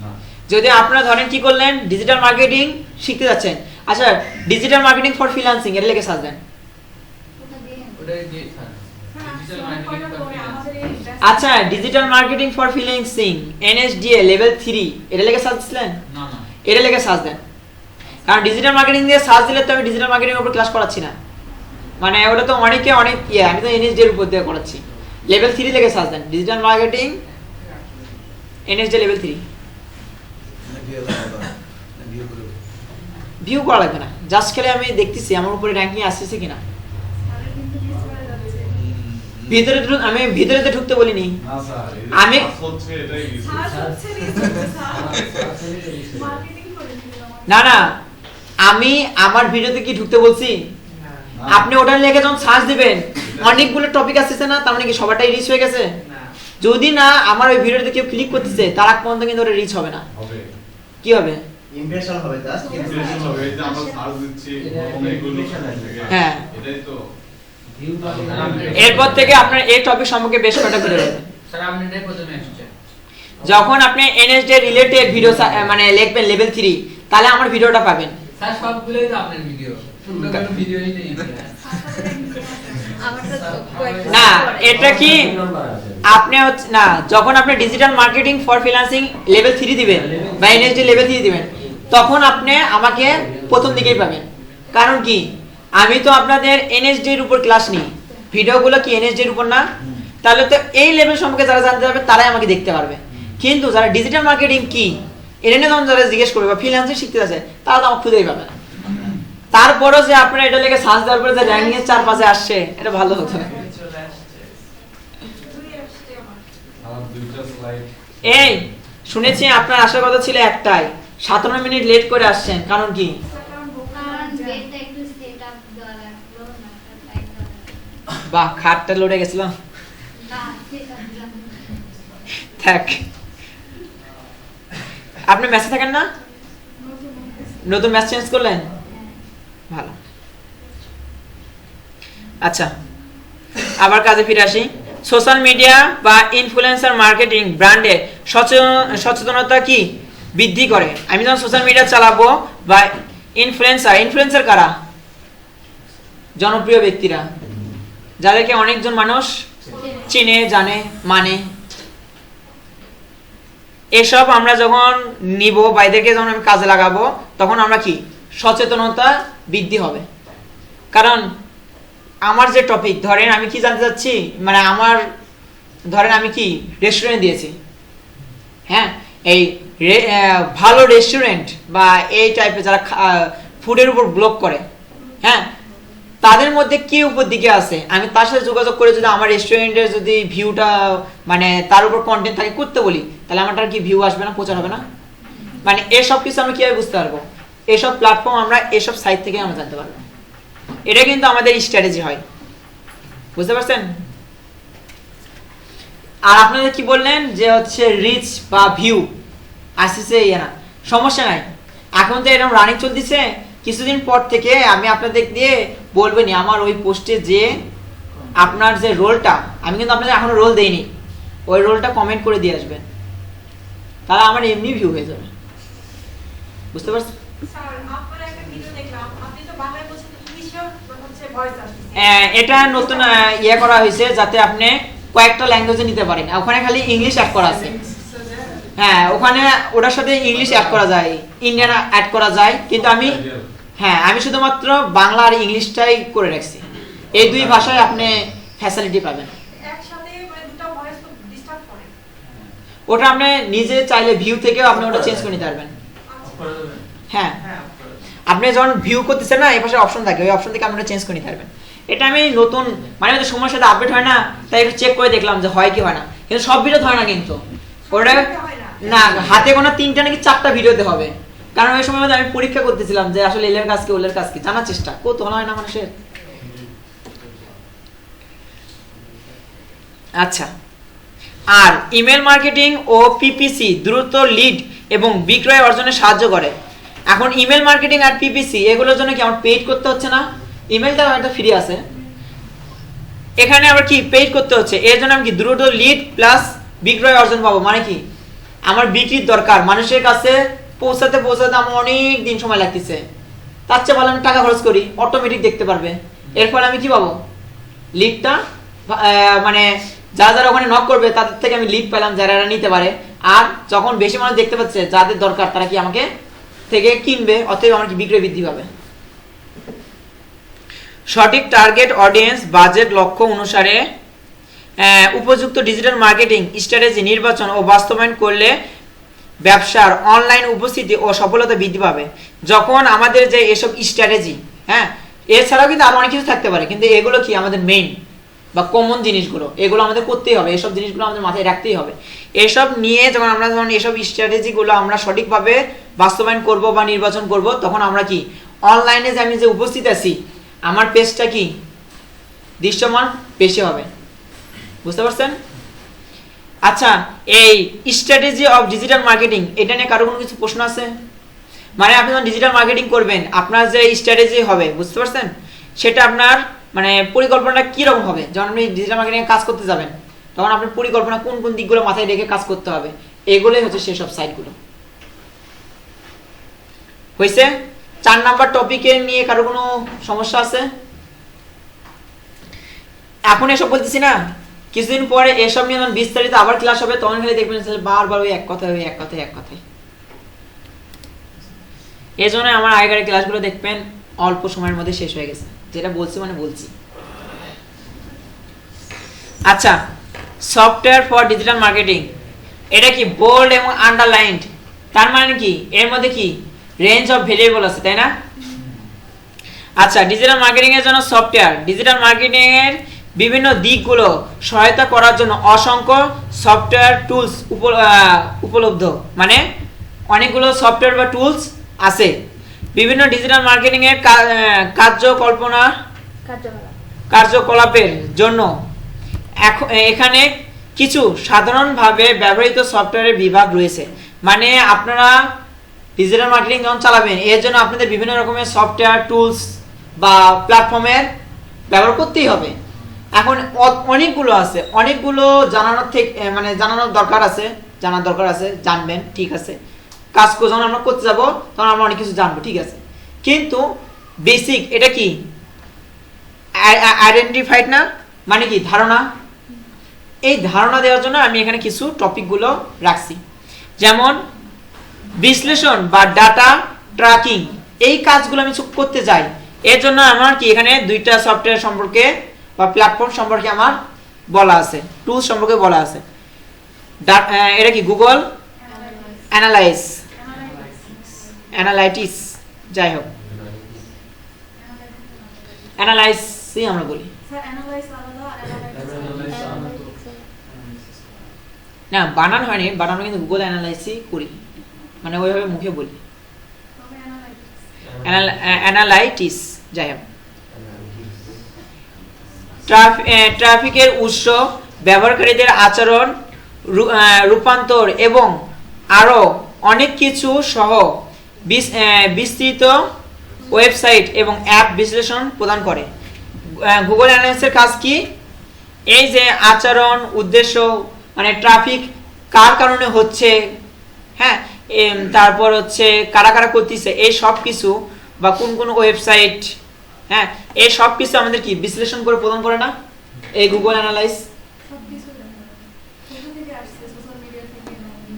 না যদি আপনারা ধরেন কি করলেন ডিজিটাল মার্কেটিং শিখতে যাচ্ছেন আচ্ছা ডিজিটাল মার্কেটিং ফর ফ্রিল্যান্সিং এর লেগে সার্চ দেন ওটাই দিয়ে স্যার ডিজিটাল মার্কেটিং করতে আচ্ছা digital marketing for freelancing NSDA level 3 এটা লেগে সার্চ দিলেন না না এটা লেগে সার্চ দেন কারণ ডিজিটাল মার্কেটিং দিয়ে সার্চ দিলে তো আমি ডিজিটাল মার্কেটিং এর উপর ক্লাস করাচ্ছি না মানে ওটা তো অনেক আমি তো এনএসডি এর উপর দিয়ে করাচ্ছি লেভেল 3 লেগে সার্চ দেন digital marketing NSD level 3 view করা লাগবে না জাস্ট খালি আমি দেখতেছি আমার উপরে র‍্যাঙ্কিং আসছে কিনা আমি ভিতরেতে ঢুকতে বলিনি না স্যার আমি হচ্ছে এটাই মার্কেটিং করে না না আমি আমার ভিডিওতে কি ঢুকতে বলছি আপনি ওটা লিখে যখন সার্চ দিবেন অনেকগুলো টপিক আসছে না তার মানে কি সবারটাই রিচ হয়ে গেছে যদি না আমার ওই ভিডিওতে কেউ ক্লিক করতেছে তার আগ পর্যন্ত কিন্তু ওটা রিচ হবে না হবে কি হবে ইমপ্রেশন হবে জাস্ট ইমপ্রেশন হবে এই যে আমরা সার্চ দিচ্ছি অনেকগুলো হ্যাঁ এটাই তো এরপর থেকে আপনার এই টপিক সম্পর্কে বেশ কয়েকটা ভিডিও দেখবেন স্যার আপনি এটাই প্রথমে আসছে যখন আপনি এনএসডি রিলেটেড ভিডিও মানে লিখবেন লেভেল 3 তাহলে আমার ভিডিওটা পাবেন স্যার সবগুলোই তো আপনার ভিডিও শুনলে কোনো ভিডিওই নেই না এটা কি আপনি না যখন আপনি digital marketing for freelancing level 3 দিবেন বা এনএসডি লেভেল 3 দিবেন তখন আপনি আমাকে প্রথম দিকেই পাবেন কারণ কি আমি তো আপনাদের এনএসডি এর উপর ক্লাস নিই ভিডিওগুলো কি এনএসডি এর উপর না তাহলে তো এই লেভেল সম্পর্কে যারা জানতে পারবে তারাই আমাকে দেখতে পারবে কিন্তু যারা ডিজিটাল মার্কেটিং কি এটা নিয়ে যখন যারা জিজ্ঞেস করবে বা ফ্রিল্যান্সিং শিখতে যাচ্ছে তারা তো আমাকে খুঁজেই পাবে না তারপরও যে আপনারা এটা লেগে সার্চ দেওয়ার পরে যে র‍্যাঙ্কিং এর 4-5 আসছে এটা ভালো হতো না আমার দুইটা স্লাইড এই শুনেছি আপনার আসার কথা ছিল একটাই 57 মিনিট লেট করে আসছেন কারণ কি বাহ খাটটা লড়ে গেছিল থাক আপনি মেসে থাকেন না নতুন ম্যাচ চেঞ্জ করলেন ভালো আচ্ছা আবার কাজে ফিরে আসি সোশ্যাল মিডিয়া বা ইনফ্লুয়েন্সার মার্কেটিং ব্র্যান্ডে সচেতনতা কি বৃদ্ধি করে আমি যখন সোশ্যাল মিডিয়া চালাবো বা ইনফ্লুয়েন্সার কারা জনপ্রিয় ব্যক্তিরা যাদেরকে অনেকজন মানুষ চিনে জানে মানে এসব আমরা যখন নিব বা এদেরকে যখন আমি কাজে লাগাবো তখন আমরা কি সচেতনতা বৃদ্ধি হবে। কারণ আমার যে টপিক, ধরেন আমি কি জানতে চাচ্ছি, মানে আমার ধরেন আমি কি রেস্টুরেন্ট দিয়েছি, হ্যাঁ, এই ভালো রেস্টুরেন্ট বা এই টাইপের যারা ফুডের উপর ব্লগ করে, হ্যাঁ, তাদের মধ্যে কি উপর দিকে আছে, আমি তার সাথে যোগাযোগ করে যদি আমার রেস্টুরেন্টের যদি ভিউটা মানে তার উপর কন্টেন্ট থাকে করতে বলি, তাহলে আমারটার কি ভিউ আসবে না, প্রচার হবে না? মানে এসব কিছু আমরা কিভাবে বুঝতে পারবো? এসব প্ল্যাটফর্ম আমরা এসব সাইট থেকে আমরা জানতে পারবো। এটা কিন্তু আমাদের স্ট্র্যাটেজি হয়, বুঝতে পারছেন? আর আপনাদের কি বললেন যে হচ্ছে রিচ বা ভিউ আসছে, ইয়ে না, সমস্যা নাই, এখন তো এরকম রানিং চলতেছে, কিছুদিন পর থেকে আমি আপনাদের দিয়ে বলবেনি আমার ওই পোস্টে যে আপনার যে রোলটা, আমি কিন্তু আপনাদের এখনো রোল দেইনি, ওই রোলটা কমেন্ট করে দিয়ে আসবেন, তাহলে আমার এমনি ভিউ হয়ে যাবে, বুঝতে পারছেন? স্যার আপনার একটা ভিডিও দেখলাম, আপনি তো বাংলায় বলছেন, ইংলিশেও হচ্ছে ভয়েস আসছে। এটা নতুন ইয়ে করা হয়েছে যাতে আপনি কয়েকটা ল্যাঙ্গুয়েজে নিতে পারেন। ওখানে খালি ইংলিশ অ্যাড করা আছে, হ্যাঁ, ওখানে ওটার সাথে ইংলিশ অ্যাড করা যায়, ইন্ডিয়ান অ্যাড করা যায়, কিন্তু আমি শুধুমাত্র বাংলা আর ইংলিশটাই করে রাখছি। এই দুই ভাষায় আপনি ফ্যাসিলিটি পাবেন। একসাথে মানে দুটো ভয়েস তো ডিস্টার্ব করে। ওটা আপনি নিজে চাইলে ভিউ থেকেও আপনি ওটা চেঞ্জ করে নিতে পারবেন। হ্যাঁ, আপনি যখন ভিউ করতেছেন না, এই পাশে অপশন থাকে, ওই অপশন থেকে আপনি চেঞ্জ করে নিতে পারবেন। এটা আমি নতুন মানে সময়ের সাথে আপডেট হয় না, তাই একটু চেক করে দেখলাম যে হয় কি হয় না, কিন্তু সব ভিডিও হয় না, কিন্তু ওটা না হাতে গোনা 3টা নাকি 4টা ভিডিওতে হবে। কারণ ওই সময় আমি পরীক্ষা করতেছিলাম যে আসলে এলের কাজ কি ওলের কাজ কি জানার চেষ্টা করতে হয় না মানুষের। আচ্ছা, আর ইমেল মার্কেটিং ও পিপিসি দ্রুত লিড এবং বিক্রয় অর্জনে সাহায্য করে। এখন ইমেল মার্কেটিং আর পিপিসি এগুলোর জন্য কি আমার পেইড করতে হচ্ছে না? ইমেলটা একটা ফ্রি আছে, এখানে আবার কি পেইড করতে হচ্ছে। এর জন্য আমি কি দ্রুত লিড প্লাস বিক্রয় অর্জন পাবো, মানে কি আমার বিক্রির দরকার, মানুষের কাছে পৌঁছাতে আমার অনেক দিন সময় লাগতেছে, তার চেয়ে ভালো আমি টাকা খরচ করি, অটোমেটিক দেখতে পারবে। এর ফলে আমি কি পাবো? লিডটা মানে যারা ওখানে নক করবে তাদের থেকে আমি লিড পেলাম, যারা নিতে পারে। আর যখন বেশি মানুষ দেখতে পাচ্ছে যাদের দরকার, তারা কি আমাকে থেকে কিনবে, অতএব আমার কি বিক্রয় বৃদ্ধি পাবে। সঠিক টার্গেট অডিয়েন্স বাজেট লক্ষ্য অনুসারে উপযুক্ত ডিজিটাল মার্কেটিং স্ট্র্যাটেজি নির্বাচন ও বাস্তবায়ন করলে ব্যবসার অনলাইন উপস্থিতি ও সফলতা বৃদ্ধি পাবে। যখন আমাদের যে এসব স্ট্র্যাটেজি, হ্যাঁ, এছাড়াও কিন্তু আরো অনেক কিছু থাকতে পারে, কিন্তু এগুলো কি আমাদের মেইন বা কমন জিনিসগুলো, এগুলো আমাদের করতেই হবে, এসব জিনিসগুলো আমাদের মাথায় রাখতেই হবে। এসব নিয়ে যখন আমরা এসব স্ট্র্যাটেজিগুলো আমরা সঠিকভাবে বাস্তবায়ন করব বা নির্বাচন করব, তখন আমরা কি অনলাইনে যে আমি যে উপস্থিত আছি, আমার পেজটা কি দৃশ্যমান বেশি হবে, বুঝতে পারছেন? আচ্ছা, এই স্ট্র্যাটেজি অফ ডিজিটাল মার্কেটিং, এটা নিয়ে কারো কোনো কিছু প্রশ্ন আছে? মানে আপনি যখন ডিজিটাল মার্কেটিং করবেন, আপনার যে স্ট্র্যাটেজি হবে, বুঝতে পারছেন, সেটা আপনার মানে পরিকল্পনাটা কীরকম হবে? যখন আপনি ডিজিটাল মার্কেটিংয়ে কাজ করতে যাবেন, তখন আপনার পরিকল্পনা কোন কোন দিকগুলো মাথায় রেখে কাজ করতে হবে, এগুলোই হচ্ছে সেসব সাইটগুলো। হয়েছে? 4 নাম্বার টপিকে নিয়ে কারো কোনো সমস্যা আছে? এখন এসব বলতেছি না, কিছুদিন পরে এসব নিয়ে যখন বিস্তারিত আবার ক্লাস হবে, তখন খালি দেখবেন বারবার ওই এক কথায় এক কথায়। এই জন্য আমার আগের ক্লাসগুলো দেখবেন অল্প সময়ের মধ্যে শেষ হয়ে গেছে, যেটা বলছি মানে বলছি। আচ্ছা, সফটওয়্যার ফর ডিজিটাল মার্কেটিং, এটা কি বোল্ড এবং আন্ডারলাইন্ড, তার মানে কি এর মধ্যে কি রেঞ্জ অফ ভেরিয়েবল আছে, তাই না? আচ্ছা, ডিজিটাল মার্কেটিং এর জন্য সফটওয়্যার, ডিজিটাল মার্কেটিং এর বিভিন্ন দিকগুলো সহায়তা করার জন্য অসংখ্য সফটওয়্যার টুলস উপলব্ধ, মানে অনেকগুলো সফটওয়্যার বা টুলস আছে বিভিন্ন ডিজিটাল মার্কেটিং এর কার্যকলাপের জন্য। এখানে কিছু সাধারণভাবে ব্যবহৃত সফটওয়্যারের বিভাগ রয়েছে, মানে আপনারা ডিজিটাল মার্কেটিং যখন চালাবেন, এর জন্য আপনাদের বিভিন্ন রকমের সফটওয়্যার টুলস বা প্ল্যাটফর্মের ব্যবহার করতেই হবে। এখন অনেকগুলো আছে, অনেকগুলো জানানোর থেকে মানে জানানোর দরকার আছে, জানার দরকার আছে, জানবেন, ঠিক আছে। কাজ যখন আমরা করতে যাব তখন আমরা অনেক কিছু জানবো, ঠিক আছে, কিন্তু বেসিক এটা কি আইডেন্টিফাইড না, মানে কি ধারণা। এই ধারণা দেওয়ার জন্য আমি এখানে কিছু টপিকগুলো রাখছি। যেমন বিশ্লেষণ বা ডাটা ট্র্যাকিং, এই কাজগুলো আমি করতে যাই, এর জন্য আমার কি এখানে দুইটা সফটওয়্যার সম্পর্কে বা প্ল্যাটফর্ম সম্পর্কে আমার বলা আছে, টুলস সম্পর্কে বলা আছে। এটা কি গুগল অ্যানালাইটিক্স, যাই হোক অ্যানালাইসই আমরা বলি স্যার অ্যানালাইজ আলাদা, অ্যানালাইটিক্স না, বানান হয়নি, বানানো কিন্তু গুগল অ্যানালাইসই করি, মানে ওইভাবে মুখে বলি তবে অ্যানালাইটিক্স। অ্যানালাইটিক্স, যাই হোক। ট্রাফিকের উৎস, ব্যবহারকারীদের আচরণ, রূপান্তর এবং আরো অনেক কিছু সহ বিস্তৃত ওয়েবসাইট এবং অ্যাপ বিশ্লেষণ প্রদান করে। গুগল অ্যানালাইসিসের কাজ কি? এই যে আচরণ, উদ্দেশ্য, মানে ট্রাফিক কার কারণে হচ্ছে, হ্যাঁ, তারপর হচ্ছে কারা কারা করতেছে, এই সব কিছু, বা কোন কোন ওয়েবসাইট, হ্যাঁ, এই সব কিছু আমাদের কি বিশ্লেষণ করে প্রদান করে না এই গুগল অ্যানালাইস। সবকিছু দেখা যায়। কোথা থেকে আসছে, সোশ্যাল মিডিয়া থেকে নাকি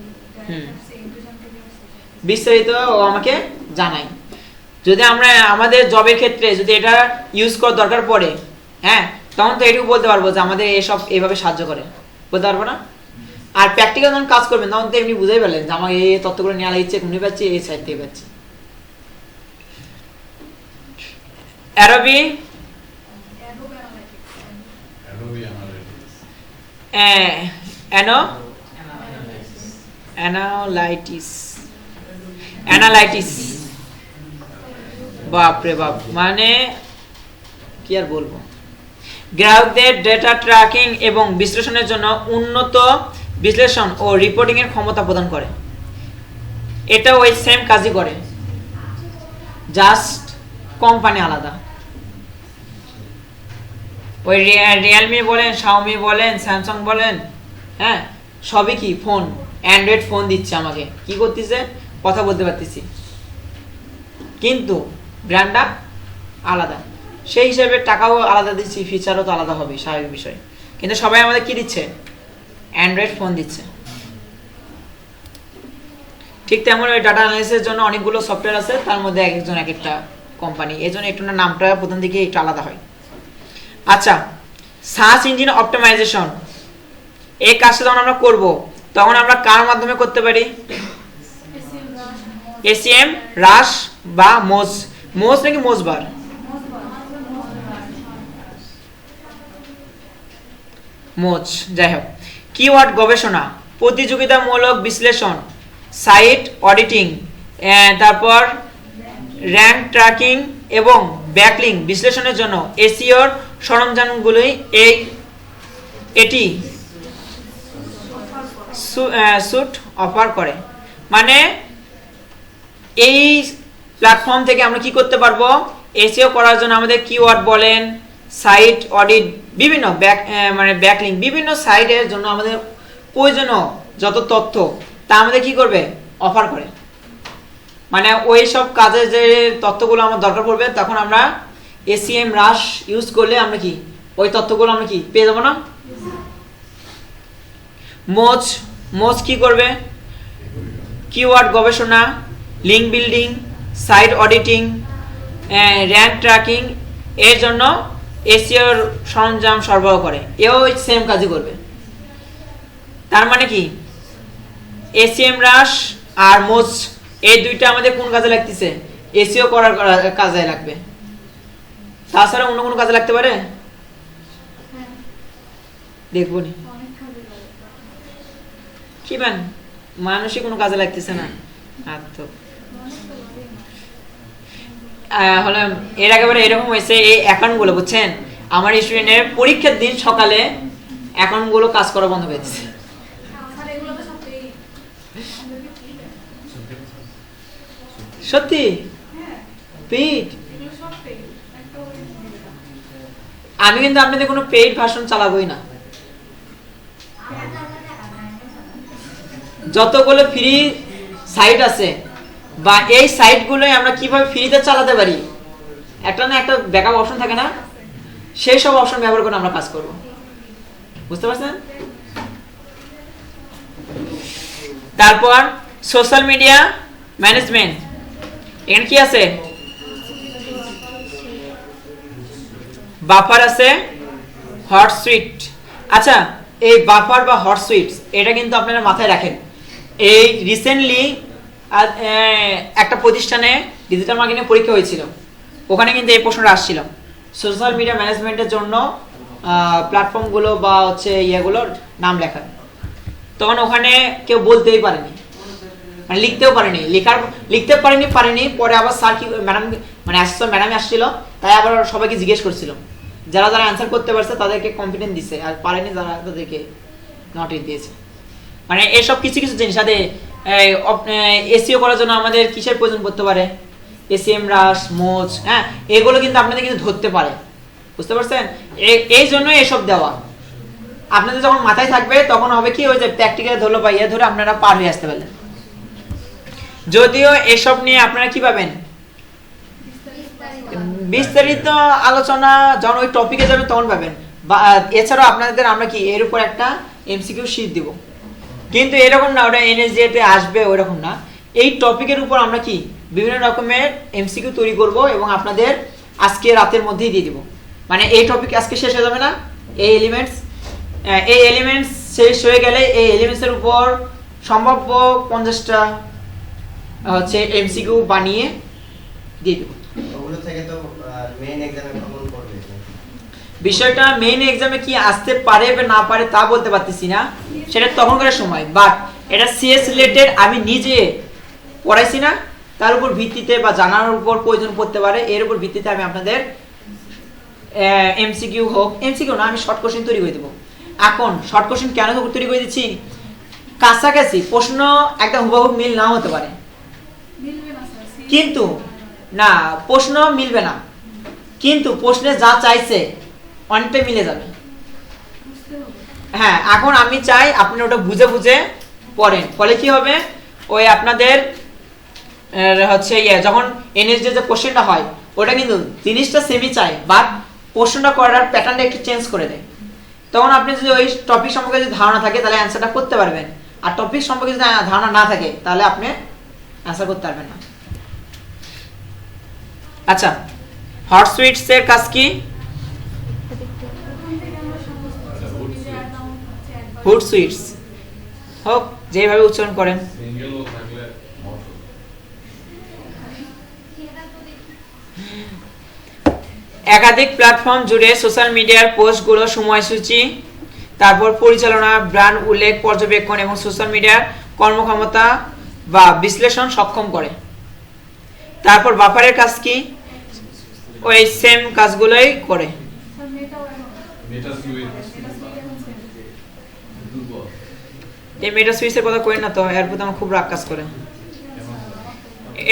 ডাইরেক্ট আসছে, ইনফরমেশন থেকে আসছে। বিস্তারিত ও আমাকে জানাই। যদি আমরা আমাদের জবের ক্ষেত্রে যদি এটা ইউজ করার দরকার পড়ে, হ্যাঁ, তখন তো এটুকু বলতে পারবো যে আমাদের এসব এইভাবে সাহায্য করে, বলতে পারবো না? আর প্র্যাকটিক্যাল যখন কাজ করবেন তখন তো এমনি বুঝাই পেলেন যে আমার এই তথ্যগুলো নেওয়া লাগছে, কোনটি পাচ্ছি, এই সাইড থেকে পাচ্ছি। অ্যাডোবি অ্যানালাইটিস, বাপরে বাপ, মানে কি আর বলবো, গ্রাহকদের ডেটা ট্র্যাকিং এবং বিশ্লেষণের জন্য উন্নত বিশ্লেষণ ও রিপোর্টিং এর ক্ষমতা প্রদান করে। এটা ওই সেম কাজই করে, জাস্ট কোম্পানি আলাদা। ওই রিয়েলমি বলেন, শাওমি বলেন, স্যামসাং বলেন, হ্যাঁ, সবই কি ফোন, অ্যান্ড্রয়েড ফোন দিচ্ছে আমাকে, কি করতেছে, কথা বলতে পারতেছি, কিন্তু ব্র্যান্ডটা আলাদা, সেই হিসেবে টাকাও আলাদা দিচ্ছি, ফিচারও তো আলাদা হবে, স্বাভাবিক বিষয়। কিন্তু সবাই আমাদের কি দিচ্ছে, অ্যান্ড্রয়েড ফোন দিচ্ছে। ঠিক তেমন ওই ডাটা অ্যানালাইসিসের জন্য অনেকগুলো সফটওয়্যার আছে, তার মধ্যে এক একজন এক একটা কোম্পানি, এই জন্য একটু নামটা প্রথম দিকে একটু আলাদা হয়। আচ্ছা, সার্চ ইঞ্জিন অপটিমাইজেশন, এই কাজটা যখন আমরা করব তখন আমরা কার মাধ্যমে করতে পারি? এসইএম, রাশ বা মোজ নাকি মোজবার, মোজ, যাই হোক। কিওয়ার্ড গবেষণা, প্রতিযোগিতামূলক বিশ্লেষণ, সাইট অডিটিং, তারপর র্যাঙ্ক ট্র্যাকিং এবং ব্যাকলিঙ্ক বিশ্লেষণের জন্য এসইওর সরঞ্জামগুলোই এটি স্যুট অফার করে। মানে এই প্ল্যাটফর্ম থেকে আমরা কি করতে পারবো, এসইও করার জন্য আমাদের কিওয়ার্ড বলেন, সাইট অডিট, বিভিন্ন ব্যাকলিঙ্ক, বিভিন্ন সাইটের জন্য আমাদের প্রয়োজনীয় যত তথ্য তা আমাদের কি করবে, অফার করে। মানে ওই সব কাজে যে তথ্যগুলো আমার দরকার পড়বে তখন আমরা এসইএম রাশ ইউজ করলে আমরা কি ওই তথ্যগুলো আমরা কি পেয়ে যাবো না? মোজ কি করবে, কিওয়ার্ড গবেষণা, link building, site auditing, rank tracking এর জন্য এসইওর সরঞ্জাম সরবরাহ করে, এও সেম কাজই করবে। তার মানে কি এসইএম রাশ আর মোজ এই দুইটা আমাদের কোন কাজে লাগতেছে, এসইও করার কাজে লাগবে, তাছাড়া অন্য কোনো কাজে লাগতে পারে দেখবো নি কি ম্যান, মানুষই কোনো কাজে লাগতেছে না। আর তো হলে এর একেবারে এরকম হয়েছে, এই অ্যাকাউন্টগুলো বুঝছেন, আমার স্টুডেন্টের পরীক্ষার দিন সকালে অ্যাকাউন্টগুলো কাজ করা বন্ধ হয়ে গেছে। সত্যি পেইড, আমি কিন্তু আপনাদের কোনো পেইড ভার্সন চালাবোই না। যতগুলো ফ্রি সাইট আছে বা এই সাইটগুলোই আমরা কিভাবে ফ্রিতে চালাতে পারি, একটা না একটা ব্যাকআপ অপশন থাকে না, সেই সব অপশন ব্যবহার করে আমরা কাজ করব, বুঝতে পারছেন? তারপর সোশ্যাল মিডিয়া ম্যানেজমেন্ট, এখানে কি আছে? বাফার আছে, হট সুইট। আচ্ছা, এই বাফার বা হট সুইটস এটা কিন্তু আপনারা মাথায় রাখেন। এই রিসেন্টলি একটা প্রতিষ্ঠানে ডিজিটাল মার্কেটিং পরীক্ষা হয়েছিল, ওখানে কিন্তু এই প্রশ্নটা আসছিল সোশ্যাল মিডিয়া ম্যানেজমেন্টের জন্য প্ল্যাটফর্মগুলো বা হচ্ছে ইয়েগুলোর নাম লেখা। তখন ওখানে কেউ বলতেই পারেনি, মানে লিখতেও পারেনি, লিখতে পারেনি। পরে আবার স্যার কি ম্যাডাম মানে অ্যাসিস্ট্যান্ট ম্যাডাম আসছিল, তাই আবার সবাইকে জিজ্ঞেস করছিল, যারা অ্যান্সার করতে পারছে তাদেরকে কম্পিটেন্ট দিছে, আর পারেনি যারা তাদেরকে নটিস দিয়েছে। মানে এসব কিছু কিছু জিনিস সাথে এসইও করার জন্য আমাদের কিসের প্রয়োজন পড়তে পারে? এসিএম রাশ, মোজ, হ্যাঁ, এগুলো কিন্তু আপনাদের কিন্তু ধরতে পারে, বুঝতে পারছেন? এই জন্য এসব দেওয়া আপনাদের যখন মাথায় থাকবে তখন হবে কি, ওই যে প্র্যাকটিক্যালে ধরলো বা ইয়ে ধরে আপনারা পার হয়ে আসতে পারলেন। যদিও এসব নিয়ে আপনারা কি পাবেন? বিস্তারিত আলোচনা যখন ওই টপিকে যাবেন তখন পাবেন। এছাড়াও আপনাদের আমরা কি এর উপর একটা এমসিকিউ শীট দিব, কিন্তু এরকম না ওটা এনএসজিএতে আসবে ওইরকম না। এই টপিকের উপর আমরা কি বিভিন্ন রকমের এমসিকিউ তৈরি করব এবং আপনাদের আজকে রাতের মধ্যেই দিয়ে দিব। মানে এই টপিক আজকে শেষ হয়ে যাবে না, এই এলিমেন্টস শেষ হয়ে গেলে এই এলিমেন্টসের উপর সম্ভাব্য 50টা হচ্ছে এমসিকিউ বানিয়ে দিয়ে দেব। ওগুলো থেকে তো মেইন এক্সামে কমন পড়বে। বিষয়টা মেইন এক্সামে কি আসতে পারে বা না পারে তা বলতে পারতেছি না, সেটা তখনকার সময়। বাট এটা সিএস রিলেটেড আমি নিজে পড়াইছি না, তার উপর ভিত্তিতে বা জানার উপর প্রয়োজন পড়তে পারে, এর উপর ভিত্তিতে আমি আপনাদের এমসিকিউ হোক, এমসিকিউ না, আমি শর্ট কোশ্চেন তৈরি করে দেবো। এখন শর্ট কোশ্চেন কেন তৈরি করে দিচ্ছি? কাছাকাছি প্রশ্ন একটা হুবহু মিল নাও হতে পারে, কিন্তু না প্রশ্ন মিলবে না, কিন্তু প্রশ্নে যা চাইছে অনেকটাই মিলে যাবে। হ্যাঁ, এখন আমি চাই আপনি ওটা বুঝে বুঝে পড়েন, ফলে কি হবে, ওই আপনাদের হচ্ছে যখন এনএসডি যে কোশ্চেনটা হয় ওটা কিন্তু জিনিসটা সেমই চাই, বাট প্রশ্নটা করার প্যাটার্নটা একটু চেঞ্জ করে দেয়। তখন আপনি যদি ওই টপিক সম্পর্কে যদি ধারণা থাকে তাহলে অ্যান্সারটা করতে পারবেন, আর টপিক সম্পর্কে যদি ধারণা না থাকে তাহলে আপনি অ্যান্সার করতে পারবেন না। আচ্ছা, হট সুইটস এর কাজ কি? হুড সুইটস হোক, যেভাবে উচ্চারণ করেন। সিঙ্গেলও থাকলে একাধিক প্ল্যাটফর্ম জুড়ে সোশ্যাল মিডিয়ার পোস্টগুলো সময়সূচি, তারপর পরিচালনা, ব্র্যান্ড উল্লেখ, পর্যবেক্ষণ এবং সোশ্যাল মিডিয়ার কর্মক্ষমতা বা বিশ্লেষণ সক্ষম করে। তারপর বাফারের কাজ কি? ওই সেম কাজগুলোই করে। মেটা সুইচ এই মেটা সুইচের কথা কই না তো, এর প্রতি আমার খুব রাগ কাজ করে।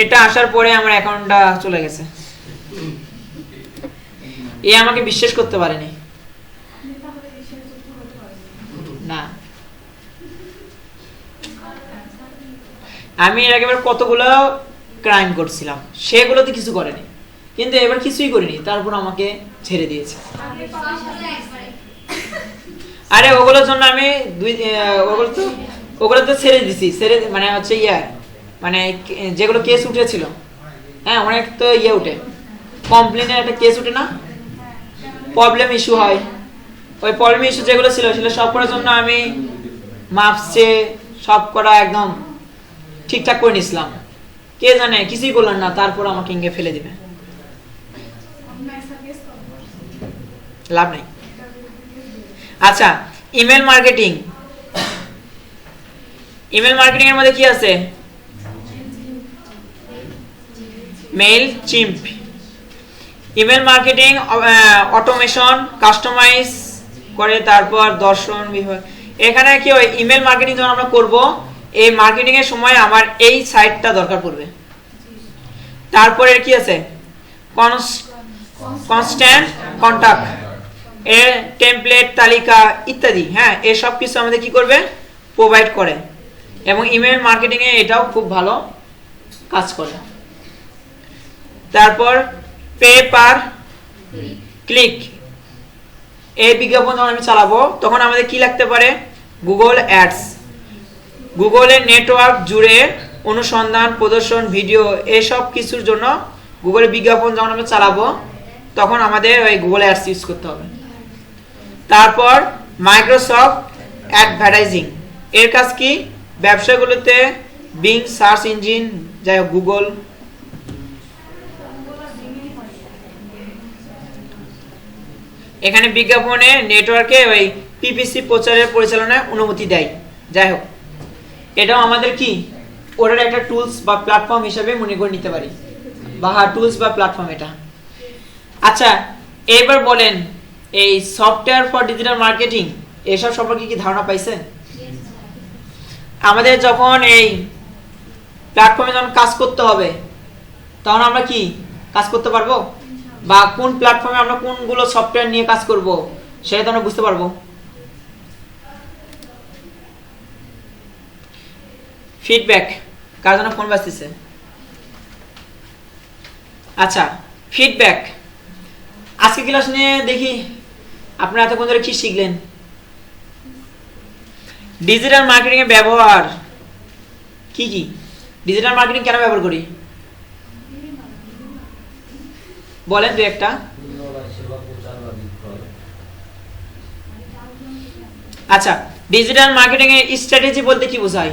এটা আসার পরে আমার অ্যাকাউন্টটা চলে গেছে, এ আমাকে বিশ্বাস করতে পারেনি না। আমি এর আগেবার কতগুলো ক্রাইম করছিলাম, সেগুলোতে কিছু করেনি, কিন্তু এবার কিছুই করিনি, তারপর আমাকে ছেড়ে দিয়েছে। আরে ওগুলোর জন্য আমি ওগুলো তো ছেড়ে দিছি, মানে হচ্ছে মানে যেগুলো কেস উঠেছিল, হ্যাঁ অনেক তো উঠে, কমপ্লেনের একটা কেস উঠে না, প্রবলেম ইস্যু হয়, ওই প্রবলেম ইস্যু যেগুলো ছিল সেগুলো সব করার জন্য আমি মাপছে সব করা একদম ঠিকঠাক করে নিছিলাম, কে জানে কিছুই করলাম না, তারপর আমাকে ইঙ্গে ফেলে দিবে, লাভ নাই। আচ্ছা, ইমেল মার্কেটিং, ইমেল মার্কেটিং এর মধ্যে কি আছে? Mailchimp, email marketing automation, customize করে, তারপর দর্শন বিভাগ। এখানে কি হয়, ইমেল মার্কেটিং যখন আমরা করব, এই মার্কেটিং এর সময় আমার এই সাইটটা দরকার পড়বে। তারপরে কি আছে? কনস্ট্যান্ট কন্টাক্ট, এর টেমপ্লেট, তালিকা ইত্যাদি, হ্যাঁ এই সব কিছু আমাদের কি করবে? প্রোভাইড করে, এবং ইমেল মার্কেটিং এ এটাও খুব ভালো কাজ করে। তারপর পে পার ক্লিক, এই বিজ্ঞাপন যখন আমি চালাবো তখন আমাদের কি লাগতে পারে? গুগল অ্যাডস, গুগলের নেটওয়ার্ক জুড়ে অনুসন্ধান, প্রদর্শন, ভিডিও এসব কিছুর জন্য গুগলের বিজ্ঞাপন যখন আমরা চালাবো তখন আমাদের ওই গুগল অ্যাডস ইউজ করতে হবে। তারপর মাইক্রোসফট অ্যাডভার্টাইজিং এর কাজ কি? ব্যবসাগুলোতে বিং সার্চ ইঞ্জিন, যাই হোক গুগল, এখানে বিজ্ঞাপনে নেটওয়ার্কে ওই পিপিসি প্রচারের পরিচালনায় অনুমতি দেয়। যাই হোক, এটাও আমাদের কি ওটার একটা টুলস বা প্ল্যাটফর্ম হিসেবে মনে করে নিতে পারি, বা টুলস বা প্ল্যাটফর্ম এটা। আচ্ছা, এবার বলেন এই সফটওয়্যার ফর ডিজিটাল মার্কেটিং এসব সম্পর্কে কি ধারণা পাইছেন? আমাদের যখন এই প্ল্যাটফর্মে যখন কাজ করতে হবে তখন আমরা কি কাজ করতে পারবো, বা কোন প্ল্যাটফর্মে আমরা কোনগুলো সফটওয়্যার নিয়ে কাজ করব সেটা তো আমরা বুঝতে পারবো। ফিডব্যাক, কার জন্য ফোন বাজতেছে? আচ্ছা, ফিডব্যাক আজকে ক্লাস নিয়ে দেখি আপনারা এতক্ষণ ধরে কি শিখলেন। ডিজিটাল মার্কেটিং এর ব্যবহার কি কি? ডিজিটাল মার্কেটিং কেন ব্যবহার করি বলেন দু একটা। সেবা প্রচার বা বিক্রয়। আচ্ছা, ডিজিটাল মার্কেটিং এর স্ট্র্যাটেজি বলতে কি বোঝায়?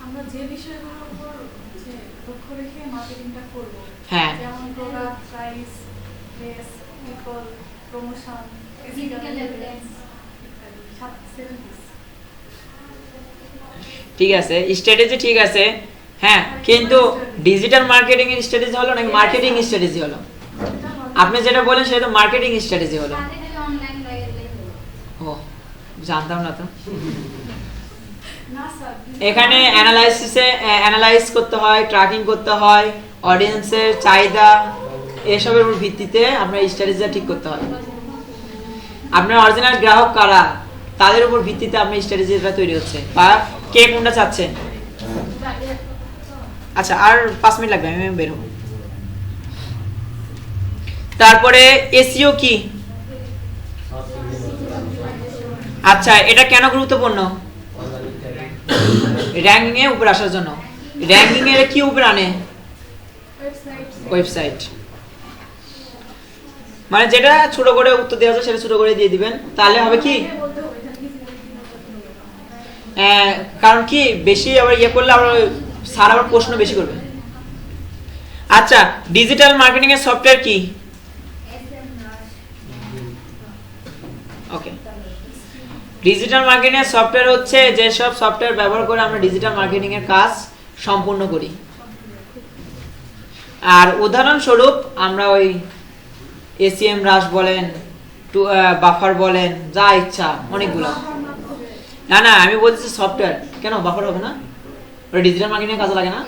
আমরা যে বিষয়গুলোর উপর লক্ষ্য রেখে মার্কেটিংটা করব, হ্যাঁ, যেমন product, price, place, people, promotion, physical evidence ইত্যাদি। 7 পিস। ঠিক আছে, স্ট্র্যাটেজি ঠিক আছে, হ্যাঁ, কিন্তু ডিজিটাল মার্কেটিং এর স্ট্র্যাটেজি হলো নাকি মার্কেটিং স্ট্র্যাটেজি হলো? আপনি যেটা বলেন সেটা তো মার্কেটিং স্ট্র্যাটেজি হলো। ও, জানতাম না তো। না স্যার, এখানে অ্যানালাইজ করতে হয়, ট্র্যাকিং করতে হয়, অডিয়েন্সের চাহিদা এসবের উপর ভিত্তিতে আমরা স্ট্র্যাটেজিটা ঠিক করতে হয়। আপনার অরিজিনাল গ্রাহক কারা তাদের উপর ভিত্তিতে আপনার স্ট্র্যাটেজিটা তৈরি হচ্ছে, বা কে কোনটা চাচ্ছেন। আচ্ছা, আর 5 মিনিট লাগবে, আমি বের হবো। তারপরে এসইও কি? আচ্ছা, এটা কেন গুরুত্বপূর্ণ? র্যাঙ্কিং এ উপরে আসার জন্য। র্যাঙ্কিং এর কি উপরে আনে? ওয়েবসাইট। মানে যেটা ছোট করে উত্তর দেওয়া যায় সেটা ছোট করে দিয়ে দিবেন, তাহলে হবে কি, কারণ কি বেশি আবার ইয়ে করলে আবার স্যার আবার প্রশ্ন বেশি করবে। আচ্ছা, ডিজিটাল মার্কেটিং এর সফটওয়্যার কি? ওকে, ডিজিটাল মার্কেটিং এর সফটওয়্যার হচ্ছে যেসব সফটওয়্যার ব্যবহার করে আমরা ডিজিটাল মার্কেটিং এর কাজ সম্পূর্ণ করি। আর উদাহরণস্বরূপ আমরা ওই এসিএম রাশ বলেন, বাফার বলেন, যা ইচ্ছা অনেকগুলো। না না, আমি বলছি সফটওয়্যার, কেন বাফার হবে না? ওটা ডিজিটাল মার্কেটিং এর কাজে লাগে না?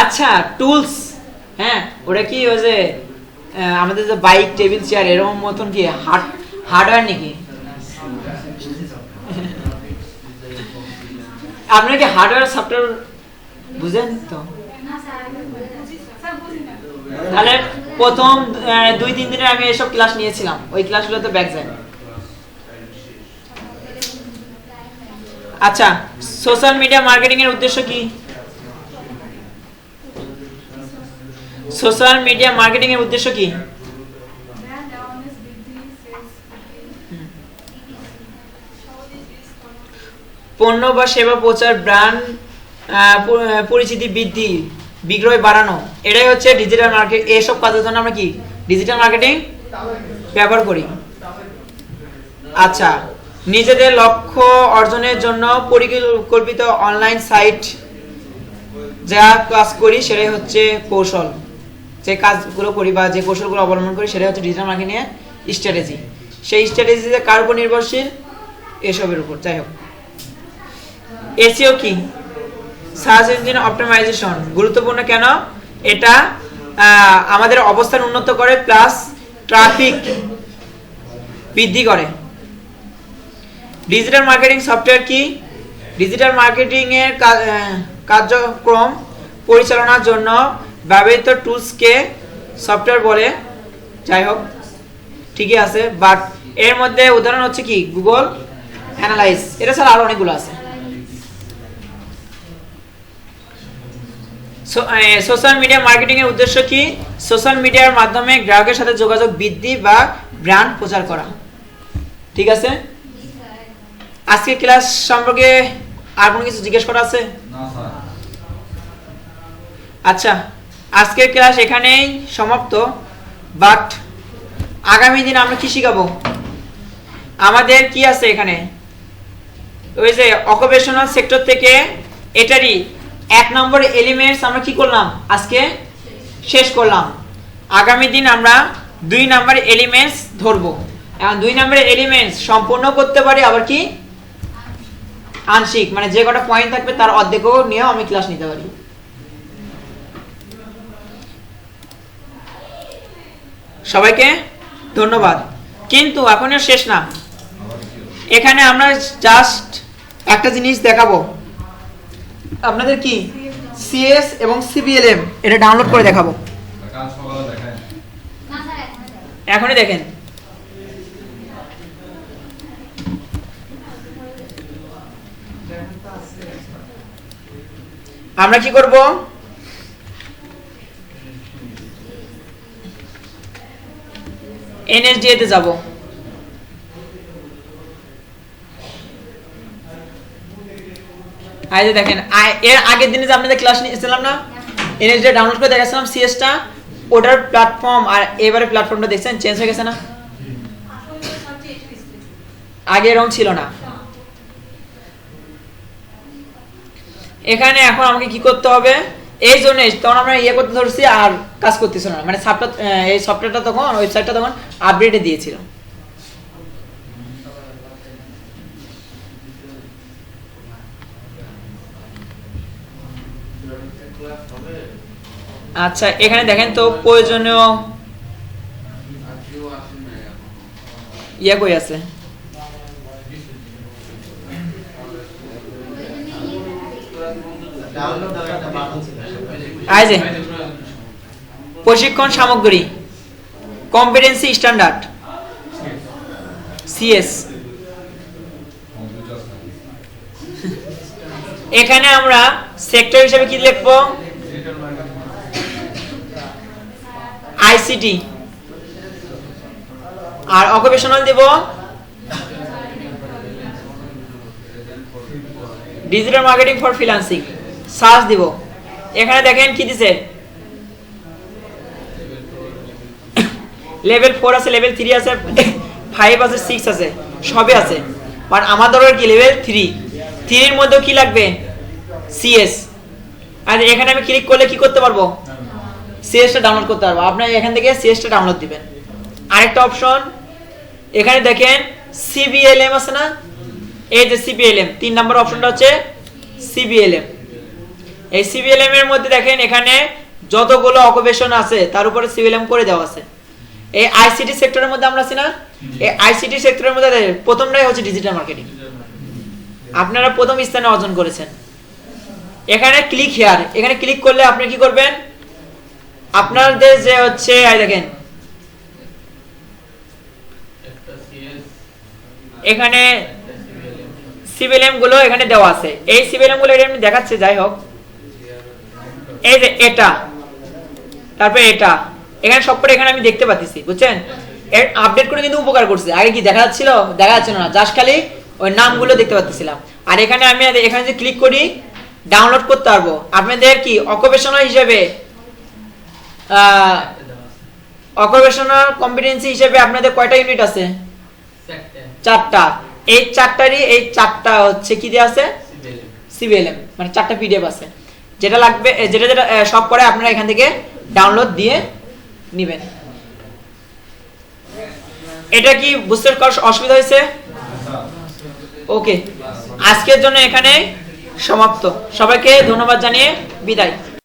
আচ্ছা, টুলস, হ্যাঁ, ওটা কি ওই যে আমাদের যে বাইক, টেবিল, চেয়ার এরকম মতন কি হার্ডওয়্যার নাকি? আপনারা কি হার্ডওয়্যার সফটওয়্যার বুঝেন তো? তাহলে প্রথম 2-3 দিনে আমি এসব ক্লাস নিয়েছিলাম, ওই ক্লাসগুলোতে ব্যাক যায়। আচ্ছা, সোশ্যাল মিডিয়া মার্কেটিং এর উদ্দেশ্য কি? সোশ্যাল মিডিয়া মার্কেটিং এর উদ্দেশ্য কি? ব্র্যান্ড অ্যাওয়ারনেস বৃদ্ধি, সেলস পণ্য বা সেবা প্রচার, ব্র্যান্ড পরিচিতি বৃদ্ধি, বিক্রয় বাড়ানো, এটাই হচ্ছে ডিজিটাল মার্কেট। এইসব কাজের জন্য আমরা কি ডিজিটাল মার্কেটিং ব্যবহার করি। আচ্ছা, নিজেদের লক্ষ্য অর্জনের জন্য পরিকল্পিত অনলাইন সাইট যা কাজ করি সেটাই হচ্ছে কৌশল। যে কাজগুলো করি বা যে কৌশলগুলো অবলম্বন করি সেটাই হচ্ছে ডিজিটাল মার্কেটিং এর স্ট্র্যাটেজি। সেই স্ট্র্যাটেজিতে কার উপর নির্ভরশীল? এসবের উপর। যাই হোক, এসইও কি? Search engine optimization. গুরুত্বপূর্ণ কেন? এটা আমাদের অবস্থান উন্নত করে, প্লাস ট্রাফিক বৃদ্ধি করে। ডিজিটাল মার্কেটিং সফটওয়্যার কি? ডিজিটাল মার্কেটিং এর কার্যক্রম পরিচালনার জন্য ব্যবহৃত টুলসকে সফটওয়্যার বলে। যাই হোক, ঠিকই আছে, বাট এর মধ্যে উদাহরণ হচ্ছে কি গুগল অ্যানালাইজ, এটা ছাড়া আরো অনেকগুলো আছে। সোশ্যাল মিডিয়া মার্কেটিং এর উদ্দেশ্য কি? সোশ্যাল মিডিয়ার মাধ্যমে গ্রাহকের সাথে যোগাযোগ বৃদ্ধি বা ব্র্যান্ড প্রচার করা। ঠিক আছে, আজকে ক্লাস সম্পর্কে আর কোনো কিছু জিজ্ঞেস করা আছে? না স্যার। আচ্ছা, আজকের ক্লাস এখানেই সমাপ্ত, বাট আগামী দিন আমরা কি শিখাবো? আমাদের কি আছে এখানে, ওই যে অকুপেশনাল সেক্টর থেকে এটারই 1 নম্বর এলিমেন্টস আমরা কি করলাম আজকে শেষ করলাম। আগামী দিন আমরা 2 নম্বর এলিমেন্টস ধরবো। এখন 2 নম্বর এলিমেন্টস সম্পূর্ণ করতে পারি, আবার কি আংশিক, মানে যে কটা পয়েন্ট থাকবে তার অর্ধেকও নিয়েও আমি ক্লাস নিতে পারি। সবাইকে ধন্যবাদ। কিন্তু এখনো শেষ না, এখানে আমরা জাস্ট একটা জিনিস দেখাবো আপনাদের, কি সিএস এবং সিবিএলএম এটা ডাউনলোড করে দেখাবো। কাল সকালে দেখায়। এখনই দেখেন। আমরা কি করব, এনএসডিএ তে যাব। এই যে দেখেন, এর আগের দিনে যে আপনাদের ক্লাস নিয়েছিলাম না, এনএসডিএ ডাউনলোড করে দেখাছিলাম সিএসটা, ওটার প্ল্যাটফর্ম আর এবারে প্ল্যাটফর্মটা দেখছেন চেঞ্জ হয়ে গেছে না? আগে এরকম ছিল না। এখানে এখন আমাকে কি করতে হবে, এই জন্য তখন আমরা ইয়ে করতে ধরছি আর কাজ করতেছিল না, মানে এই সফটওয়্যারটা তখন, ওয়েবসাইটটা তখন আপডেটে দিয়েছিল। আচ্ছা, এখানে দেখেন তো প্রয়োজনীয় ইয়ে কই আছে, এই যে প্রশিক্ষণ সামগ্রী কম্পিটেন্সি স্ট্যান্ডার্ড সিএস। এখানে আমরা সেক্টর হিসেবে কি লিখবো, আইসিটি, আর অকুপেশনাল দেব digital marketing for freelancing, search দিব। এখানে দেখেন কি দিছে, লেভেল 4 আছে, লেভেল 3 আছে, 5 আছে, 6 আছে, সবই আছে, বাট আমার দরকার কি লেভেল 3। 3 এর মধ্যে কি লাগবে, সিএস। আর এখানে আমি ক্লিক করলে কি করতে পারবো, সিএসটা ডাউনলোড করতে পারবো। আপনি এখান থেকে সিএসটা ডাউনলোড দিবেন। আরেকটা অপশন এখানে দেখেন সিবিএলএম আছে না, এই যে সিবিএলএম 3 নম্বর অপশনটা হচ্ছে সিবিএলএম। এই সিবিএলএম এর মধ্যে দেখেন এখানে যতগুলো অকুপেশন আছে তার উপরে সিবিএলএম করে দেওয়া আছে। এই আইসিটি সেক্টরের মধ্যে আমরা আছি না, এই আইসিটি সেক্টরের মধ্যে প্রথমটাই হচ্ছে ডিজিটাল মার্কেটিং, আপনারা প্রথম স্থানে অর্জন করেছেন। এখানে ক্লিক হিয়ার, এখানে ক্লিক করলে আপনি কি করবেন, আপনাদের যে হচ্ছে দেখেন এখানে সিবিএলএম গুলো এখানে দেওয়া আছে। এই সিবিএলএম গুলো এটা আমি দেখাচ্ছি, যাই হোক এই যে এটা, তারপরে এটা, এখানে সবকটা এখানে আমি দেখতে পাচ্ছি, বুঝছেন? এর আপডেট করে কিন্তু উপকার করছে। আগে কি দেখা যাচ্ছিল, দেখা যাচ্ছে না, জাস্ট খালি ওই নামগুলো দেখতে পাচ্ছিলাম। আর এখানে আমি এখানে যে ক্লিক করি ডাউনলোড করতে পারবো। আপনাদের কি অকুপেশনাল হিসেবে অকুপেশনাল কম্পিটেন্সি হিসেবে আপনাদের কয়টা ইউনিট আছে, 4টা। এই 4টারই এই 4টা হচ্ছে কি দিয়ে আছে, সিবিএলএম, মানে 4টা পিডিএফ আছে। যেটা লাগবে, যেটা যেটা সব পরে আপনারা এখান থেকে ডাউনলোড দিয়ে নেবেন। এটা কি বুঝতে অসুবিধা হয়েছে? ওকে, আজকের জন্য এখানে সমাপ্ত। সবাইকে ধন্যবাদ জানিয়ে বিদায়।